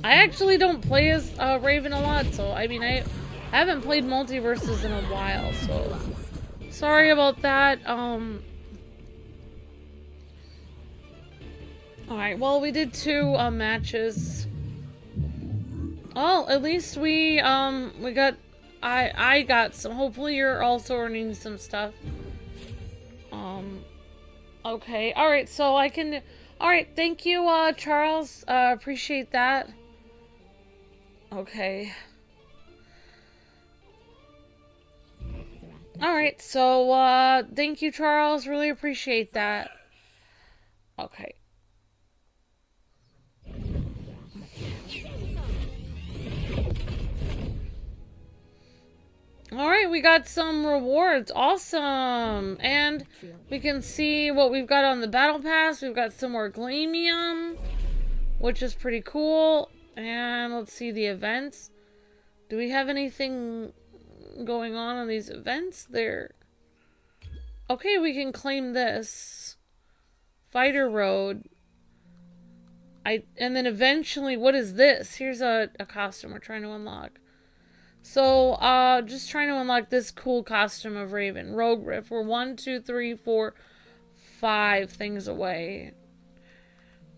I actually don't play as Raven a lot, so I mean I haven't played Multiversus in a while, so sorry about that. Alright, well we did 2 matches. Oh, at least we got I got some. Hopefully you're also earning some stuff. Okay. Alright, so I can alright, thank you, Charles. Appreciate that. Okay. Alright, so thank you, Charles. Really appreciate that. Okay. Alright, we got some rewards. Awesome! And we can see what we've got on the battle pass. We've got some more glamium, which is pretty cool. And let's see the events. Do we have anything going on these events? There. Okay, we can claim this. Fighter Road. And then eventually, what is this? Here's a costume we're trying to unlock. So, just trying to unlock this cool costume of Raven. Rogue Riff. We're 1, 2, 3, 4, 5 things away.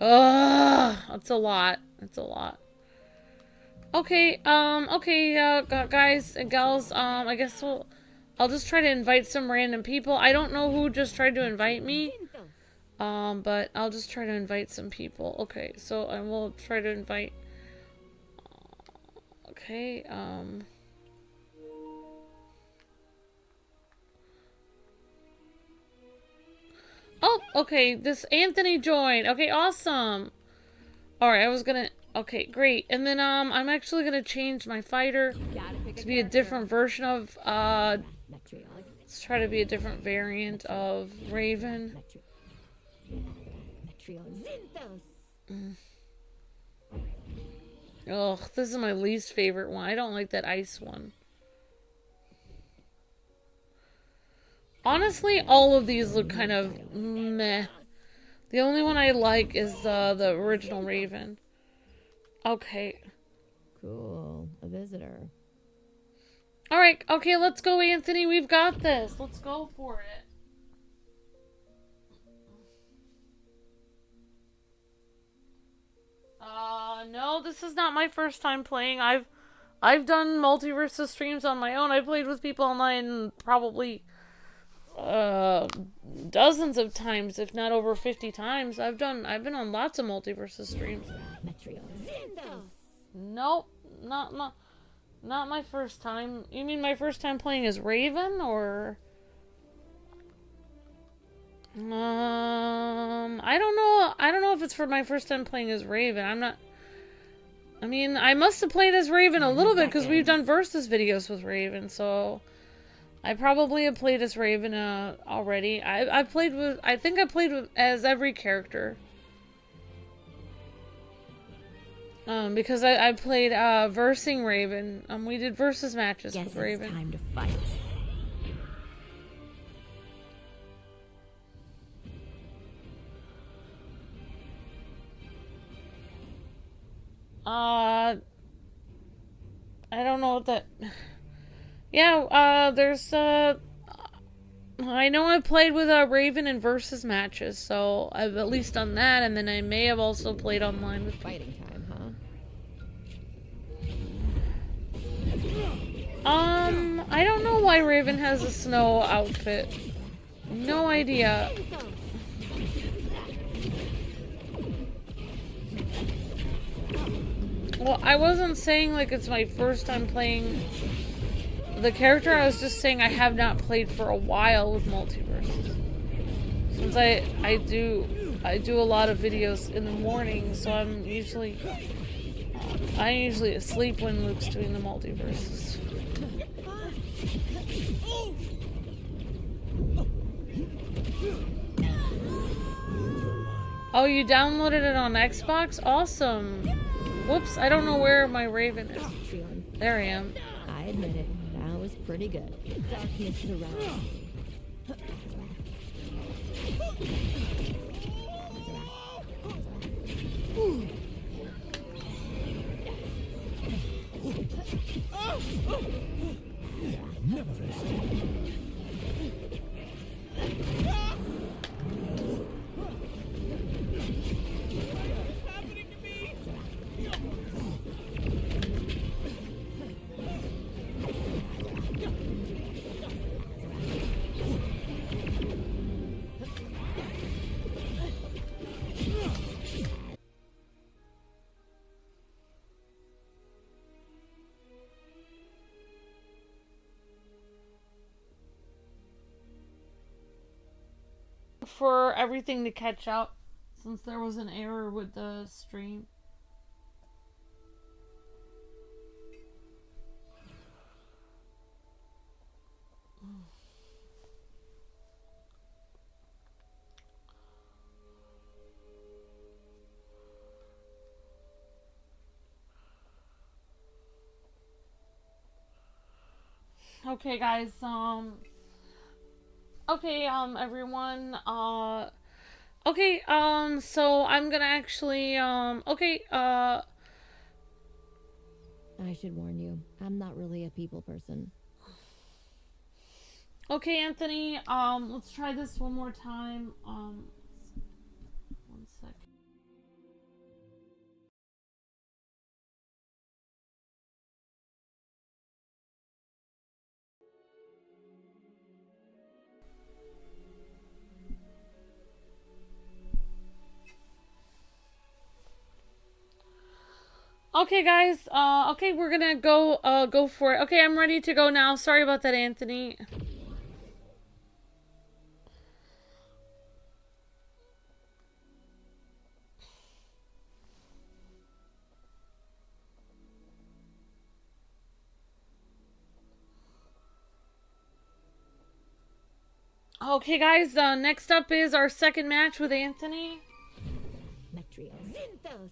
Ugh! That's a lot. That's a lot. Okay, guys and gals, I guess I'll just try to invite some random people. I don't know who just tried to invite me. But I'll just try to invite some people. Okay, so I will try to invite... Okay, Oh, okay, this Anthony joined. Okay, awesome. Alright, I was gonna... Okay, great. And then, I'm actually gonna change my fighter to be a different version of, let's try to be a different variant of Raven. Ugh, this is my least favorite one. I don't like that ice one. Honestly, all of these look kind of meh. The only one I like is the original Raven. Okay. Cool. A visitor. Alright, okay, let's go, Anthony. We've got this. Let's go for it. No, this is not my first time playing. I've done Multiversus streams on my own. I played with people online probably dozens of times, if not over 50 times. I've been on lots of Multiversus streams. Nope, not my first time. You mean my first time playing as Raven, or I don't know if it's for my first time playing as Raven. I mean, I must have played as Raven a little bit because we've done versus videos with Raven, so I probably have played as Raven already. I think I played with as every character. Because I played versing Raven. We did versus matches with Raven. It's time to fight. I don't know what that... Yeah, there's, I know I played with Raven in versus matches, so I've at least done that, and then I may have also played online with Fighting time, huh? I don't know why Raven has a snow outfit. No idea. Well, I wasn't saying like it's my first time playing the character. I was just saying I have not played for a while with Multiversus. Since I do a lot of videos in the morning, so I'm usually asleep when Luke's doing the Multiversus. Oh, you downloaded it on Xbox? Awesome. Whoops, I don't know where my Raven is. There I am. I admit it, that was pretty good. Darkness surrounds. Never rest. For everything to catch up since there was an error with the stream. Okay, guys, okay, everyone, okay, so I'm gonna actually, okay, I should warn you, I'm not really a people person. okay, Anthony, let's try this one more time, 1 sec. Okay, guys, okay, we're gonna go for it. Okay, I'm ready to go now. Sorry about that, Anthony. Okay, guys, next up is our second match with Anthony. Metrios. Zinthos.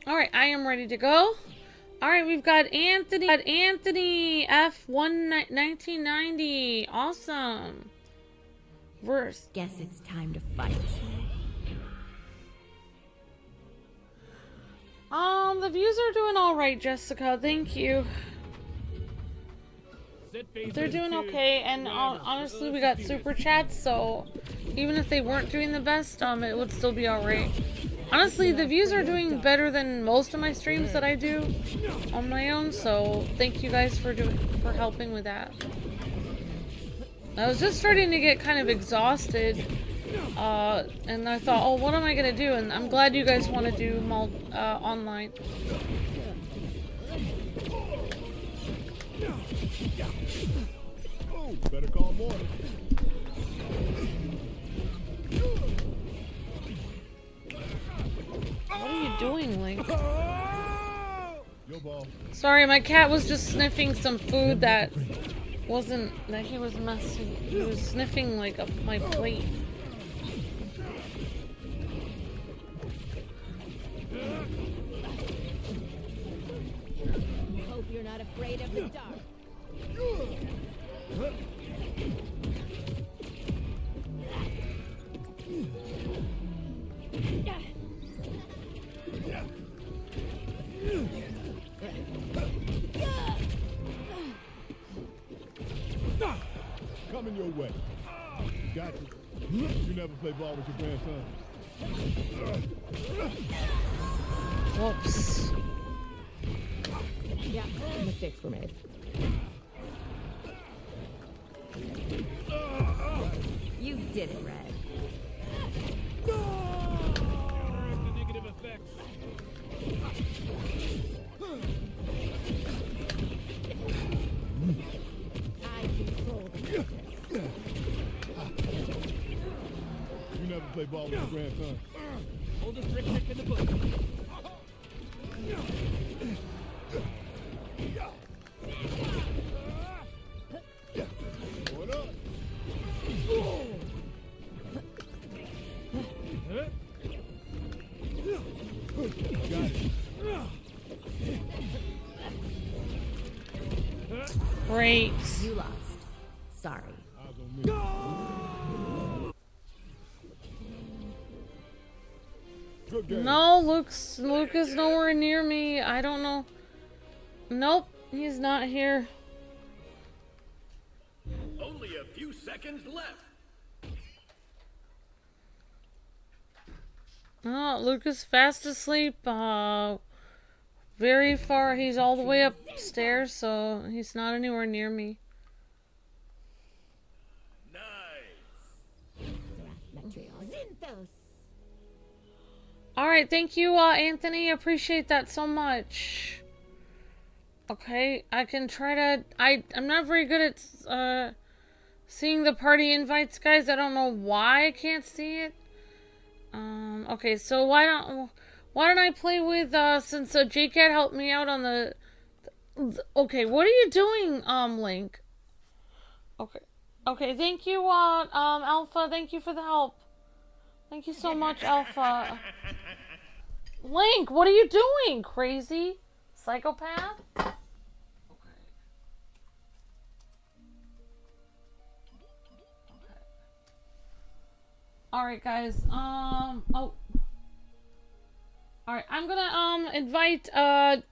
Alright, I am ready to go. Alright, we've got Anthony F 1990. Awesome. Verse. Guess it's time to fight. The views are doing alright, Jessica. Thank you. They're doing okay, and honestly, we got super chats, so even if they weren't doing the best, it would still be alright. Honestly, the views are doing better than most of my streams that I do on my own, so thank you guys for helping with that. I was just starting to get kind of exhausted, and I thought, oh, what am I gonna do? And I'm glad you guys want to do online. Oh, better call more. What are you doing, Link? Yo, ball. Sorry, my cat was just sniffing some food that he was messing. He was sniffing like my plate. Hope you're not afraid of the dark. never play ball with your grandson. Whoops. Yeah, mistakes were made. You did it, Red. The negative effects. I control the business. You never play ball with your grandson. Oldest trick in the book. What up? Got it. Great. You lost. Sorry. Eyes on me. Good game. No, Luke is nowhere near me. I don't know. Nope, he's not here. Only a few seconds left. Oh, Luke is fast asleep. Very far. He's all the way upstairs, so he's not anywhere near me. Nice. Alright, thank you, Anthony. Appreciate that so much. Okay, I can try to... I'm not very good at seeing the party invites, guys. I don't know why I can't see it. Okay, so why don't I play with, since JCat helped me out on the... Okay, what are you doing, Link? Okay, thank you, Alpha. Thank you for the help. Thank you so much, Alpha. Link, what are you doing, crazy psychopath? Okay. Alright, guys, oh. Alright, I'm gonna, invite, a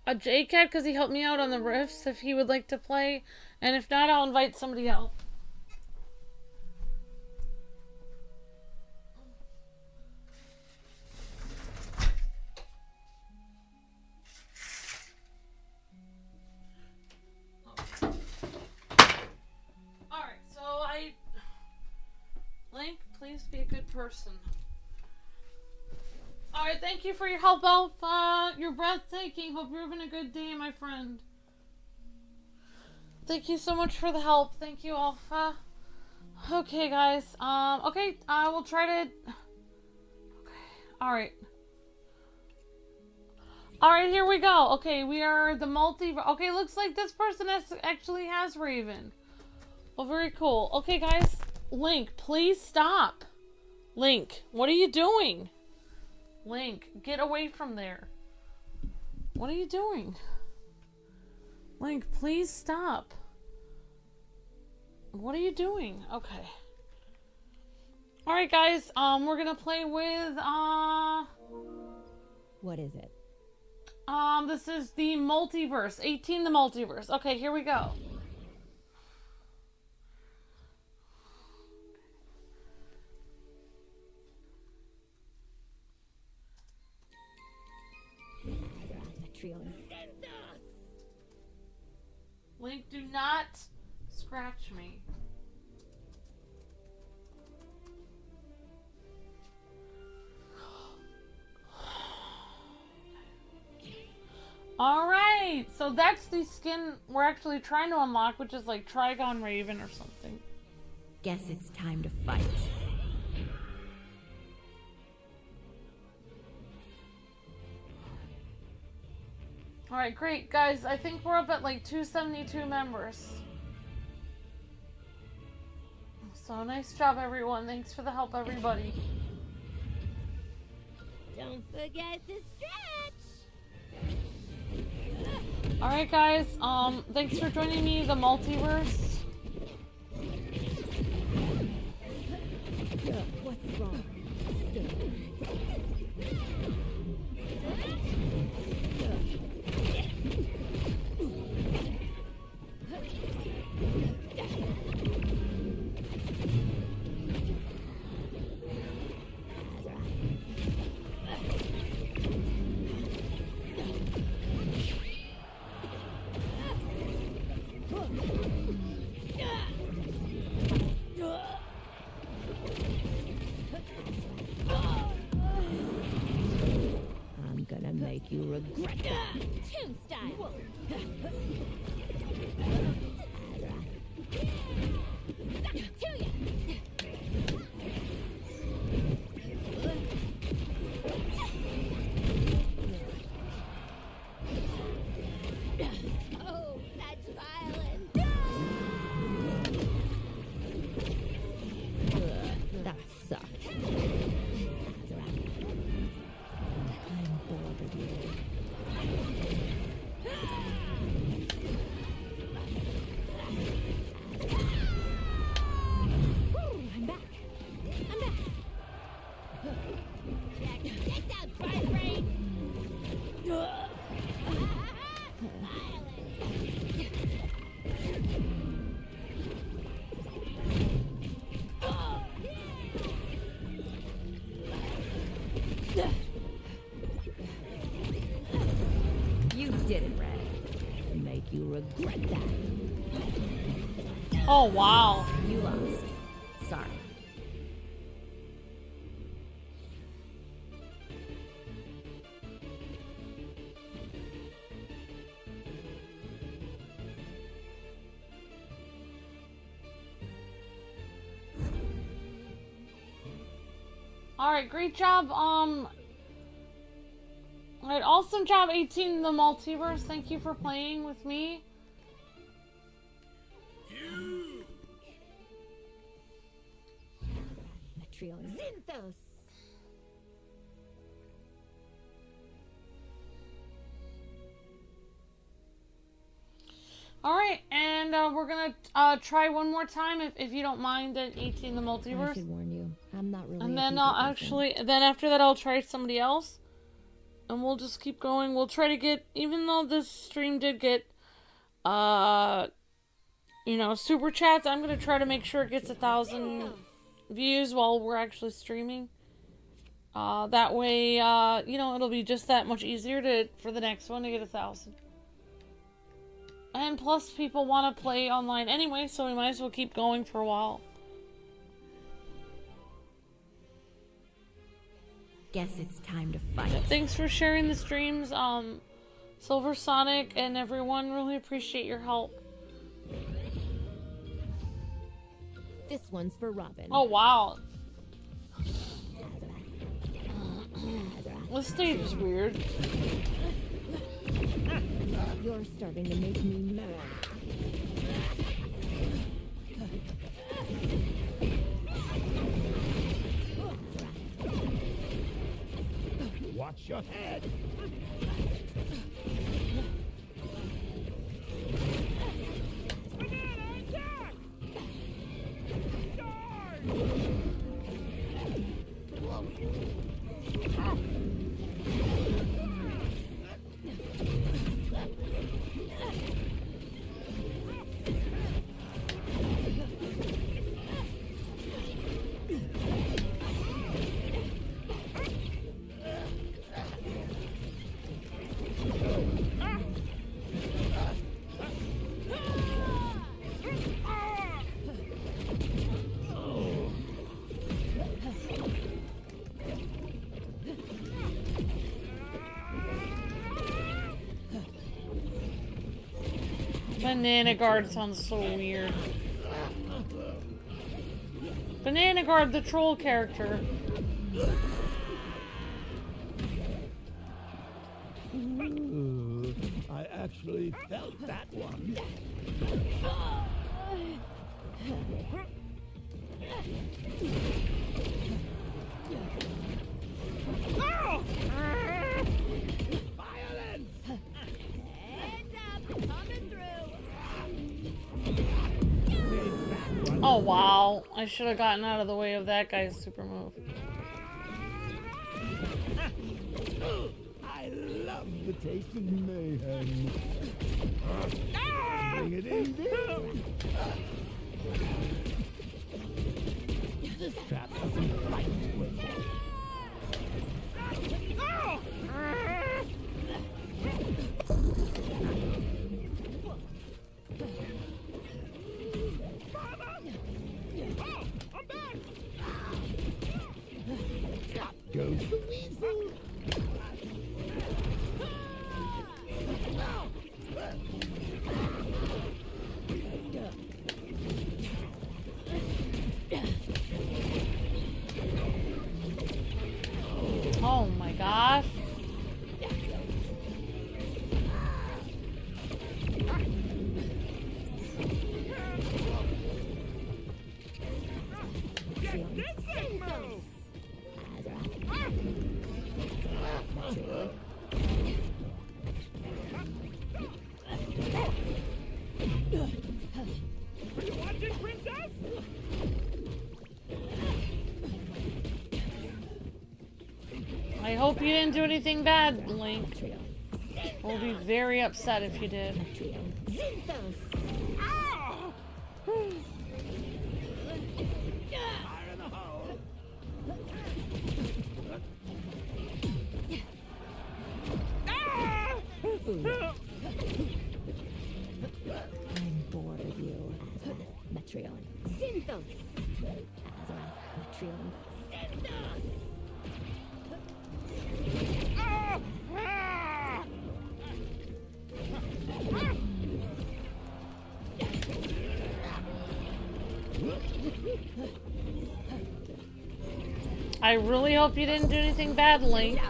JCat because he helped me out on the rifts if he would like to play. And if not, I'll invite somebody else. Alright, so Link, please be a good person. Alright, thank you for your help, Alpha. You're breathtaking. Hope you're having a good day, my friend. Thank you so much for the help. Thank you, Alpha. Okay, guys. Okay, I will try to... Okay, alright. Alright, here we go. Okay, we are the Okay, looks like this person actually has Raven. Well, very cool. Okay, guys. Link, please stop. Link, what are you doing? Link, get away from there. What are you doing? Link, please stop. What are you doing? Okay. Alright, guys. We're gonna play with, What is it? this is the Multiverse. 18 the Multiverse. Okay, here we go. Link, do not scratch me. Alright, so that's the skin we're actually trying to unlock, which is like Trigon Raven or something. Guess it's time to fight. Alright, great. Guys, I think we're up at like 272 members. So nice job, everyone. Thanks for the help, everybody. Don't forget to stretch. Alright, guys. Thanks for joining me, the Multiverse. What's wrong? make you regret it. Tomb style. To ya. Oh, that's violent. That sucked. I'm bored of you. I'm back. I'm back. Check this out, Barbary. You did it, Red. Make you regret that. Oh, wow. You lost. Sorry. Alright, great job. Alright, awesome job, 18 the Multiverse. Thank you for playing with me. Huge. Matrion. Zinthos. Alright, and we're gonna try one more time if you don't mind at 18 the I Multiverse. should warn you. I'm not really. And a then people person. then after that I'll try somebody else. And we'll just keep going. We'll try to get, even though this stream did get, you know, super chats, I'm going to try to make sure it gets 1,000 views while we're actually streaming. That way, you know, it'll be just that much easier for the next one to get 1,000. And plus people want to play online anyway, so we might as well keep going for a while. Guess it's time to fight. Thanks for sharing the streams, Silver Sonic and everyone. Really appreciate your help. This one's for Robin. Oh, wow. This stage is weird. You're starting to make me mad. Watch your head. Banana Guard sounds so weird. Banana Guard, the troll character. Ooh, I actually felt that one. Heads up, coming through. Oh, wow. I should have gotten out of the way of that guy's super move. I love the taste of mayhem. Bring it in, This trap doesn't fight with me. Goes the weasel. off. Are you watching, princess? I hope you didn't do anything bad, Link. We'll be very upset if you did. Fire in the hole. I'm bored of you, Azarath, Metreon. Synthos! Azarath, Metreon. Synthos! I really hope you didn't do anything bad, Link.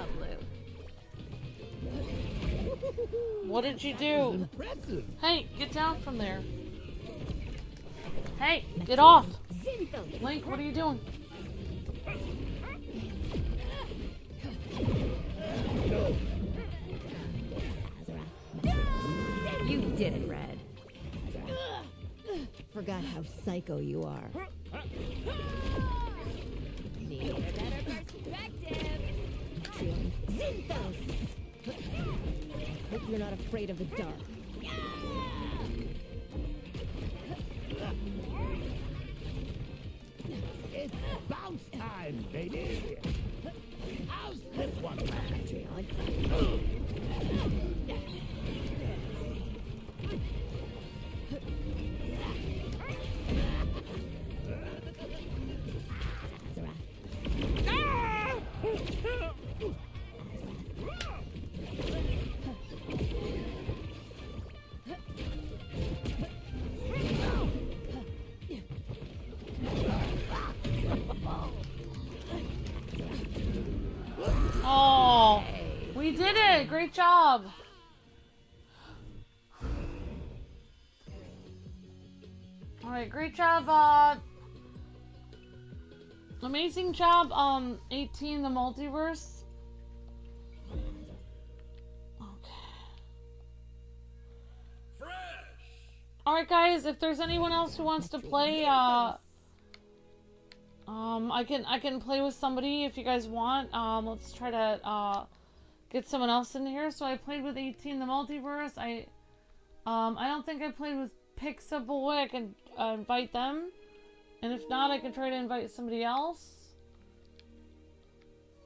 What did you do? Impressive. Hey, get down from there. Hey, get off. Link, what are you doing? You did it, Red. Forgot how psycho you are. Need a better perspective. Metreon. Synthos! Hope you're not afraid of the dark. It's bounce time, baby. How's this one, Metreon. Oh, we did it. Great job. All right, great job. Amazing job. 18 the multiverse. Fresh. All right, guys. If there's anyone else who wants to play, I can play with somebody if you guys want. Let's try to get someone else in here. So I played with 18 the multiverse. I don't think I played with Pixaboy. I can invite them, and if not, I can try to invite somebody else.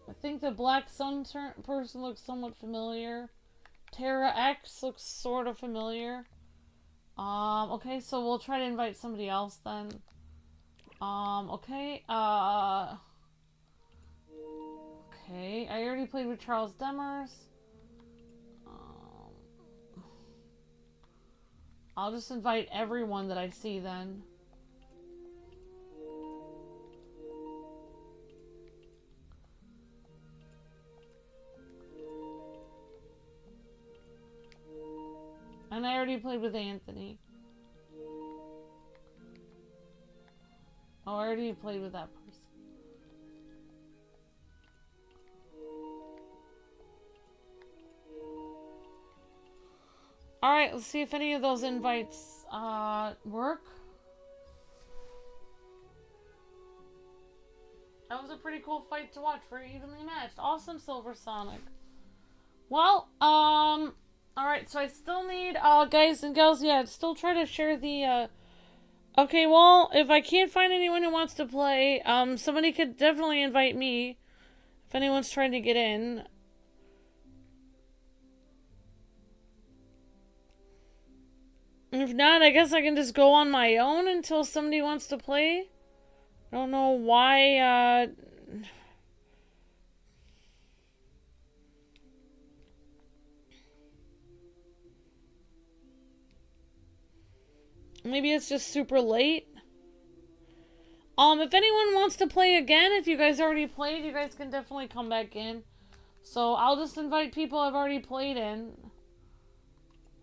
I think the Black Sun person looks somewhat familiar. Terra X looks sort of familiar. Okay, so we'll try to invite somebody else then. Okay, okay, I already played with Charles Demers. I'll just invite everyone that I see then. And I already played with Anthony. Oh, I already played with that person. Alright, let's see if any of those invites work. That was a pretty cool fight to watch. Very evenly matched. Awesome, Silver Sonic. Well, alright, so I still need, guys and gals, yeah, still try to share the, okay, well, if I can't find anyone who wants to play, somebody could definitely invite me. If anyone's trying to get in. If not, I guess I can just go on my own until somebody wants to play. I don't know why, maybe it's just super late. If anyone wants to play again, if you guys already played, you guys can definitely come back in. So I'll just invite people I've already played in.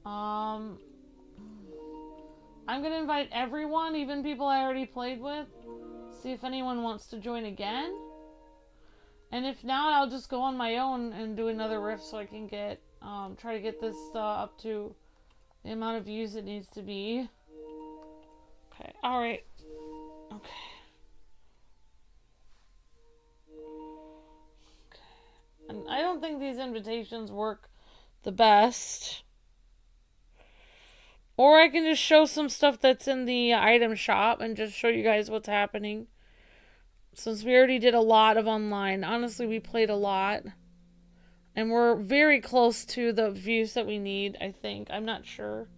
I'm gonna invite everyone, even people I already played with. See if anyone wants to join again. And if not, I'll just go on my own and do another rift so I can get, try to get this up to the amount of views it needs to be. Okay, alright. Okay. And I don't think these invitations work the best. Or I can just show some stuff that's in the item shop and just show you guys what's happening. Since we already did a lot of online. Honestly, we played a lot. And we're very close to the views that we need, I think. I'm not sure.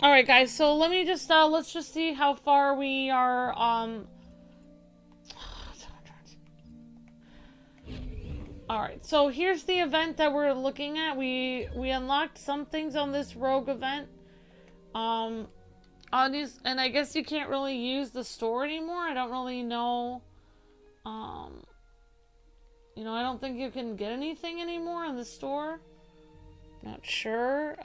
Alright guys, so let me just, let's just see how far we are, Alright, so here's the event that we're looking at. We unlocked some things on this rogue event. On these, and I guess you can't really use the store anymore. I don't really know, you know, I don't think you can get anything anymore in the store. Not sure,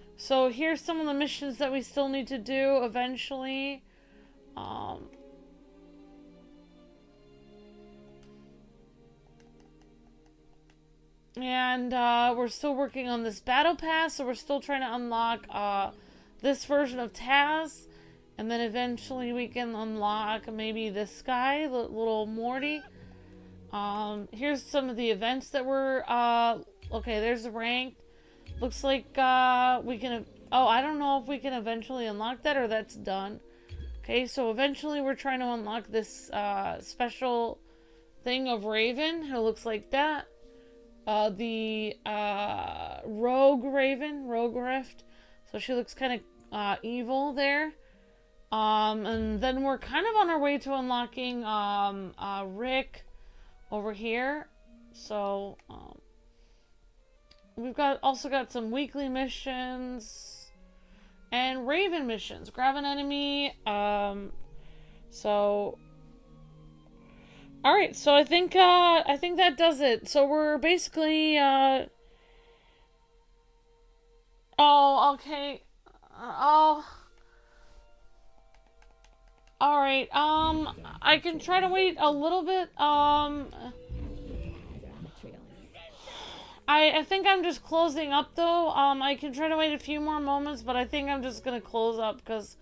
So here's some of the missions that we still need to do eventually. And we're still working on this battle pass, so we're still trying to unlock this version of Taz, and then eventually we can unlock maybe this guy, the little Morty. Here's some of the events that we're okay, there's the ranked. Looks like we can, oh, I don't know if we can eventually unlock that or that's done. Okay, so eventually we're trying to unlock this special thing of Raven, who looks like that. The Rogue Raven, Rogue Rift. So she looks kind of evil there. And then we're kind of on our way to unlocking Rick over here. So we've also got some weekly missions and Raven missions. Grab an enemy. So all right, so I think that does it. So we're basically oh, okay. Oh. All right. I can try to wait a little bit. I think I'm just closing up though. I can try to wait a few more moments, but I think I'm just gonna close up because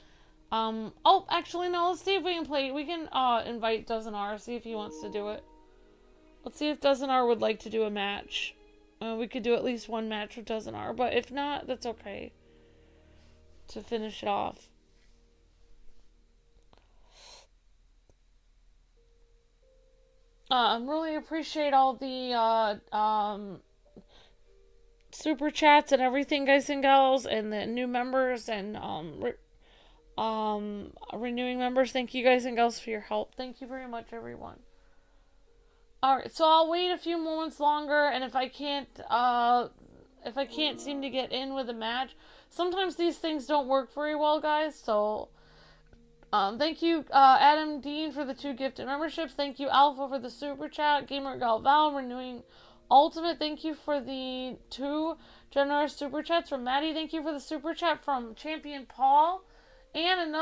oh, actually no, let's see if we can play. We can invite Dozenar, see if he wants to do it. Let's see if Dozenar would like to do a match. We could do at least one match with Dozenar, but if not, that's okay. To finish it off. Really appreciate all the super chats and everything, guys and gals, and the new members and renewing members. Thank you, guys and gals, for your help. Thank you very much, everyone. Alright, so I'll wait a few moments longer, and if I can't seem to get in with a match, sometimes these things don't work very well, guys, so thank you, Adam Dean, for the 2 gifted memberships. Thank you, Alpha, for the super chat. Gamer Galval, renewing Ultimate, thank you for the 2 generous super chats. From Maddie, thank you for the super chat. From Champion Paul, and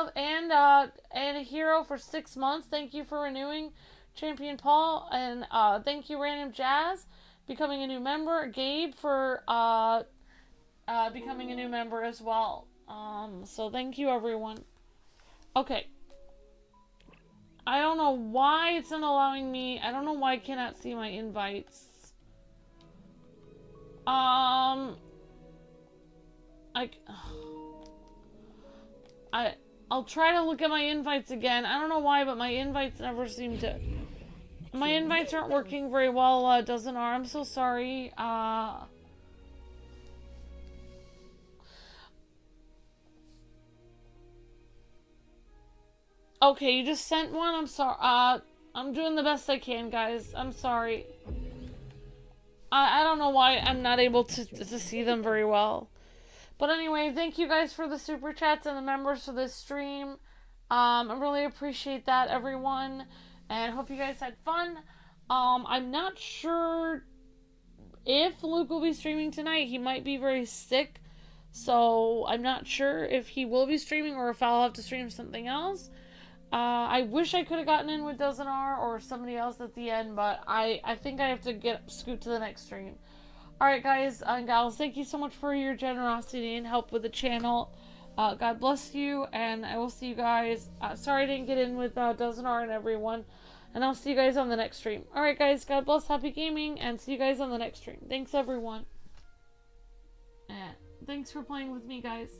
a hero for 6 months. Thank you for renewing, Champion Paul, and thank you, Random Jazz, becoming a new member. Gabe for becoming a new member as well. So thank you, everyone. Okay. I don't know why it's not allowing me. I don't know why I cannot see my invites. I'll try to look at my invites again. I don't know why, but my invites never seem to. My invites aren't working very well, Dozenar. I'm so sorry. Okay, you just sent one? I'm sorry. I'm doing the best I can, guys. I'm sorry. I don't know why I'm not able to see them very well. But anyway, thank you guys for the super chats and the members for this stream. I really appreciate that, everyone. And hope you guys had fun. I'm not sure if Luke will be streaming tonight. He might be very sick. So I'm not sure if he will be streaming or if I'll have to stream something else. I wish I could have gotten in with Dozenar or somebody else at the end, but I think I have to scoot to the next stream. Alright guys and gals, thank you so much for your generosity and help with the channel. God bless you, and I will see you guys. Sorry I didn't get in with Dozenar and everyone. And I'll see you guys on the next stream. Alright guys, God bless, happy gaming, and see you guys on the next stream. Thanks everyone. And thanks for playing with me, guys.